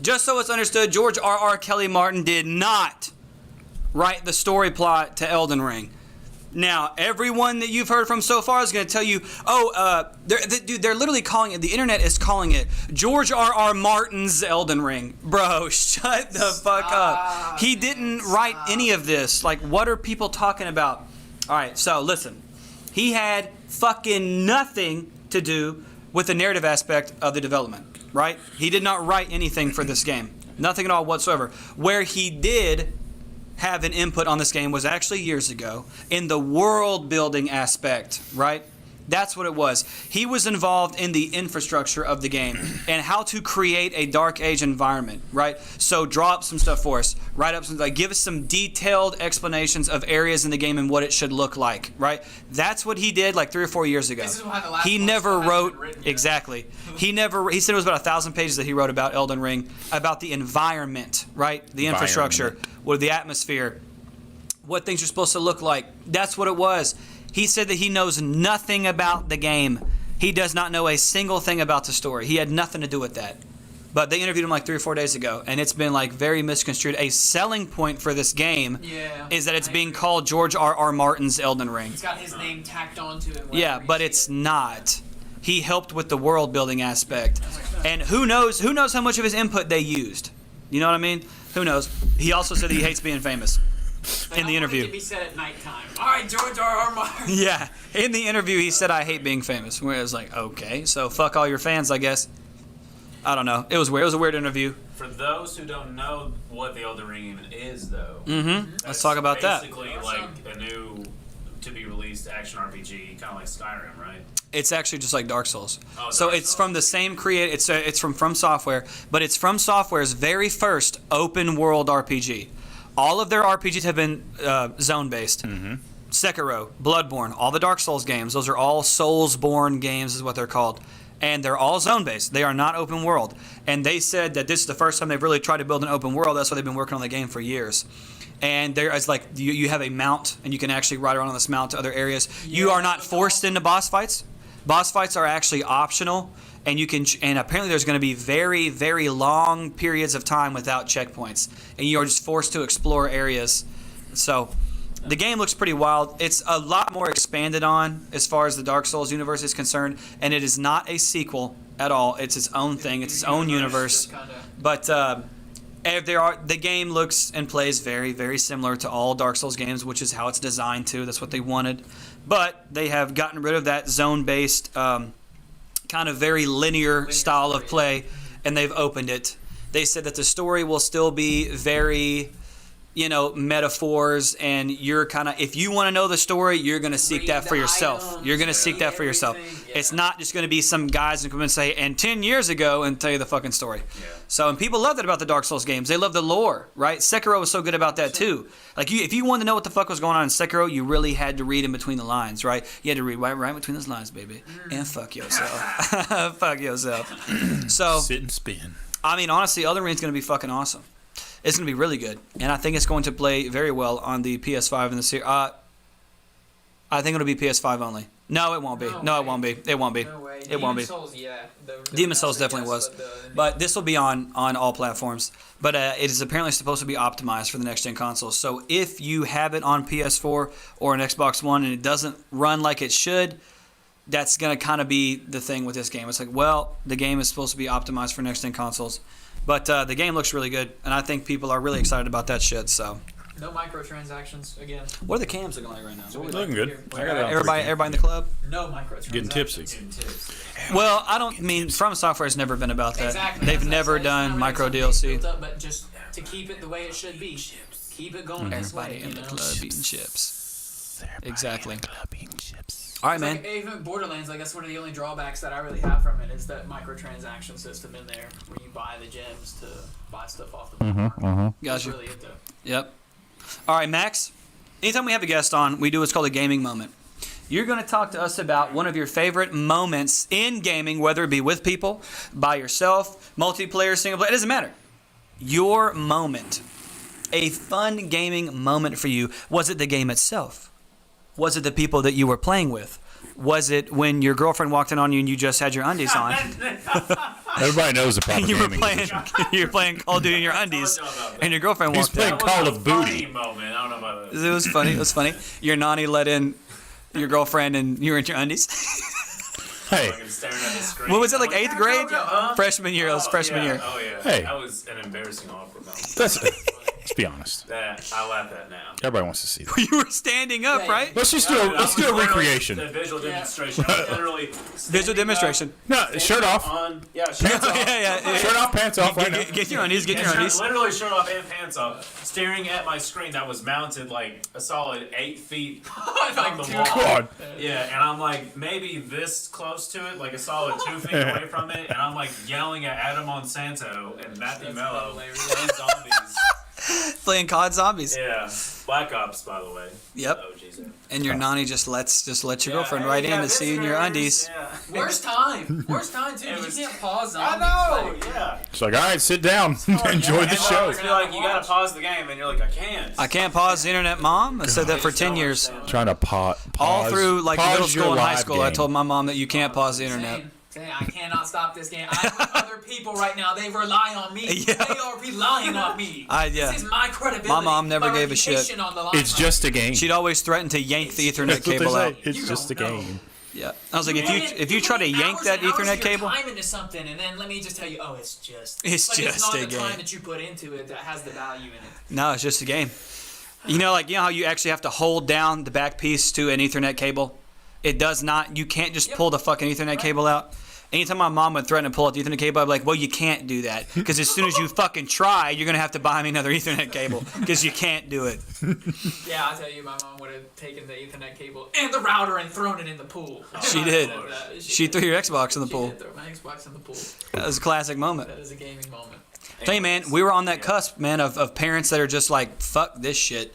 Just so it's understood, George R. R. Kelly Martin did not write the story plot to Elden Ring. Now, everyone that you've heard from so far is going to tell you, they're literally calling it, the internet is calling it George R. R. Martin's Elden Ring. Bro, shut the fuck up. He didn't write any of this. Like, what are people talking about? All right, so listen. He had fucking nothing to do with the narrative aspect of the development, right? He did not write anything for this game. Nothing at all whatsoever. Where he did have an input on this game was actually years ago in the world building aspect, right? That's what it was. He was involved in the infrastructure of the game and how to create a Dark Age environment, right? So draw up some stuff for us. Write up some, like, give us some detailed explanations of areas in the game and what it should look like, right? That's what he did like 3 or 4 years ago. This is why the last He one never still hasn't wrote been written yet. exactly. He said it was about 1,000 pages that he wrote about Elden Ring, about the environment, right? The infrastructure, with the atmosphere, what things are supposed to look like. That's what it was. He said that he knows nothing about the game. He does not know a single thing about the story. He had nothing to do with that. But they interviewed him like 3 or 4 days ago, and it's been like very misconstrued. A selling point for this game is that it's being called George R.R. Martin's Elden Ring. It's got his name tacked onto it. Yeah, but it's not. He helped with the world building aspect. And who knows how much of his input they used. You know what I mean? Who knows? He also said that he hates being famous in the interview. It to be said at nighttime. All right, George R.R. Martin. Yeah, in the interview he said, I hate being famous. Where I was like, okay, so fuck all your fans, I guess. I don't know. It was weird. It was a weird interview. For those who don't know what the Elden Ring even is, though, Let's talk about that. Basically, like a new to be released action RPG, kind of like Skyrim, right? It's actually just like Dark Souls. Oh, So Dark it's Souls. from the same create. It's from Software, but it's from Software's very first open world RPG. All of their RPGs have been zone based. Sekiro, Bloodborne, all the Dark Souls games. Those are all Soulsborne games, is what they're called. And they're all zone based. They are not open world. And they said that this is the first time they've really tried to build an open world. That's why they've been working on the game for years. And there is like you have a mount, and you can actually ride around on this mount to other areas. You are not forced into boss fights. Boss fights are actually optional, and you can. And apparently, there's going to be very, very long periods of time without checkpoints, and you are just forced to explore areas. So, the game looks pretty wild. It's a lot more expanded on as far as the Dark Souls universe is concerned, and it is not a sequel at all. It's its own thing. It's its own universe. But the game looks and plays very, very similar to all Dark Souls games, which is how it's designed to. That's what they wanted. But they have gotten rid of that zone-based, kind of very linear style of play, and they've opened it. They said that the story will still be very, metaphors, and you're kind of, if you want to know the story, you're going to seek Read that for the yourself. items, You're going to seek that for yourself. everything, It's not just going to be some guys who come and say, and 10 years ago, and tell you the fucking story. Yeah. So, and people love that about the Dark Souls games. They love the lore, right? Sekiro was so good about that too. Like, if you wanted to know what the fuck was going on in Sekiro, you really had to read in between the lines, right? You had to read right between those lines, baby, and fuck yourself. Fuck yourself. So, Sit and spin. I mean, honestly, Elden Ring's going to be fucking awesome. It's going to be really good, and I think it's going to play very well on the PS5 and the series. I think it'll be PS5 only. No, it won't be. No, it won't be. It won't be. No way. It won't be. Souls, yeah. Demon Souls definitely was. But this will be on all platforms. But it is apparently supposed to be optimized for the next gen consoles. So if you have it on PS4 or an Xbox One and it doesn't run like it should, that's going to kind of be the thing with this game. It's like, well, the game is supposed to be optimized for next gen consoles. But the game looks really good, and I think people are really excited about that shit. So, No microtransactions again. what are the cams looking like right now? Looking good. I got it on Everybody in the club? No microtransactions. Getting tipsy. Two tips. Well, I don't mean From Software has never been about that. Exactly. They've That's what never I said. It's done not micro really something DLC. built up, but just to keep it the way it should be. Keep it going this way. Everybody in the you know? club eating chips. Exactly. Club eating chips. All right, It's man. like, even Borderlands, like that's one of the only drawbacks that I really have from it is that microtransaction system in there where you buy the gems to buy stuff off the market. That's Gotcha. really it though. Yep. All right, Max. Anytime we have a guest on, we do what's called a gaming moment. You're going to talk to us about one of your favorite moments in gaming, whether it be with people, by yourself, multiplayer, single player. It doesn't matter. Your moment. A fun gaming moment for you. Was it the game itself? Was it the people that you were playing with? Was it when your girlfriend walked in on you and you just had your undies on? Everybody knows the proper And you were gaming. playing Call of Duty in your undies, y'all about that. and your girlfriend He's walked playing in. Call That was of a funny Booty. moment. I don't know about this. It was funny. It was funny. Your nanny let in your girlfriend, and you were in your undies. Hey, Fucking staring at the screen. What was it, like I'm 8th grade? Huh? Freshman year. It was freshman yeah. year. Oh yeah. Hey. That was an embarrassing awkward moment. that's Let's be honest. That I laugh at now. Everybody wants to see that. You were standing up, Yeah. right? Let's just do No, a let's I do a was literally- recreation. The visual demonstration. I was literally Visual standing demonstration. up, No, standing shirt up off. On, yeah, shirt off. yeah. Shirt off, pants off. Right now. Get your undies. Get your undies. Literally shirt off and pants off, staring at my screen that was mounted like a solid 8 feet from the Like, wall. God. Yeah, and I'm like maybe this close to it, like a solid 2 feet away from it, and I'm like yelling at Adam Monsanto and Matthew That's Mello hilarious. playing zombies. Playing COD Zombies. Yeah, Black Ops, by the way. Yep. OGs there. And your nanny just lets your girlfriend Yeah, right hey, in yeah, to see in your visitors, undies. Yeah. Worst time too. It You was- can't pause I zombies. know. Like, Yeah. It's like, all right, sit down, enjoy the And show. they're like, you gotta pause the game, and you're like, I can't. I can't pause the internet, Mom. I said that for 10 years. Trying to pause All through like pause middle your school and high live school, I game. told my mom that you can't pause the internet. Saying, I cannot stop this game. I'm with other people right now. They rely on me. Yeah. They are relying on me. Yeah. This is my credibility. My mom never my gave a shit. reputation on the line It's right just a game. She'd always threaten to yank the Ethernet That's what they cable say. out. It's You just a don't know. game. Yeah, I was like, You if you try to put yank hours that and hours Ethernet of your cable, time into something, and then let me just tell you, oh, it's just. It's like, just it's not a the game. time that you put into it that has the value in it. no, it's just a game. You know how you actually have to hold down the back piece to an Ethernet cable? It does not. You can't just pull the fucking Ethernet cable out. Anytime my mom would threaten to pull out the Ethernet cable, I'd be like, well, you can't do that. Because as soon as you fucking try, you're going to have to buy me another Ethernet cable. Because you can't do it. Yeah, I tell you, my mom would have taken the Ethernet cable and the router and thrown it in the pool. She did. She threw your Xbox in the She pool. did throw my Xbox in the pool. That was a classic moment. That is a gaming moment. Tell you, man, we were on that cusp, man, of parents that are just like, fuck this shit.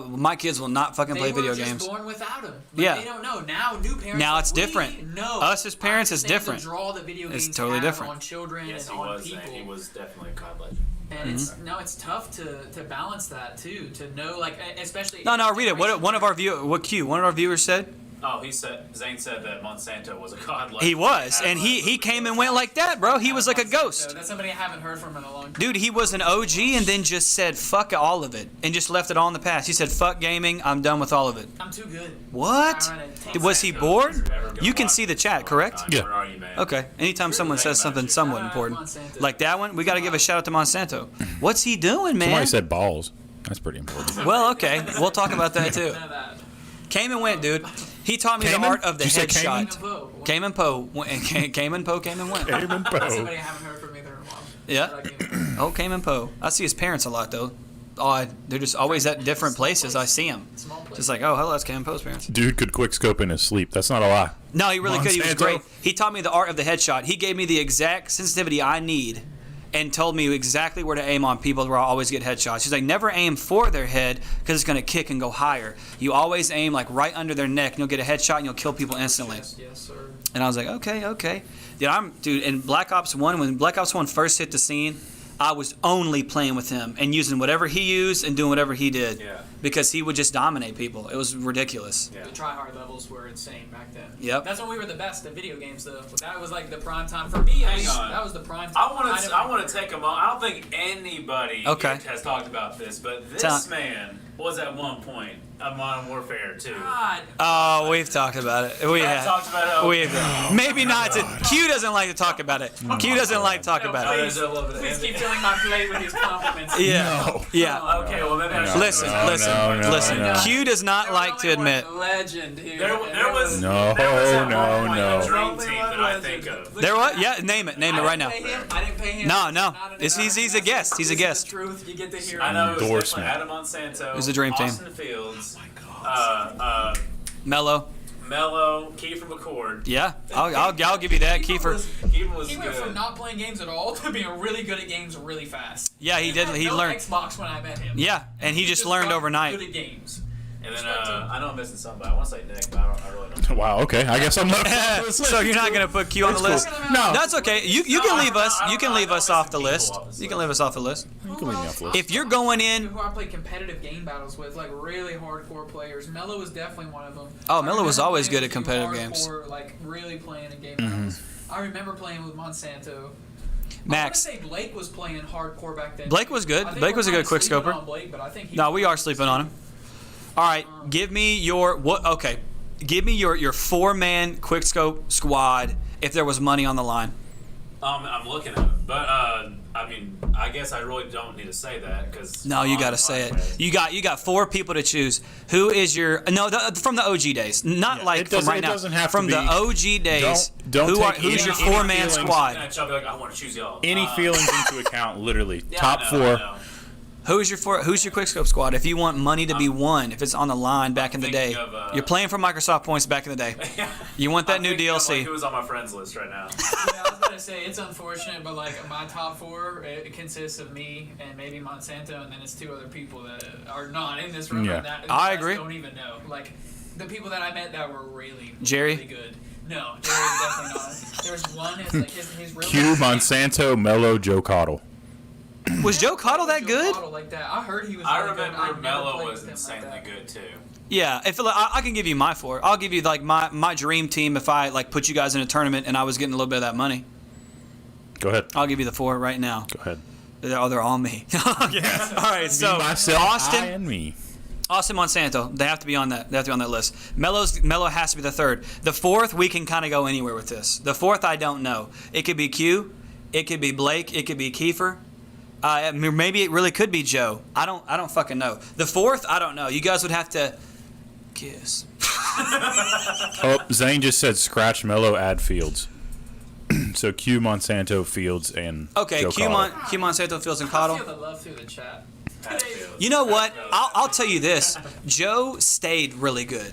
My kids will not fucking play They video were just games. born without them. Yeah. They don't know. Now, new parents. Now like it's we different. know. Us as parents is understand different. The draw that video It's games totally have different. on children Yes, and he on was. people. He was definitely a COD legend. And it's no, it's tough to balance that too. To know, like, especially. No, read it. What one of our viewers said? Oh, Zane said that Monsanto was a COD legend. He was, and he came and went like that, bro. He was like a So ghost. that's somebody I haven't heard from in a long time. Dude, he was an OG and then just said fuck all of it and just left it all in the past. He said fuck gaming, I'm done with all of it. I'm too good. What? I run a Was he bored? You can see the chat, correct? Yeah. Where are you, man? Okay. Anytime someone says something somewhat important, Monsanto. like that one, we got to give a shout out to Monsanto. What's he doing, man? Somebody said balls. That's pretty important. Well, okay, we'll talk about that too. None of that. Came and went, dude. He taught me the Cayman? art of the Did you say headshot. Cayman Poe. Came and Poe came and went. Amen, That's Poe. somebody I haven't heard from either in a while. Yeah. But I can- Oh, Cayman Poe. I see his parents a lot though. Odd. They're just always at different places. I see him. Small place. Just like, oh, hello, that's Cayman Poe's parents. Dude could quick scope in his sleep. That's not a lie. No, he really could. He was Monsanto. great. He taught me the art of the headshot. He gave me the exact sensitivity I need and told me exactly where to aim on people where I always get headshots. He's like, never aim for their head because it's going to kick and go higher. You always aim like right under their neck and you'll get a headshot and you'll kill people instantly. Yes, sir. And I was like, okay. Dude, in Black Ops 1, when Black Ops 1 first hit the scene, I was only playing with him and using whatever he used and doing whatever he did. Yeah. Because he would just dominate people. It was ridiculous. Yeah. The try-hard levels were insane back then. Yep. That's when we were the best at video games, though. That was like the prime time for me. At Hang least, on. that was the prime time. I want to take a moment. I don't think anybody Okay. has talked about this, but this Tell- man was at one point a Modern Warfare 2. God. Oh, we've talked about it. We I have. talked about it. We've maybe not. Q doesn't like to talk about it. Q doesn't like to talk No, about Oh, it. there's a little bit of Please keep envy. filling my plate with these compliments. Yeah. No. Yeah. Okay, well maybe I should. Listen, No, listen, no, listen. no. Q does not like to admit. Legend here. There was No, there was at no, one point no. a dream Only team one that I legend. think of. There what? Yeah, name it. Name it right now. I didn't pay him. No. Not an- He's a guest. He's a This is guest. the truth. You get to hear. I know it was Endorsement. definitely Adam Monsanto. It was a dream team. Austin Fields. Mello. Mello, Kiefer McCord. Yeah. I'll give you that. Kiefer. Kiefer was He went good. from not playing games at all to being really good at games really fast. Yeah, he did. had He no learned. Xbox when I met him. Yeah, and he just learned got overnight. Good at games. And then I know I'm missing somebody. I want to say Nick, but I really don't. Wow. Okay. I guess I'm left. So you're not gonna put Q on the list? No. That's okay. You can leave us. You can leave us off the list. You can leave us off the list. You can leave me off the list. If you're going in, Who I played competitive game battles with, like really hardcore players. Mello was definitely one of them. Oh, I Mello was remember always playing good at a few competitive games. hardcore, like really playing in game battles. I remember playing with Monsanto. Max. I want to say Blake was playing hardcore back then. Blake was good. I think Blake we're was a good kinda sleeping quickscoper. on Blake, but I think he No, was we are sleeping on him. All right, give me your what? Okay, give me your 4-man quickscope squad if there was money on the line. I'm looking at it, but I mean, I guess I really don't need to say that because. No, you got to say it. You got 4 people to choose. Who is your from the OG days, not like from right now. Doesn't have from to the be, OG days. Don't take who's your any 4-man feelings. squad? I'll be like, I want to choose y'all. Any feelings into account, literally. Yeah, Top I 4. know. Who's your quickscope squad? If you want money to be won, if it's on the line back in the day, thinking of, you're playing for Microsoft points back in the day. You want that I'm new thinking of, like, DLC? who's on my friends list right now? Yeah, I was gonna say it's unfortunate, but like my top 4, it consists of me and maybe Monsanto, and then it's 2 other people that are not in this room. Yeah. And that I you guys agree. Don't even know. Like the people that I met that were really, Jerry? really good. No, Jerry's definitely not. There's one. It's like his real Q, Monsanto, Mello, Joe Coddle. Was Joe Cottle that good? Like that. I heard he was. I really good. remember I've never Mello played was with him insanely like that. good too. Yeah, if I can give you my 4. I'll give you like my dream team if I like put you guys in a tournament and I was getting a little bit of that money. Go ahead. I'll give you the 4 right now. Go ahead. They're all me. Yeah. All right, so Myself, Austin, I, and me. Austin Monsanto, they have to be on that. They have to be on that list. Mello has to be the 3rd. The 4th, we can kind of go anywhere with this. The 4th, I don't know. It could be Q, it could be Blake, it could be Kiefer. Maybe it really could be Joe. I don't fucking know. The 4th, I don't know. You guys would have to kiss. Oh, Zane just said scratch Mello, add Fields. So Q, Monsanto, Fields, and Okay, Joe Q Coddle. Monsanto, Fields, and I Cottle. feel the love through the chat. You know what? I'll tell you this. Joe stayed really good.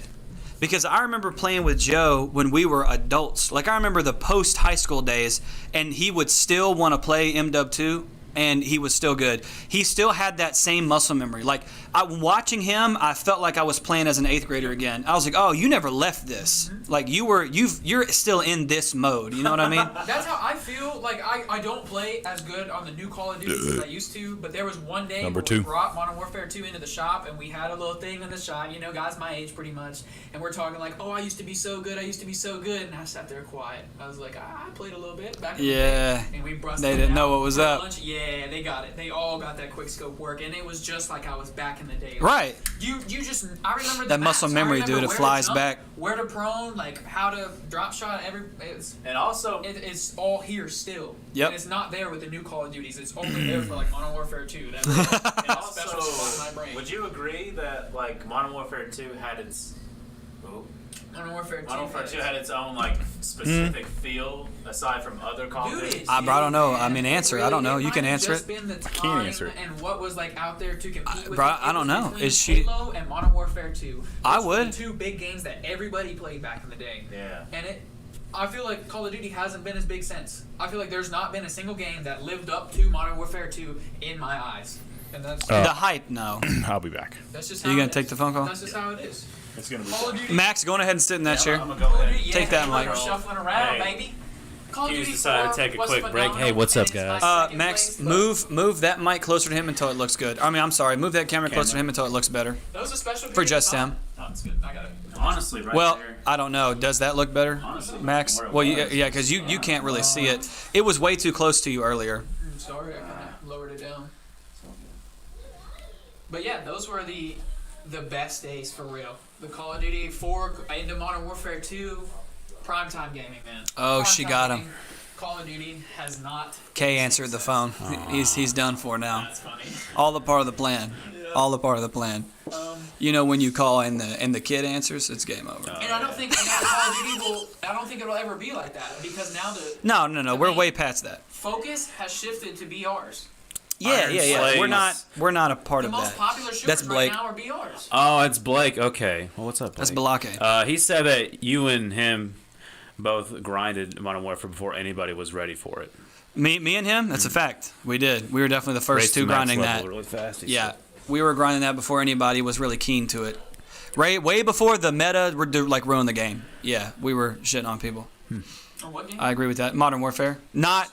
Because I remember playing with Joe when we were adults. Like, I remember the post-high school days, and he would still want to play MW2, and he was still good. He still had that same muscle memory. Like, watching him, I felt like I was playing as an 8th grader again. I was like, oh, you never left this. Like, you're still in this mode. You know what I mean? That's how I feel. Like I don't play as good on the new Call of Duty as I used to. But there was one day Number where 2. we brought Modern Warfare 2 into the shop, and we had a little thing in the shop. You know, guys my age pretty much, and we're talking like, oh, I used to be so good. I used to be so good, and I sat there quiet. I was like, I played a little bit back in the Yeah. day, and we brushed. They it didn't out know what was for up. lunch. Yeah, they got it. They all got that quick scope work, and it was just like I was back in the day. Right. You just I remember the That muscle maps. I memory, remember dude, it where to flies jump, back. where to prone, like how to drop shot. And also, It's all here still. Yep. And it's not there with the new Call of Duties. It's only there for like Modern Warfare 2. That's it. And and it's special spot in my brain. would you agree that like Modern Warfare 2 had its Modern Warfare 2. Modern Warfare 2 had its own like specific feel aside from other Call of Duty? I don't know. I mean, answer it. I don't know. You can answer it. it. Been the can't time answer it. and what was like out there to compete with. Bro, it. I don't It was know. between Is she- Halo and Modern Warfare 2. I Those were would. the 2 big games that everybody played back in the day. Yeah. And I feel like Call of Duty hasn't been as big since. I feel like there's not been a single game that lived up to Modern Warfare 2 in my eyes. And that's The hype, no. I'll be back. that's just how You it gonna is. take the phone call? That's just how it is. It's gonna be Call of Duty. Max, go on ahead and sit in that chair. I'm gonna go Call of ahead. Duty, yeah, Take that, we're Mike. shuffling around, Hey. baby. Call of Hughes Duty decided to 4 take a was quick break. phenomenal, Hey, what's up, and it's guys? my second Max, place, but move that mic closer to him until it looks good. I mean, I'm sorry, move that camera closer to him until it looks better. That was a special For period just of time. him. Oh, it's good. I got it. Honestly, right Well, there. I don't know. Does that look better, Honestly, Max? where it Well, was. yeah, because you can't really see it. It was way too close to you earlier. I'm sorry, I kind of lowered it down. But yeah, those were the best days for real. The Call of Duty 4 into Modern Warfare 2, primetime gaming, man. Oh, she Primetime got him. gaming. Call of Duty has not. Kay answered the phone. He's done for now. That's funny. All a part of the plan. All a part of the plan. You know, when you call and the kid answers, it's game over. And I don't think Call of Duty will. I don't think it'll ever be like that because now the No. We're way past that. focus has shifted to BRs. Yeah. Slaves. We're not a part The of most that. popular shooters That's Blake. right now are BRs. Oh, it's Blake. Okay. Well, what's up, Blake? That's Balake. He said that you and him both grinded Modern Warfare before anybody was ready for it. Me and him. That's a fact. We did. We were definitely the first Raised two to max grinding level that. really fast. he Yeah, said. we were grinding that before anybody was really keen to it. Way before the meta ruined the game. Yeah, we were shitting on people. Or what game? I agree with that. Modern Warfare. No.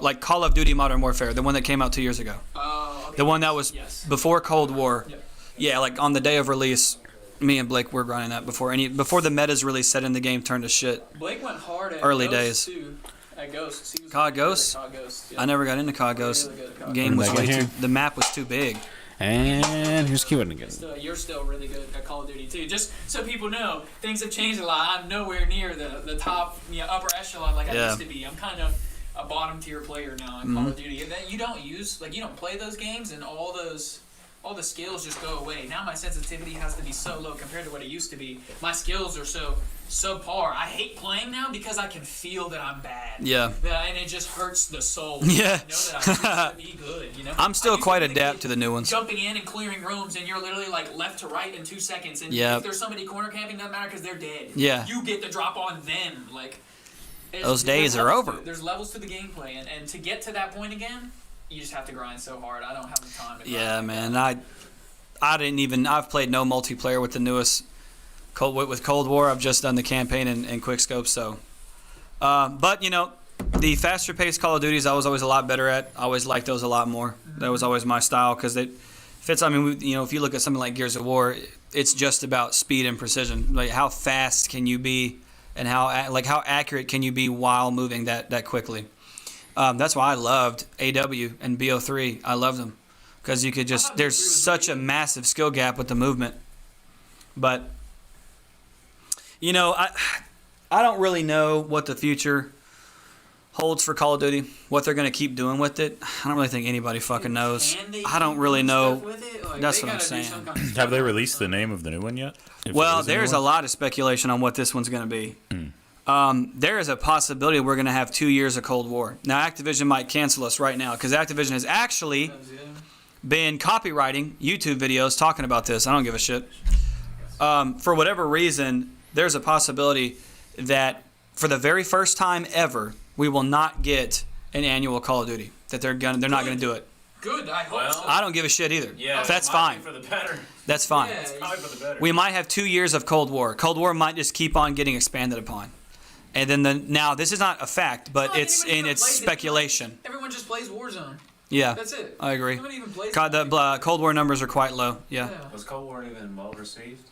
Like Call of Duty Modern Warfare, the one that came out 2 years ago. Okay. The one that was Yes. before Cold War. Yep. Yeah, like on the day of release, me and Blake were grinding that before the metas really set in the game turned to shit. Blake went hard at Early Ghosts days. Too. At Ghosts. He was COD really good at Ghosts? COD Ghosts. Yeah. I never got into COD Ghosts. Really good at COD Game was Back way in too. here. The map was too big. And here's Keelan again. You're still really good at Call of Duty too. Just so people know, things have changed a lot. I'm nowhere near the top, upper echelon like I Yeah. used to be. I'm kind of a bottom tier player now in Call of Duty. And then you don't play those games, and all the skills just go away. Now my sensitivity has to be so low compared to what it used to be. My skills are so par. I hate playing now because I can feel that I'm bad. Yeah. And it just hurts the soul. Yeah. To know that I used to be good. You know. I'm still I used quite to be the adept kid to the new ones. Jumping in and clearing rooms, and you're literally like left to right in 2 seconds. And Yep. if there's somebody corner camping, doesn't matter because they're dead. Yeah. You get the drop on them. Like Those days there's are levels over. to it. There's levels to the gameplay, and to get to that point again, you just have to grind so hard. I don't have the time to grind. Yeah, like man. that. I've played no multiplayer with the newest with Cold War. I've just done the campaign and quick scope. So, but the faster paced Call of Duties I was always a lot better at. I always liked those a lot more. That was always my style because it fits. I mean, if you look at something like Gears of War, it's just about speed and precision. Like how fast can you be, and how accurate can you be while moving that quickly. That's why I loved AW and BO3. I loved them. Because you could just, there's such a massive skill gap with the movement. But, I don't really know what the future holds for Call of Duty, what they're going to keep doing with it. I don't really think anybody fucking knows. Can they I don't keep really doing know. stuff with it? Like, That's they what I'm gotta do saying. some kind of stuff Have they like released that. the name of the new one yet? If Well, there is a new there's one? a lot of speculation on what this one's going to be. There is a possibility we're going to have 2 years of Cold War. Now, Activision might cancel us right now because Activision has actually been copywriting YouTube videos talking about this. I don't give a shit. For whatever reason, there's a possibility that for the very first time ever, we will not get an annual Call of Duty. That they're not gonna do it. Good, I hope Well, so. I don't give a shit either. Yeah, That's it might fine. be for the better. That's fine. Yeah, Probably for the better. We might have 2 years of Cold War. Cold War might just keep on getting expanded upon. And then now this is not a fact, but No, it's anybody in even its plays it. speculation. Everyone just plays Warzone. Yeah, That's it. I agree. Nobody even plays The Cold War numbers are quite low. Yeah. Was Cold War even well received?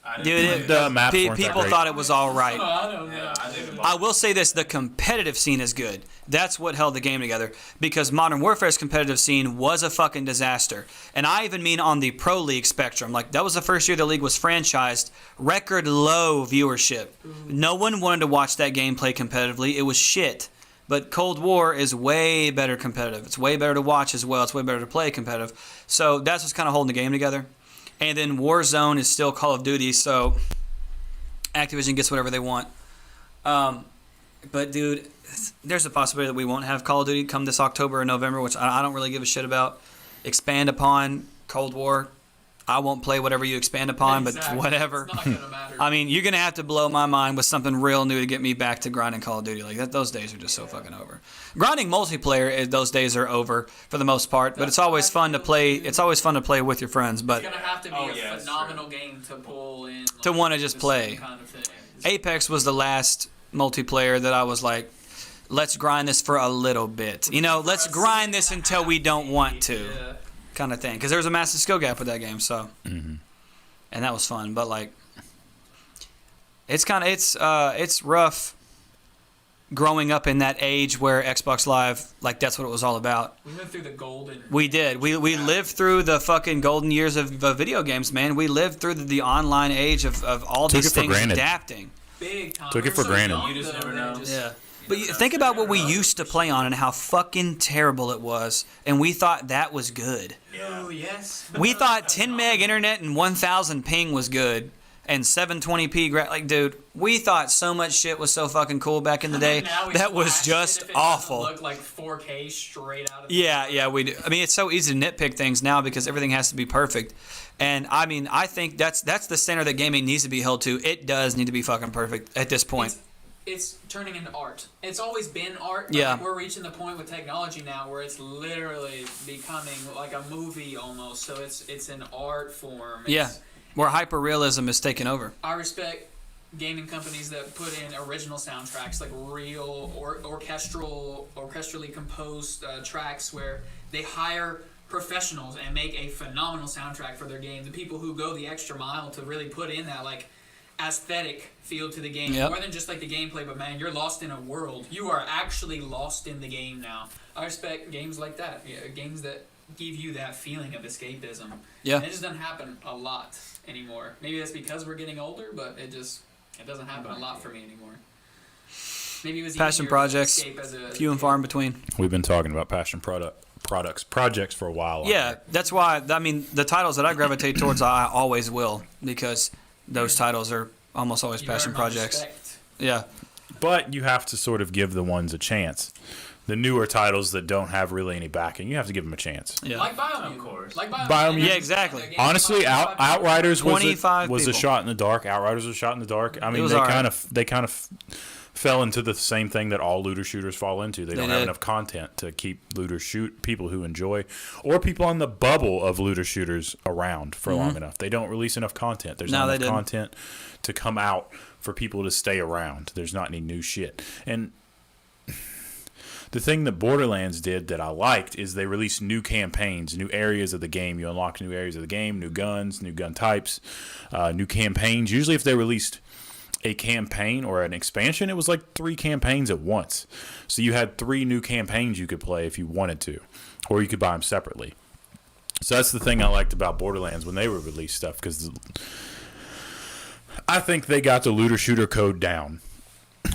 I didn't Dude, play it. The maps weren't that people great. thought it was all right. I don't know. Yeah, I didn't. I will say this: the competitive scene is good. That's what held the game together. Because Modern Warfare's competitive scene was a fucking disaster, and I even mean on the pro league spectrum. Like that was the first year the league was franchised. Record low viewership. No one wanted to watch that game play competitively. It was shit. But Cold War is way better competitive. It's way better to watch as well. It's way better to play competitive. So that's what's kind of holding the game together. And then Warzone is still Call of Duty, so Activision gets whatever they want. But, dude, there's a possibility that we won't have Call of Duty come this October or November, which I don't really give a shit about. Expand upon Cold War. I won't play whatever you expand upon, Exactly. but whatever. It's not gonna matter. I mean, you're going to have to blow my mind with something real new to get me back to grinding Call of Duty. Like those days are just so fucking over. Grinding multiplayer, those days are over for the most part, but it's always fun to play. It's always fun to play with your friends, but It's gonna have to be Oh, a yeah, it's phenomenal game to pull in. To like, wanna just the play. same kind of thing. Apex was the last multiplayer that I was like, let's grind this for a little bit. Let's grind this until we don't want to, Yeah. kind of thing. Because there was a massive skill gap with that game, so. And that was fun, but like, it's rough growing up in that age where Xbox Live, like that's what it was all about. We went through the golden. We did. We lived through the fucking golden years of video games, man. We lived through the online age of all Took these it for things granted. adapting. Big time. Took We it were for so granted. young, You just though, never that know. just- Yeah. But think about what we used to play on and how fucking terrible it was, and we thought that was good. Oh yes. We thought 10 meg internet and 1000 ping was good, and 720p like, dude, we thought so much shit was so fucking cool back in the day. Now we That was flash it just if it doesn't awful. Look like 4K straight out of. Yeah, we do. I mean, it's so easy to nitpick things now because everything has to be perfect. And I mean, I think that's the standard that gaming needs to be held to. It does need to be fucking perfect at this point. It's turning into art. It's always been art. But Yeah. like, we're reaching the point with technology now where it's literally becoming like a movie almost. So it's an art form. Yeah, where hyper-realism is taking over. I respect gaming companies that put in original soundtracks, like real or orchestrally composed tracks where they hire professionals and make a phenomenal soundtrack for their game. The people who go the extra mile to really put in that like aesthetic feel to the game, Yep. more than just like the gameplay, but man, you're lost in a world. You are actually lost in the game now. I respect games like that. Yeah, games that give you that feeling of escapism. Yeah. And it just doesn't happen a lot anymore. Maybe that's because we're getting older, but it doesn't happen a lot for me anymore. Maybe it was Passion easier to projects, escape as a few and far in between. We've been talking about passion projects for a while. on Yeah, here. that's why. I mean, the titles that I gravitate towards, I always will, because those titles are almost always You passion earn my projects. respect. Yeah, But you have to sort of give the ones a chance. The newer titles that don't have really any backing, you have to give them a chance. yeah. Like Biomutant. Of course. Like Biomutant. Biomutant. Yeah, exactly. Honestly, Outriders was 25 a people. shot in the dark. Outriders was a shot in the dark. I mean, was they alright. kind of fell into the same thing that all looter shooters fall into. They don't have did. enough content to keep people who enjoy, or people on the bubble of looter shooters around for long enough. They don't release enough content. There's No, not they enough didn't. content to come out for people to stay around. There's not any new shit. And the thing that Borderlands did that I liked is they released new campaigns, new areas of the game. You unlock new areas of the game, new guns, new gun types, new campaigns. Usually if they released a campaign or an expansion, it was like 3 campaigns at once. So you had 3 new campaigns you could play if you wanted to, or you could buy them separately. So that's the thing I liked about Borderlands when they would release stuff, because I think they got the looter shooter code down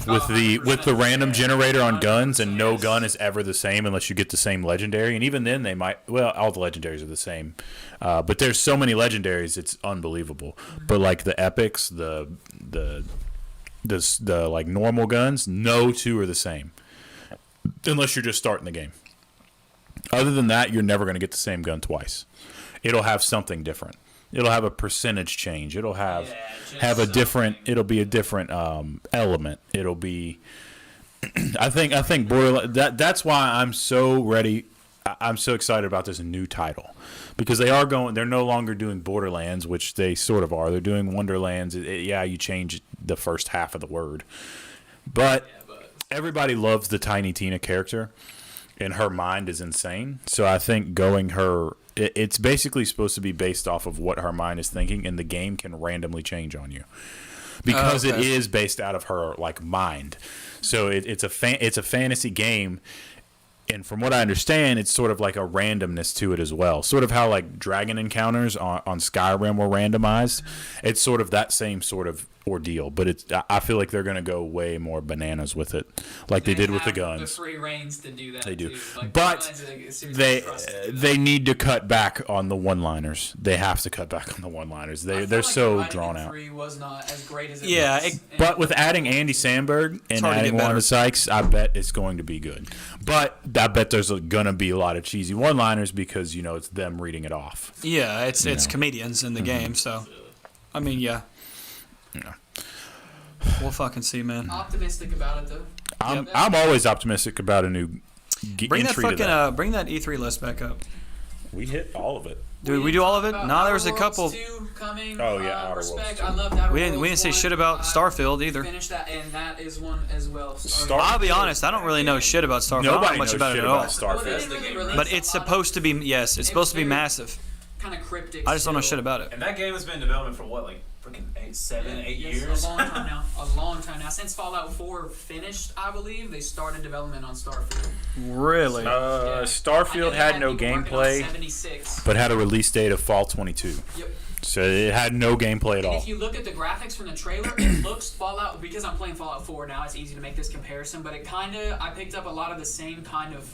with the random generator on guns, and no gun is ever the same unless you get the same legendary. And even then, they might. Well, all the legendaries are the same, but there's so many legendaries, it's unbelievable. But like the epics, the like normal guns, no 2 are the same unless you're just starting the game. Other than that, you're never going to get the same gun twice. It'll have something different. It'll have a percentage change. It'll have a different. It'll be a different element. It'll be. I think Borderlands. That's why I'm so ready. I'm so excited about this new title, because they're no longer doing Borderlands, which they sort of are. They're doing Wonderlands. Yeah, you change the first half of the word, but everybody loves the Tiny Tina character, and her mind is insane. So I think it's basically supposed to be based off of what her mind is thinking, and the game can randomly change on you because it is based out of her like mind. So it's a fantasy game. And from what I understand, it's sort of like a randomness to it as well. Sort of how like dragon encounters on Skyrim were randomized. It's sort of that same sort of ordeal. But I feel like they're going to go way more bananas with it, like they did with the have guns. The free reigns to do that. They do, too. Like, but Borderlands is a they serious trust to do that. they need to cut back on the one-liners. They have to cut back on the one-liners. I feel They're like so Divided drawn in out. 3 was not as great as it Yeah, was. it- And But with adding Andy Samberg and hard to adding get Wanda better. Sykes, I bet it's going to be good. But I bet there's going to be a lot of cheesy one-liners because, it's them reading it off. Yeah, it's know. comedians in the game, so I mean, yeah. Yeah. We'll fucking see, man. optimistic about it though. I'm always optimistic about a new Bring that entry to fucking that. bring that E3 list back up. We hit all of it. Did we do all of it? About No, there was a Outer couple. Worlds 2 coming. Oh, yeah, Outer Worlds Respect. 2. I loved Outer We didn't Worlds say 1. shit about Starfield either. Finished that, and that is one as well. Star- I'll be honest, I don't really know shit about Starfield. I don't Nobody know much knows about shit it at about all. Starfield. But it's supposed to be, yes, it's supposed to be massive. kind of cryptic. I just don't know still. shit about it. And that game has been in development for what, like freaking 8 Yes, years? A long time now. A long time now. Since Fallout 4 finished, I believe, they started development on Starfield. Really? Yeah. Starfield I know they had no people working on gameplay, 76. but had a release date of fall 22. Yep. So it had no gameplay at And all. if you look at the graphics from the trailer, it looks Fallout, because I'm playing Fallout 4 now, it's easy to make this comparison, but I picked up a lot of the same kind of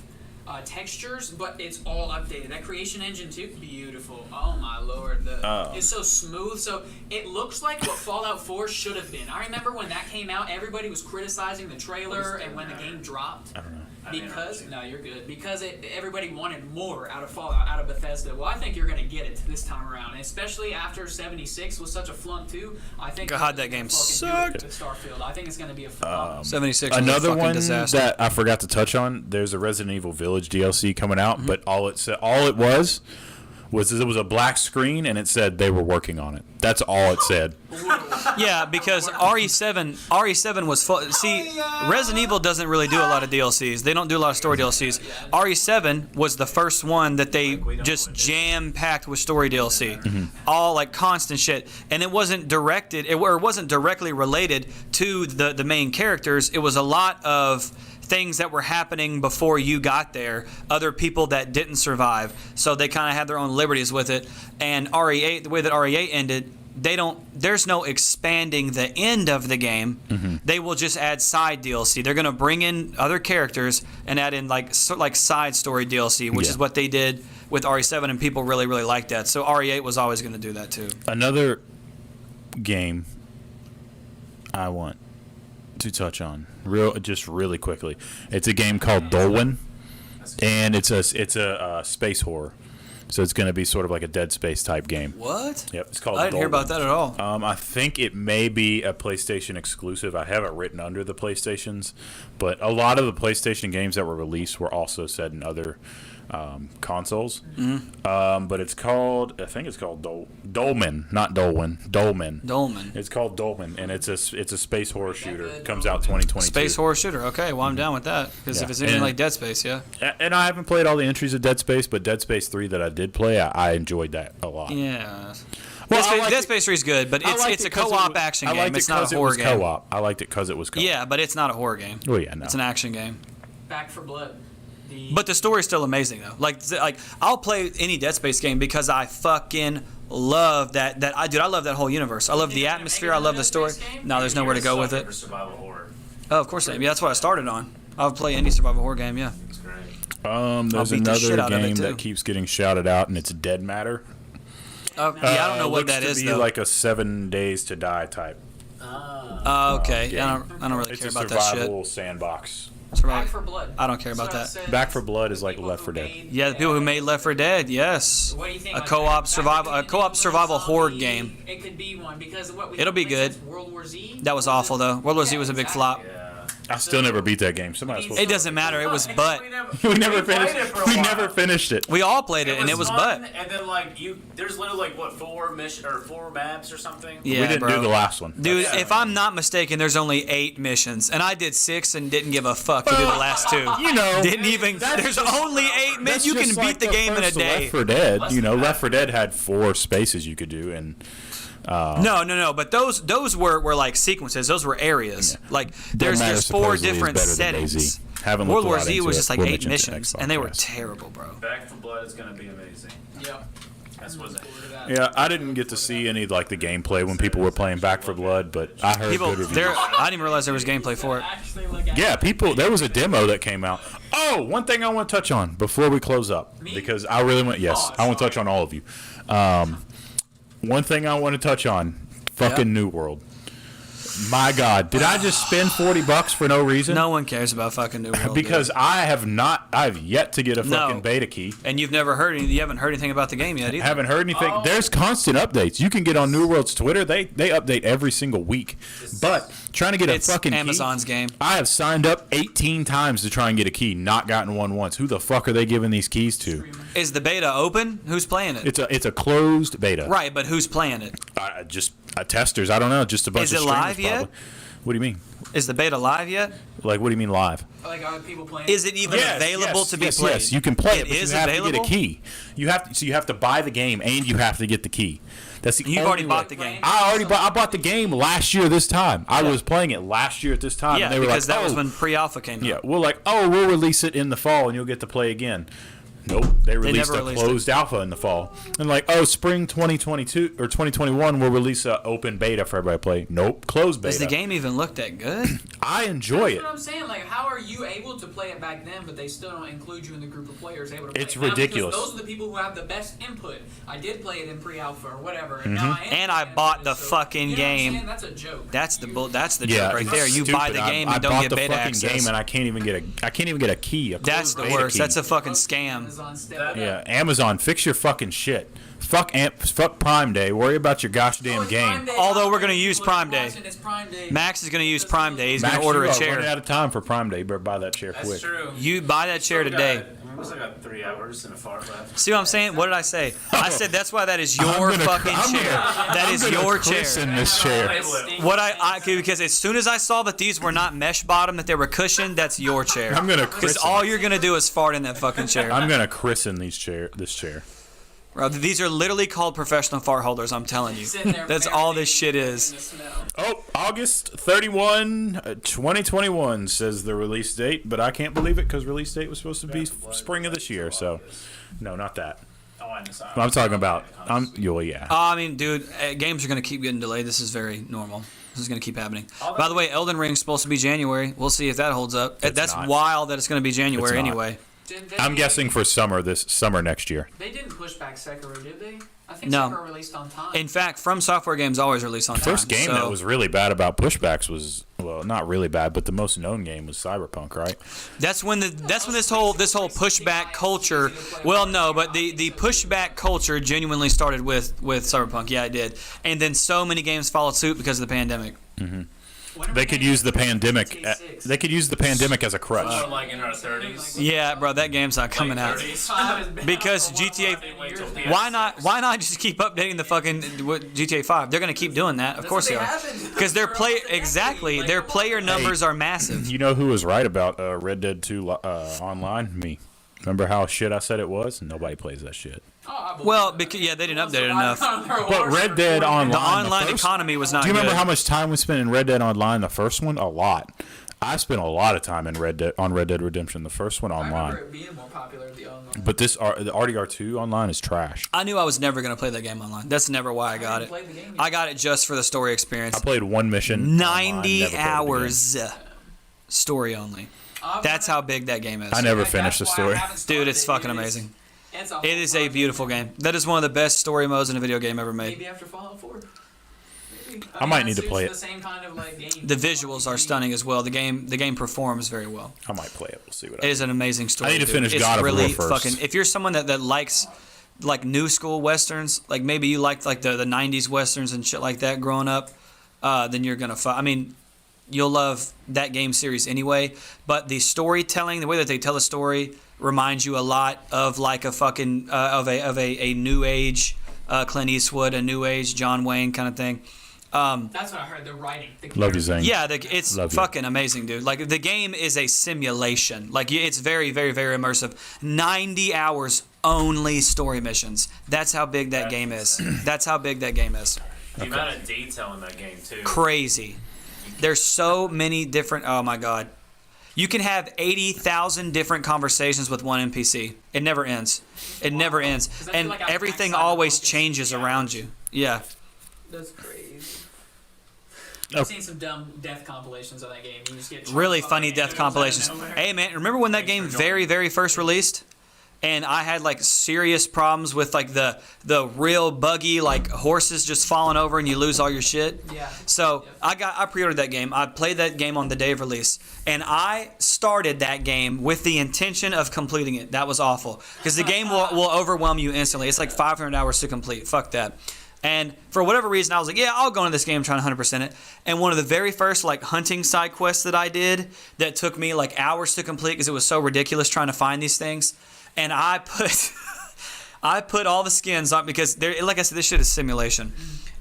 textures, but it's all updated. That creation engine too, beautiful. Oh my lord, it's so smooth. So it looks like what Fallout 4 should have been. I remember when that came out, everybody was criticizing the trailer, and when the game dropped. I don't know. Because no, you're good. Because everybody wanted more out of Fallout, out of Bethesda. Well, I think you're gonna get it this time around, and especially after 76 was such a flunk too. I think God, they're that game gonna fucking sucked. do it with Starfield. I think it's gonna be a phenomenal. 76 was a Another fucking one disaster. that I forgot to touch on. There's a Resident Evil Village DLC coming out, but all it was it was a black screen and it said they were working on it. That's all it said. Yeah, because RE7 was full. See, Resident Evil doesn't really do a lot of DLCs. They don't do a lot of story DLCs. RE7 was the first one that they just jam-packed with story DLC, all like constant shit, and it wasn't directed, it wasn't directly related to the main characters. It was a lot of things that were happening before you got there, other people that didn't survive, so they kind of had their own liberties with it. And RE8, the way that RE8 ended, there's no expanding the end of the game. They will just add side DLC. They're going to bring in other characters and add in like side story DLC, which is what they did with RE7, and people really, really liked that. So RE8 was always going to do that too. Another game I want to touch on really quickly. It's a game called Dolwyn, and it's a space horror. So it's going to be sort of like a Dead Space type game. What? Yep, it's called I didn't hear Dolwyn. about that at all. I think it may be a PlayStation exclusive. I have it written under the PlayStations, but a lot of the PlayStation games that were released were also set in other consoles. But it's called, I think it's called Dolmen, not Dolwyn. Dolmen. It's called Dolmen, and it's a space horror shooter. It comes out 2022. Space horror shooter. Okay, well I'm down with that because Yeah. if it's anything And- like Dead Space, yeah. And I haven't played all the entries of Dead Space, but Dead Space 3 that I did play, I enjoyed that a lot. Yeah. Well, Dead I Space, liked Dead it- Space 3 is good, but I it's liked it's it a 'cause it co-op was- action I game. liked it It's not 'cause a it horror was game. co-op. I liked it because it was co-op. Yeah, but it's not a horror game. Well, yeah, no. It's an action game. Back for Blood. But the story's still amazing though. Like I'll play any Dead Space game because I fucking love that I love that whole universe. I love the atmosphere. I love the story. No, there's nowhere to go with it. For survival horror. Oh, of course I am. Yeah, that's what I started on. I'll play any survival horror game. Yeah. It's great. There's beat the shit another out of it, game too. that keeps getting shouted out, and it's Dead Matter. Yeah, I don't know what looks that to is be though. like a 7 Days to Die type. Okay. game. Yeah, I don't really It's care a about that shit. survival sandbox. Back Survival. for Blood. I don't care about So I that. said Back 4 Blood is the like people Left who 4 Dead. made Yeah, the people who made Left 4 Dead. Yes. What do you think? A like co-op that? survival, a Back co-op in survival horror zombie, game. It could be one because what we It'll be for good. instance, World War Z. That was awful though. World War Z was a big flop. Yeah. I still never beat that game. Somebody else. It doesn't matter. It was butt. We never played finished. it for a We while. never finished it. We all played it, and it was fun, butt. And then like there's literally like what 4 maps or something. Yeah, we didn't bro. do the last one. Dude, Yeah. if I'm not mistaken, there's only 8 missions, and I did 6 and didn't give a fuck to do the last 2. You know, Didn't even. There's only 8 missions. that's You can just beat like the game in a first day. Left 4 Dead. Less You know, than Left 4 that. Dead had 4 spaces you could do, and No. But those were like sequences. Those were areas. Like there's Matter just 4 supposedly is different better than settings. DayZ. Haven't World looked a War lot Z into was it. just like We'll 8 mention it missions, next and they were podcast. terrible, bro. Back 4 Blood is gonna be amazing. Yeah. That's what's it. Yeah, I didn't get to see any like the gameplay when people were playing Back 4 Blood, but I heard People, good reviews. I didn't even realize there was gameplay for it. Actually look at Yeah, it. people. There was a demo that came out. Oh, one thing I want to touch on before we close up, Me? because I really want. Yes, Oh, I want to sorry. touch on all of you. One thing I want to touch on, fucking New World. My God, did I just spend $40 for no reason? No one cares about fucking New World. Because dude. I have yet to get a fucking No. beta key. And you haven't heard anything about the game yet either. Haven't heard anything. There's constant updates. You can get on New World's Twitter. They update every single week. But trying to get It's a fucking Amazon's key, game. I have signed up 18 times to try and get a key, not gotten one once. Who the fuck are they giving these keys to? Is the beta open? Who's playing it? It's a closed beta. Right, but who's playing it? Just testers. I don't know. Just a bunch Is of it streamers live yet? probably. What do you mean? Is the beta live yet? Like, what do you mean live? Like are people playing? Is it even available to be played? Yes, you can play it, but is you have available? to get a key. You have to buy the game and you have to get the key. That's the You've only already way. bought the game. I bought the game last year this time. I was playing it last year at this time. Yeah, and they were because like, that was "Oh." when pre-alpha came out. Yeah, we'll release it in the fall and you'll get to play again. Nope, they released never a released closed alpha in the fall. And spring 2022 or 2021 we'll release a open beta for everybody to play. Nope, closed beta. Does the game even look that good? I enjoy That's it. what I'm saying. Like, how are you able to play it back then, but they still don't include you in the group of players able to play It's it now? Because ridiculous. those are the people who have the best input. I did play it in pre-alpha or whatever, and now I am And I playing bought it, the so- fucking you know what I'm game. saying? That's a joke. That's the Yeah, joke right there. You stupid. buy the game I and don't bought get the beta fucking access. game and I can't even get a key. A That's closed the beta worst. key. That's a fucking scam. Amazon step it Yeah, up. Amazon, fix your fucking shit. Fuck Prime Day. Worry about your gosh Oh, damn it's game. Prime Day. Although we're gonna use Look, Prime Day. watching, it's Prime Day. Max is going to use Prime Day. He's Max, going to order you a are running chair. out of time for Prime Day. You better buy that chair That's quick. true. You buy that chair today. We still got 3 hours and a fart left. See what I'm saying? What did I say? I said that's why that is your fucking chair. That is your chair. In this chair. What because as soon as I saw that these were not mesh bottom, that they were cushioned, that's your chair. I'm gonna Because christen. all you're gonna do is fart in that fucking chair. I'm gonna christen this chair. Bro, these are literally called professional fart holders. I'm telling you. Sitting there That's all this marinating shit in is. the smell. Oh, August 31, 2021 says the release date, but I can't believe it because release date was supposed to be spring of this year. So, no, not that. Oh, I understand. I'm talking about. Yeah. I mean, dude, games are going to keep getting delayed. This is very normal. This is going to keep happening. By the way, Elden Ring's supposed to be January. We'll see if that holds up. That's not. wild that it's going to be January It's not. anyway. I'm guessing for this summer next year. They didn't push back Sekiro, did they? I think No. Sekiro released on time. In fact, From Software games always release on time. First game that was really bad about pushbacks was, well, not really bad, but the most known game was Cyberpunk, right? That's when this whole pushback culture. Well, no, but the pushback culture genuinely started with Cyberpunk. Yeah, it did, and then so many games followed suit because of the pandemic. They could use the pandemic. They could use the pandemic as a crutch. We're like in our 30s. Yeah, bro, that game's not coming out because GTA. Why not just keep updating the fucking GTA 5? They're gonna keep doing that. Of course they are. Because their player numbers are massive. You know who was right about Red Dead 2 online? Me. Remember how shit I said it was? Nobody plays that shit. Well, because they didn't update it enough. But Red Dead Online, The online first- economy was not. Do you remember good. how much time we spent in Red Dead Online? The first one, a lot. I spent a lot of time in Red Dead Redemption. The first one I remember online. it being more popular the online. But the RDR2 online is trash. I knew I was never gonna play that game online. That's never why I got it. played the game yet. I got it just for the story experience. I played one mission. 90 online, never played it again. hours, story only. That's how big that game is. I never finished the story. Dude, it's fucking amazing. It is a beautiful game. That is one of the best story modes in a video game ever made. Maybe after Fallout 4. Maybe. I might need to play it. The same kind of like game. The visuals are stunning as well. The game performs very well. I might play it. We'll see what It is an amazing story. I need to dude. finish It's God of War really first. fucking. If you're someone that likes like new school westerns, like maybe you liked like the 90s westerns and shit like that growing up, then you're gonna. I mean, you'll love that game series anyway. But the storytelling, the way that they tell a story, reminds you a lot of like a fucking of a new age Clint Eastwood, a new age John Wayne kind of thing. That's what I heard. The writing. The Love you, Zane. Yeah, it's Love you. fucking amazing, dude. Like the game is a simulation. Like it's very, very, very immersive. 90 hours only story missions. That's how big that game is. That's how big that game is. The amount of detail in that game too. Crazy. There's so many different. Oh my god. You can have 80,000 different conversations with one NPC. It never ends. It never ends. 'Cause I feel And like I've everything maxed out always the changes focus. around you. Yeah. That's crazy. Oh. I've seen some dumb death compilations of that game. You just get Really fucking funny animals death out of compilations. nowhere. Hey man, remember when that game very, very first released? And I had like serious problems with like the real buggy like horses just falling over and you lose all your shit. Yeah. So I pre-ordered that game. I played that game on the day of release, and I started that game with the intention of completing it. That was awful because the game will overwhelm you instantly. It's like 500 hours to complete. Fuck that. And for whatever reason, I was like, yeah, I'll go into this game trying to 100% it. And one of the very first like hunting side quests that I did that took me like hours to complete because it was so ridiculous trying to find these things. And I put all the skins on because like I said, this shit is simulation.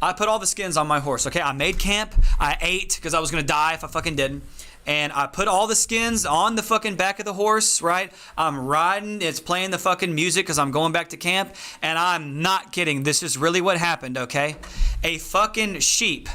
I put all the skins on my horse. Okay, I made camp. I ate because I was gonna die if I fucking didn't. And I put all the skins on the fucking back of the horse, right? I'm riding. It's playing the fucking music because I'm going back to camp. And I'm not kidding. This is really what happened, okay? A fucking sheep.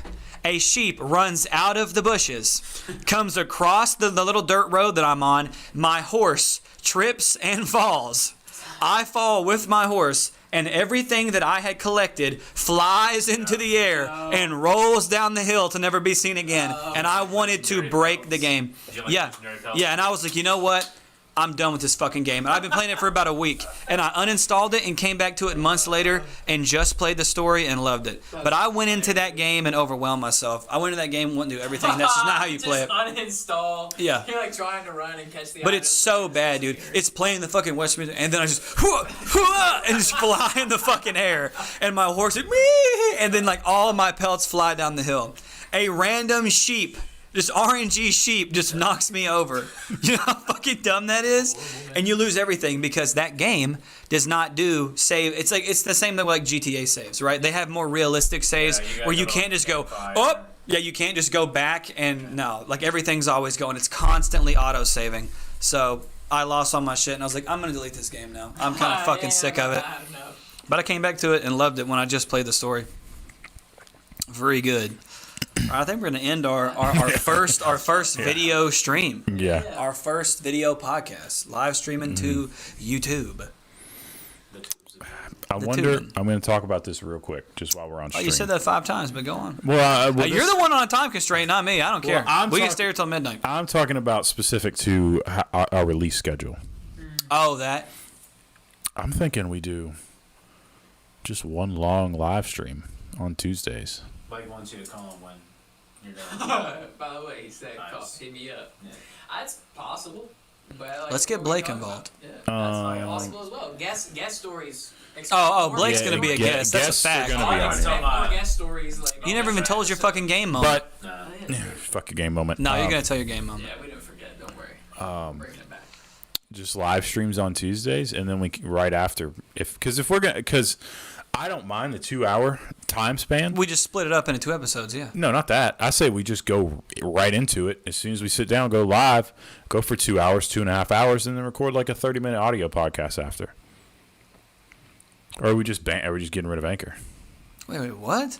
A sheep runs out of the bushes, comes across the little dirt road that I'm on. My horse trips and falls. I fall with my horse, and everything that I had collected flies into the air and rolls down the hill to never be seen again. And I wanted to break the game. Did you like Yeah, Legendary Pelts? yeah, and I was like, you know what? I'm done with this fucking game. And I've been playing it for about a week. And I uninstalled it and came back to it months later and just played the story and loved it. But I went into that game and overwhelmed myself. I went into that game and wanted to do everything. That's just not how you play it. Uninstall. Yeah. You're like trying to run and catch the. But it's so bad, dude. It's playing the fucking West music, and then I just and just fly in the fucking air, and my horse is and then like all of my pelts fly down the hill. A random sheep, just RNG sheep, just knocks me over. You know how fucking dumb that is? And you lose everything because that game does not do save. It's the same thing like GTA saves, right? They have more realistic saves Yeah, you gotta where you go to can't just go campfire. up. Yeah, you can't just go back and no, like everything's always going. It's constantly auto saving. So I lost all my shit and I was like, I'm gonna delete this game now. I'm kind of fucking sick of it. But I came back to it and loved it when I just played the story. Very good. All right, I think we're gonna end our first video stream. Yeah. Our first video podcast, live streaming to YouTube. I wonder. I'm going to talk about this real quick, just while we're on Oh, stream. you said that 5 times, but go on. Well, You're the one on a time constraint, not me. I don't care. I'm We can talk- stay here till midnight. I'm talking about specific to our release schedule. Oh, that. I'm thinking we do just one long live stream on Tuesdays. Blake wants you to call him when you're done. By the way, he said, Nice. hit me up. Yeah. That's possible. But like, Let's get what Blake we're talking involved. about. Yeah, that's like possible as well. Guest stories. Oh, Blake's Yeah, going to be a gue- guest. That's a guests are fact. gonna I be on expect here. more guest stories. Like, You never even told us your fucking game moment. But Nah. fuck a game moment. No, you're going to tell your game moment. Yeah, we didn't forget. Don't worry. Bringing it back. Just live streams on Tuesdays, and then right after, because we're gonna, because I don't mind the 2-hour time span. We just split it up into 2 episodes, yeah. No, not that. I say we just go right into it as soon as we sit down, go live, go for 2 hours, 2.5 hours, and then record like a 30-minute audio podcast after. Or are we just getting rid of Anchor? Wait, what?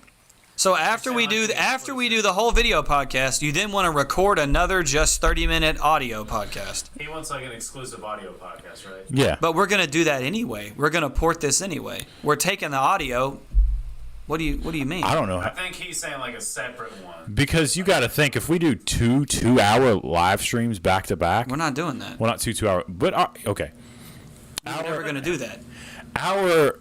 So after we do the whole video podcast, you then want to record another just 30-minute audio podcast. He wants like an exclusive audio podcast, right? Yeah. But we're going to do that anyway. We're going to port this anyway. We're taking the audio. What do you mean? I don't know. I think he's saying like a separate one. Because you got to think, if we do 2-hour live streams back to back, We're not doing that. well, not 2-hour, but okay. We're never going to do that. Our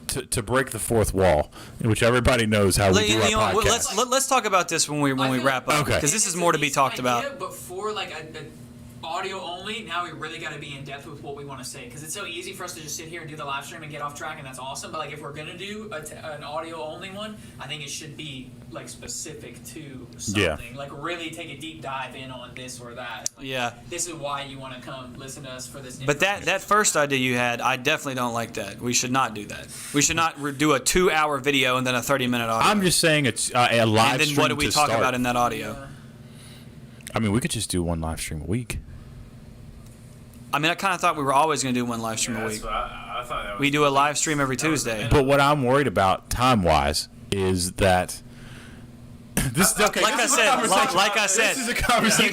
to break the fourth wall, which everybody knows how we do our podcast. Let's talk about this when we wrap up. Okay. Because this is It's a more to be decent talked idea, about. But for like a audio only, now we really got to be in depth with what we want to say, because it's so easy for us to just sit here and do the live stream and get off track, and that's awesome. But like if we're gonna do an audio only one, I think it should be like specific to something. Yeah. Like really take a deep dive in on this or that. Like, Yeah. This is why you want to come listen to us for this. But that first idea you had, I definitely don't like that. We should not do that. We should not do a 2-hour video and then a 30-minute audio. I'm just saying it's a live and then stream what do we to talk start. about in that audio? I mean, we could just do one live stream a week. I mean, I kind of thought we were always going to do one live stream a That's week. what I thought that was. We do a live stream every That was the Tuesday. minimum. But what I'm worried about time-wise is that this. Okay, Like I this is a said, conversation. like I said, This is a conversation.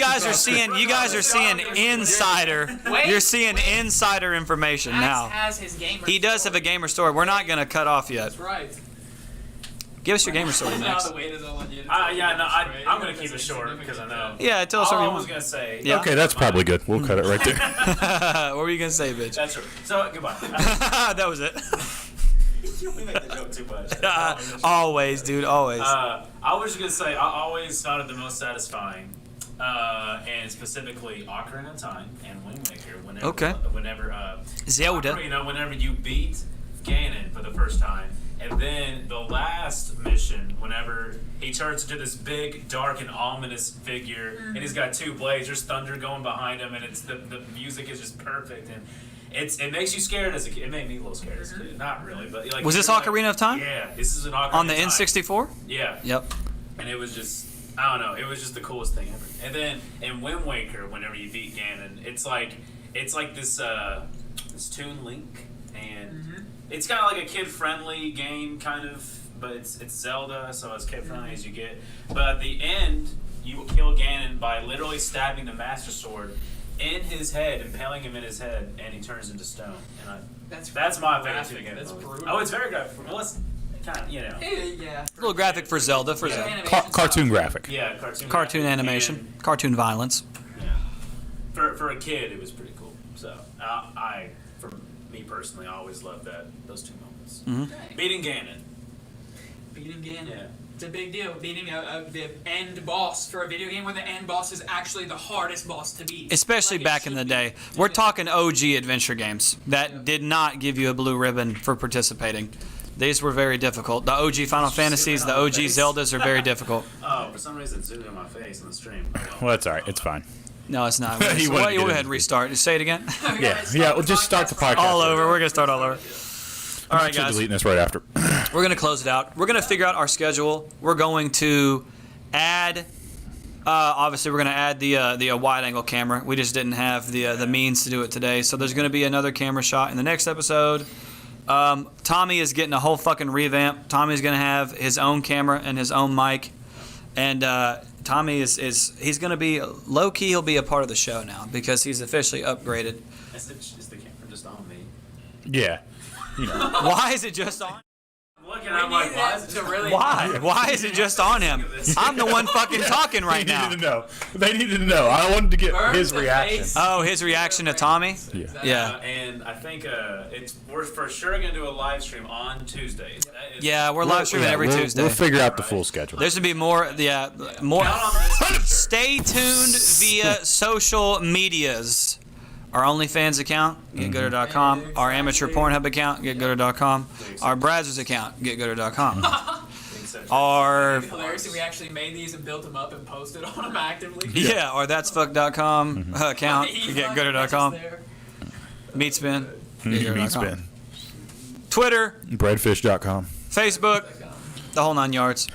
you guys are seeing insider. Wait, You're seeing wait. insider information Max now. has his gamer. He does have a gamer story. We're not going to cut off yet. That's right. Give us your gamer story Now next. the weight is all on you. Yeah, no, I'm gonna keep it short because I know. Yeah, tell us All what I you was want. gonna say. Yeah. Okay, that's probably good. We'll cut it right there. What were you going to say, bitch? That's true. So goodbye. That was it. We make the joke too much. Always, dude, always. I was just gonna say I always found it the most satisfying, and specifically Ocarina of Time and Wind Waker. Whenever, Okay. Whenever Zelda. Ocarina, whenever you beat Ganon for the first time, and then the last mission, whenever he turns into this big, dark, and ominous figure, and he's got 2 blades. There's thunder going behind him, and it's the music is just perfect, and it makes you scared as a kid. It made me a little scared as a kid. Not really, but like. Was this you're like- Ocarina of Time? Yeah, this is an Ocarina On the of Time. N64? Yeah. Yep. And it was just, I don't know, it was just the coolest thing ever. And then in Wind Waker, whenever you beat Ganon, it's like this this Toon Link, and it's kind of like a kid-friendly game, kind of, but it's Zelda, so as kid-friendly as you get. But at the end, you kill Ganon by literally stabbing the Master Sword in his head, impaling him in his head, and he turns into stone. And that's my favorite graphic. game. That's brutal. Oh, it's very graphic. Well, it's kind of, Yeah. A little graphic for Zelda. For Yeah. Zelda. Animation Cartoon style. graphic. Yeah, cartoon. Cartoon graphic, animation. and- Cartoon violence. Yeah. For a kid, it was pretty cool. So for me personally, I always loved those 2 moments. Mm-hmm. Beating Ganon. Beating Ganon. Yeah. It's a big deal. Beating the end boss for a video game where the end boss is actually the hardest boss to beat. Especially Like it back in should the be. day. We're talking OG adventure games that did not give you a blue ribbon for participating. These were very difficult. The OG Final Fantasies, the OG Zeldas are very difficult. Oh, for some reason, it zoomed in my face on the stream. Well, that's all right. It's fine. No, it's not. He So wanted go to get ahead, it. restart. Just say it again. Yeah. We'll just start the podcast. All over. We're going to start all over. All right, Actually, guys. deleting this right after. We're going to close it out. We're going to figure out our schedule. We're going to add, obviously, we're going to add the wide angle camera. We just didn't have the means to do it today. So there's going to be another camera shot in the next episode. Tommy is getting a whole fucking revamp. Tommy's going to have his own camera and his own mic. And Tommy he's going to be, low key, he'll be a part of the show now because he's officially upgraded. Is the camera just on me? Yeah. Why is it just on? Looking, I'm like, why is it to really Why? Why is it just on him? I'm the one fucking talking They right now. needed to know. They needed to know. I wanted to get Burn his the reaction. face. Oh, his reaction to Tommy? Yeah. And I think we're for sure gonna do a live stream on Tuesdays. That is- Yeah, we're live streaming every we'll, Tuesday. We'll figure out the full schedule. There's gonna be more. Yeah, more. Count on this for sure. Stay tuned via social medias. Our OnlyFans account, getgooder.com. Our amateur Pornhub account, getgooder.com. Our Brazzers account, getgooder.com. Our Hilarious. We actually made these and built them up and posted on them actively. yeah, our that'sfuck.com account, He's getgooder.com. there. Meatspin, Meat getgooder.com. spin. Twitter, Breadfish.com. Facebook, the whole 9 yards.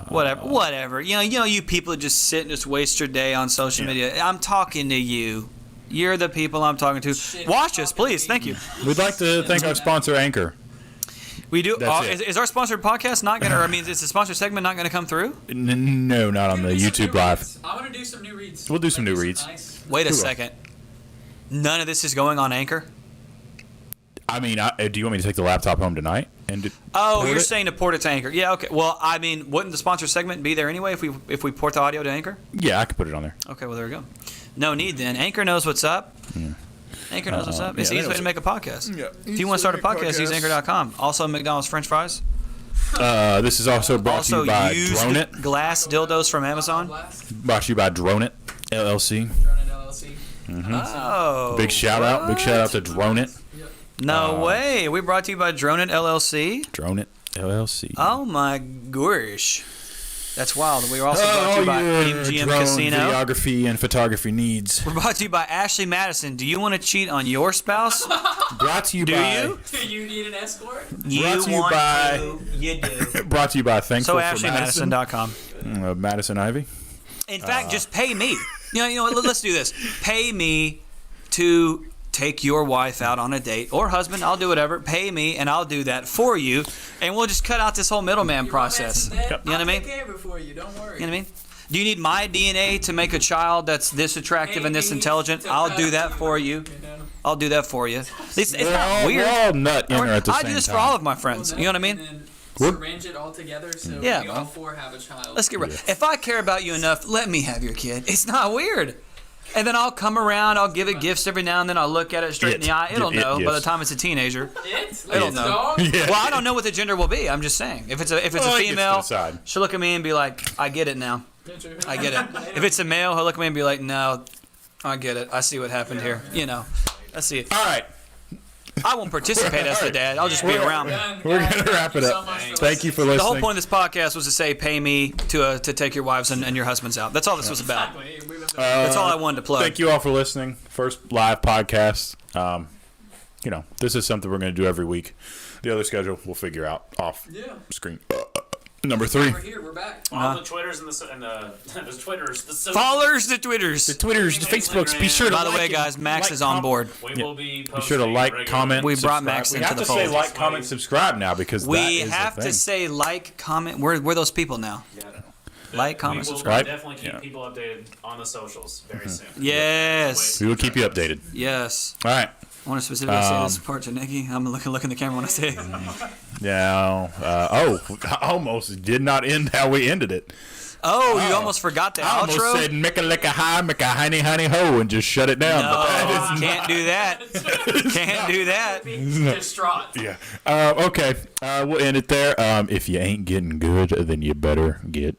Whatever. You people that just sit and just waste your day on social media. I'm talking to you. You're the people I'm talking to. Shit, Watch us, talking to please. me. Thank you. We'd like to thank our sponsor, Anchor. We do. That's it. Is our sponsored podcast not going to, or I mean, is the sponsored segment not going to come through? No, not on the Gonna do some YouTube new Live. reads. I'm gonna do some new reads. We'll do some Like, new reads. nice- Wait a Cool. second. None of this is going on Anchor? I mean, do you want me to take the laptop home tonight? Oh, port you're it? saying to port it to Anchor. Yeah, okay. Well, I mean, wouldn't the sponsor segment be there anyway if we port the audio to Anchor? Yeah, I could put it on there. Okay, well, there we go. No need then. Anchor knows what's up. Anchor knows what's up. It's the yeah, easiest way to make a podcast. Yeah, If you want to start a podcast, use Anchor.com. Also, McDonald's French fries. This is also brought to Also, you by used Drone It. glass dildos from Amazon. Blast. Brought to you by Drone It LLC. Drone It LLC. Oh. Big shout out. Big shout out to Drone It. No way. We brought to you by Drone It LLC. Drone It LLC. Oh my gosh. That's wild. We were also brought to you by MGM drone Casino. videography and photography needs. We're brought to you by Ashley Madison. Do you want to cheat on your spouse? Brought to you Do by. you? Do you need an escort? You Brought to you want by- to. You do. Brought to you by Thankful So for Madison. AshleyMadison.com. Madison Ivy. In fact, just pay me. You know what? Let's do this. Pay me to take your wife out on a date or husband. I'll do whatever. Pay me, and I'll do that for you, and we'll just cut out this whole middleman process. You know what I mean? I'll take care of it for you. Don't worry. You know what I mean? Do you need my DNA to make a child that's this attractive and this intelligent? I'll do that for you. I'll do that for you. It's We're not all, weird. We're all nut in her at the I same do this time. for all of my friends. You know what I mean? And then syringe it all together so Yeah, we bro. all four have a child. Let's get real. If I care about you enough, let me have your kid. It's not weird. And then I'll come around. I'll give it gifts every now and then. I'll look at it straight in the eye. It'll Give it know by the gifts. time it's a teenager. It? I don't It's know. dog? Yeah. Well, I don't know what the gender will be. I'm just saying. If it's a Well, it gets to female, decide. she'll look at me and be like, "I get it now. I get it." If it's a male, he'll look at me and be like, "No, I get it. I see what happened here. You know, I see it." All right. I won't participate as the dad. I'll just be around. We're going to wrap it up. Thank you for listening. The whole point of this podcast was to say, "Pay me to take your wives and your husbands out." That's all this was about. That's all I wanted to plug. Thank you all for listening. First live podcast. This is something we're going to do every week. The other schedule we'll figure out off Yeah. screen. Number 3. We're here. We're back. All the Twitters and the Twitters, the social- Followers the Twitters. The Twitters, the Facebooks. Be sure to By the like way, and- guys, Max like, is on board. We Yeah. will be Be sure to posting like, regularly. comment, We brought subscribe. Max We into have the to say fold. like, comment, subscribe now because that We is have the to thing. say like, comment. We're those people now. Yeah. Like, comment, we will subscribe. definitely keep Yeah. people updated on the socials very soon. Yes. We will keep you updated. Yes. All right. I want to specifically say this part to Nikki. I'm looking in the camera when I say it. Now, almost did not end how we ended it. Oh, you almost forgot the I almost outro? said "Micka licka hi, Micka honey honey ho" and just shut it down. No, But that is can't do that. Can't do that. Distraught. Yeah. Okay. We'll end it there. If you ain't getting good, then you better get